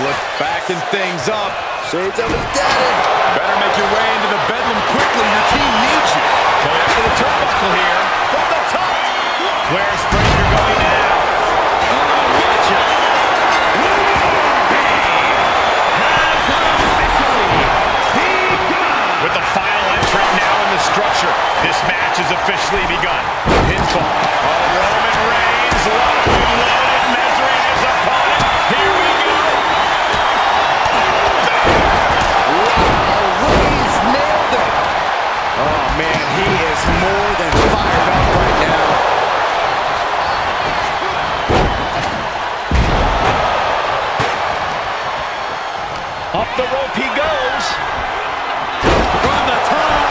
Look backing things up. Shades of his daddy. Better make your way into the bedroom quickly. Your team needs you. Going after the turnbuckle here. From the top. Where's Frazier going now? Watch it. With the final entrant now in the structure, this match has officially begun. Pinfall. Oh, Roman Reigns locked and loaded, measuring his opponent. Here we go. Reigns nailed it. Oh, man, he is more than fired up right now. Up the rope he goes. From the top.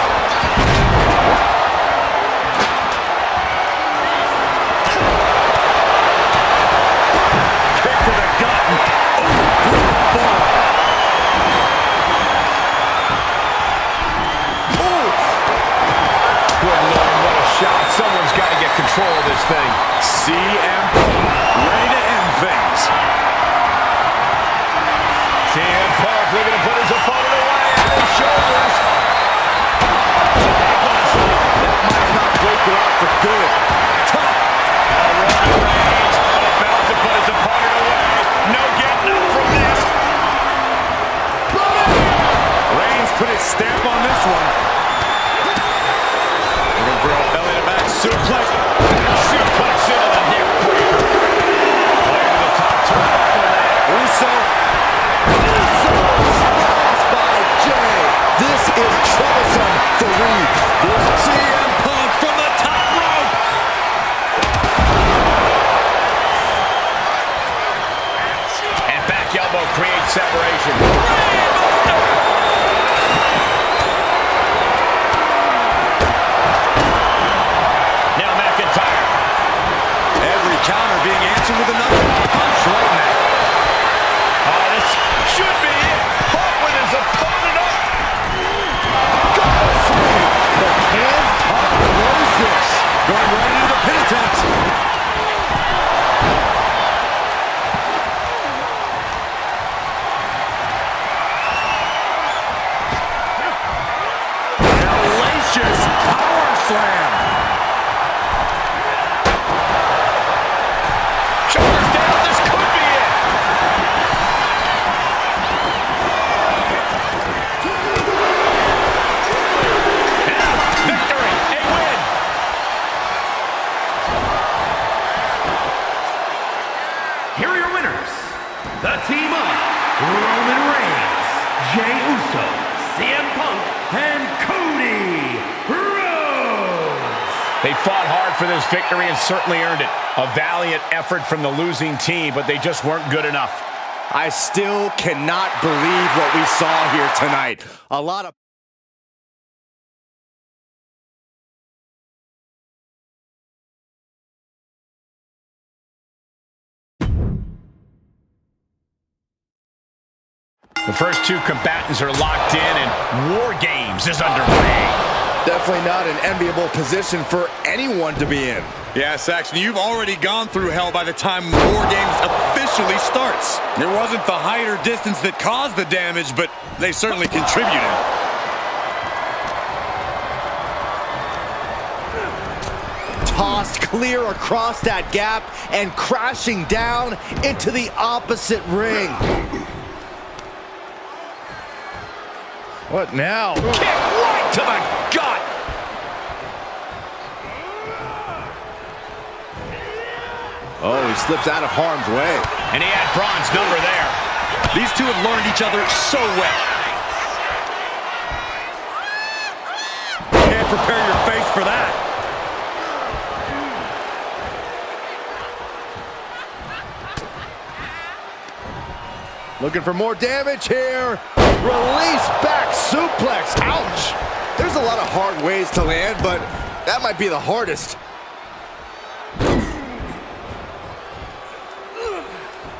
Kick to the gut. Good Lord, what a shot. Someone's got to get control of this thing. CM Punk ready to end things. CM Punk looking to put his opponent away on his shoulders. That might not break it off for good. Roman Reigns about to put his opponent away. No getting up from this. Reigns put his stamp on this one. Looking for a belly-to-back suplex. Suplex into the neck breaker. Player to the top turnbuckle there. Uso. Roman Reigns, Jey Uso, CM Punk, and Cody Rhodes. They fought hard for this victory and certainly earned it. A valiant effort from the losing team, but they just weren't good enough. I still cannot believe what we saw here tonight. A lot of... The first two combatants are locked in, and WarGames is underway. Definitely not an enviable position for anyone to be in. Yeah, Saxon, you've already gone through hell by the time WarGames officially starts. It wasn't the height or distance that caused the damage, but they certainly contributed. Tossed clear across that gap and crashing down into the opposite ring. What now? Kick right to the gut. Oh, he slips out of harm's way. And he had Braun's number there. These two have learned each other so well. Can't prepare your face for that. Looking for more damage here. Release back suplex. Ouch. There's a lot of hard ways to land, but that might be the hardest.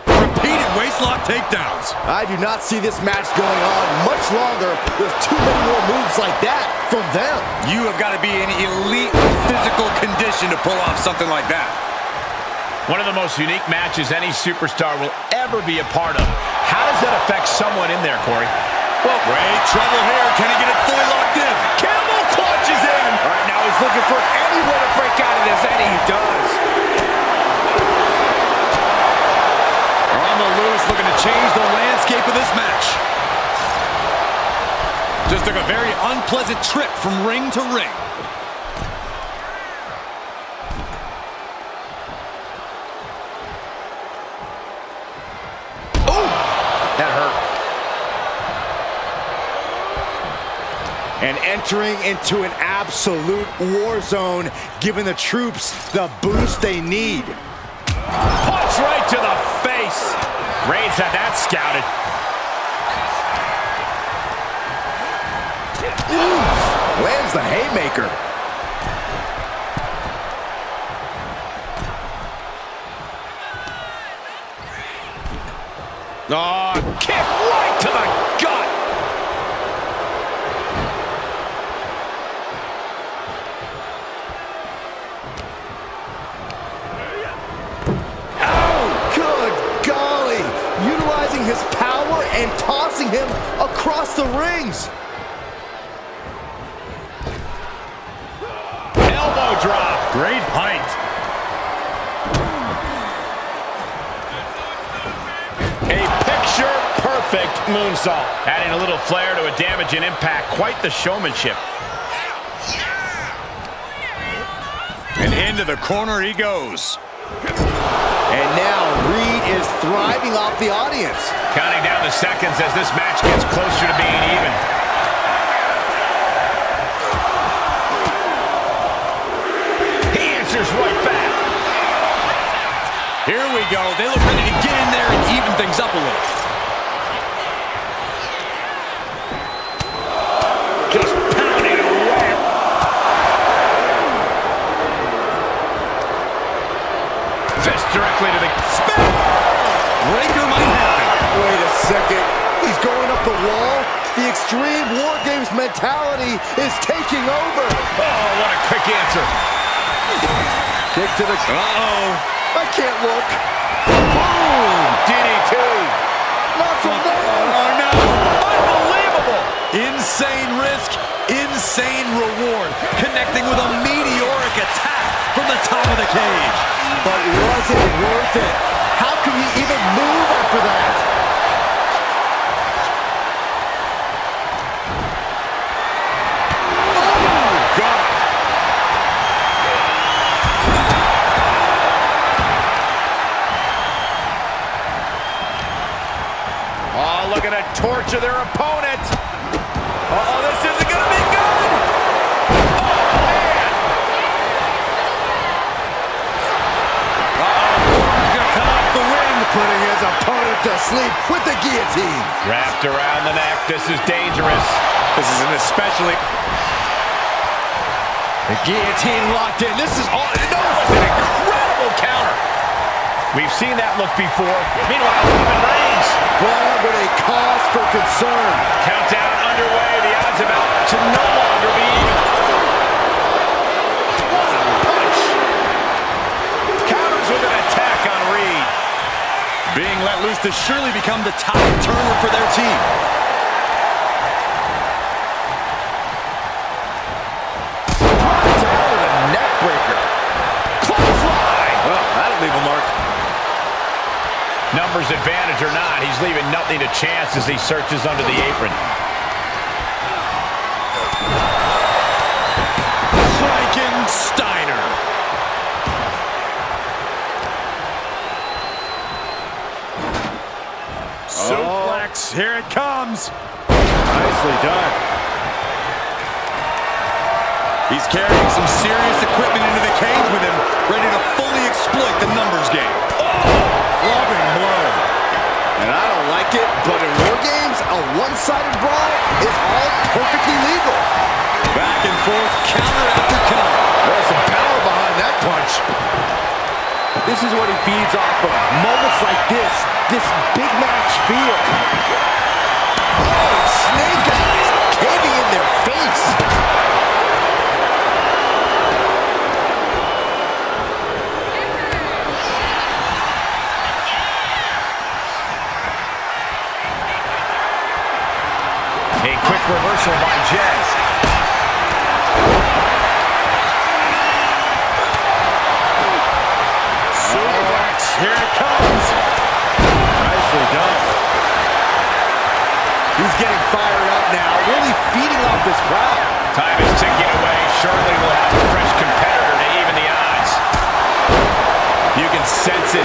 Repeated waistlock takedowns. I do not see this match going on much longer with too many more moves like that from them. You have got to be in elite physical condition to pull off something like that. One of the most unique matches any superstar will ever be a part of. How does that affect someone in there, Corey? Well, great trouble here. Can he get it fully locked in? Camel clutches in. All right, now he's looking for any way to break out of this, and he does. On the loose, looking to change the landscape of this match. Just took a very unpleasant trip from ring to ring. That hurt. And entering into an absolute war zone, giving the troops the boost they need. Punch right to the face. Reigns had that scouted. Ooh, lands the haymaker. Oh, kick right to the gut. Oh, good golly. Utilizing his power and tossing him across the rings. Elbow drop. Great height. Perfect moonsault. Adding a little flair to a damage and impact. Quite the showmanship. And into the corner he goes. And now Reed is thriving off the audience. Counting down the seconds as this match gets closer to being even. He answers right back. Here we go. They look ready to get in there and even things up a little. Just pounding away. Fist directly to the spin. Breaker might happen. Wait a second. He's going up the wall. The extreme WarGames mentality is taking over. Oh, what a quick answer. Kick to the... Uh-oh. I can't look. Boom! DDT. Not from there. Oh, no. Unbelievable. Insane risk, insane reward. Connecting with a meteoric attack from the top of the cage. But was it worth it? How could he even move after that? Oh, God. Oh, look at to torture their opponent. Uh-oh, this isn't going to be good. Oh, man. Uh-oh, Orton's going to come off the win, Putting his opponent to sleep with the guillotine. wrapped around the neck. This is dangerous. This is an especially... The guillotine locked in. This is all... That was an incredible counter. We've seen that look before. Meanwhile, Roman Reigns. Blood with a cause for concern. Countdown underway. The odds about to no longer be even. What a punch. Counters with an attack on Reed. Being let loose to surely become the top turner for their team. Down with a neck breaker. Clothesline. Well, that'll leave a mark. Numbers advantage or not, he's leaving nothing to chance as he searches under the apron. Frankensteiner. Suplex, here it comes. Nicely done. He's carrying some serious equipment into the cage with him, ready to fully exploit the numbers game. Loving blow. And I don't like it, but in WarGames, a one-sided brawl is all perfectly legal. Back and forth, counter after counter. There's some power behind that punch. This is what he feeds off of. Moments like this big match feel. Oh, Snake Eyes caving in their face. A quick reversal by Jazz. Suplex, here it comes. Nicely done. He's getting fired up now, really feeding off this crowd. Time is ticking away. Surely we'll have a fresh competitor to even the odds. You can sense it.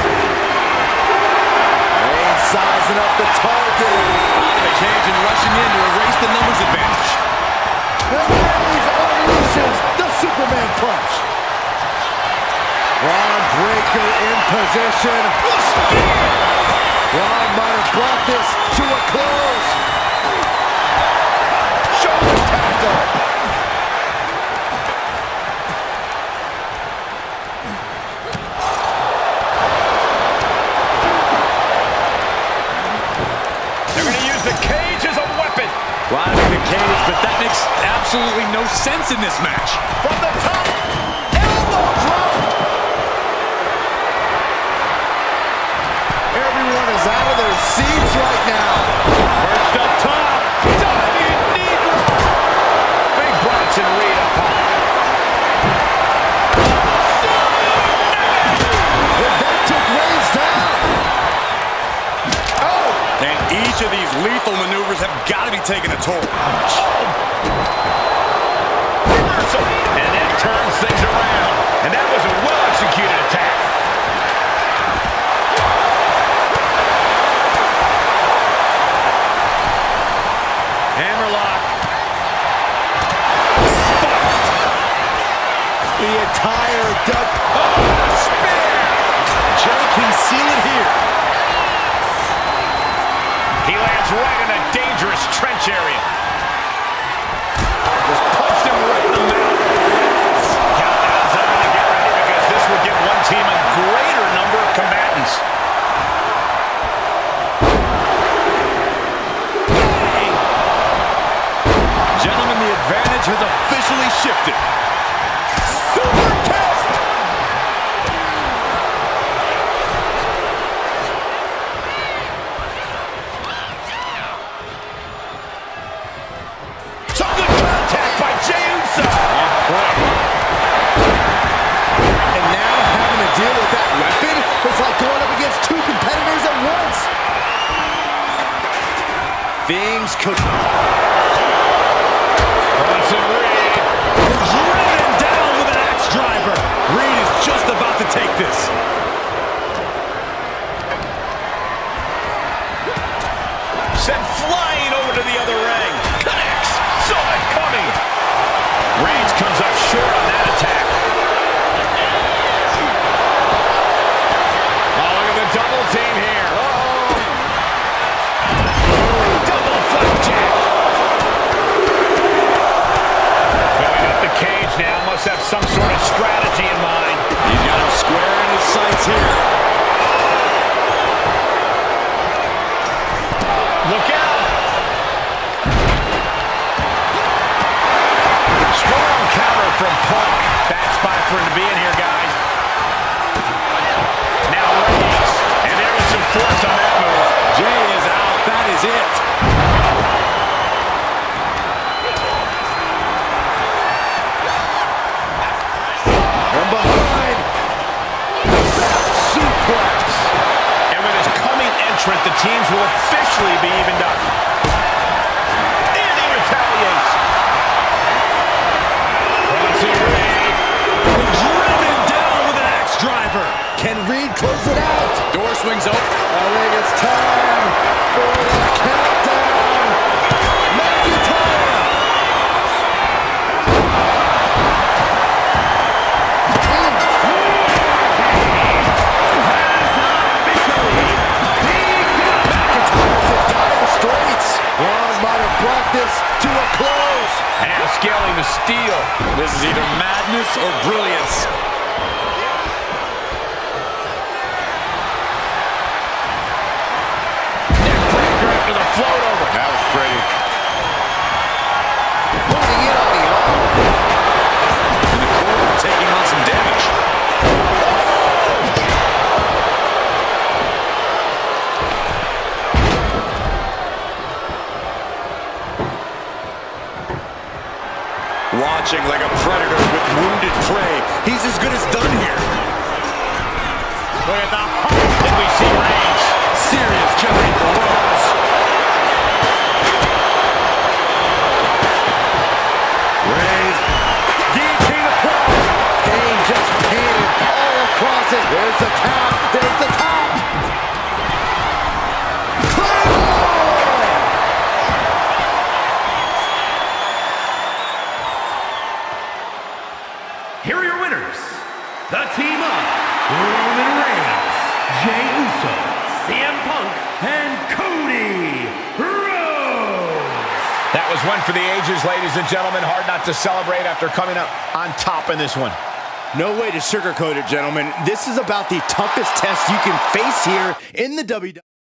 Reigns sizing up the target. Out of the cage and rushing in to erase the numbers advantage. Reigns unleashes the Superman punch. Braun Breaker in position. Braun might have brought this to a close. Shoulder tackle. They're going to use the cage as a weapon. Riding the cage, but that makes absolutely no sense in this match. From the top. Elbow drop. Everyone is out of their seats right now. Perched up top. Diving knee drop. Big Bronson Reed up high. And that took Reigns down. Oh! And each of these lethal maneuvers have got to be taking a toll. Reversal. And that turns things around. And that was a well-executed attack. Hammerlock. Spiked. The entire duck. Oh, spear. Jerry can seal it here. He lands right in a dangerous trench area. Just punched him right in the mouth. Countdown's on to get ready because this will give one team a greater number of combatants. Gentlemen, the advantage has officially shifted. Super kick! Some good contact by Jey Uso. And now having to deal with that weapon is like going up against two competitors at once. Things could... Bronson Reed. Driven down with an axe driver. Reed is just about to take this. Sent to the other ring. Connects. Saw it coming. Reigns comes up short on that attack. Oh, look at the double team here. Double flapjack. Going up the cage now. Must have some sort of strategy in mind. He's got him square in his sights here. Look out! Strong counter from Punk. Bad spot for him to be in here, guys. Now Rhodes. And there was some force on that move. Jay is out. That is it. From behind. Suplex. And with his coming entrant, the teams will officially be evened up. And he retaliates. Crossing Reed. Driven down with an axe driver. Can Reed close it out? Door swings open. I think it's time for the countdown. McIntyre. Might have brought this to a close. And scaling the steel. This is either madness or brilliance. Neckbreaker after the float over. That was pretty. Moving in on the arm. In the corner, taking on some damage. Watching like a predator with wounded prey. He's as good as done here. Look at the heart that we see Reigns. Serious killing for Rhodes. Reigns. Guillotine applied. Kane just painted all across it. There's the tap. There's the top. Here are your winners. The team of Roman Reigns, Jey Uso, CM Punk, and Cody Rhodes. That was one for the ages, ladies and gentlemen. Hard not to celebrate after coming up on top in this one. No way to sugarcoat it, gentlemen. This is about the toughest test you can face here in the WWE.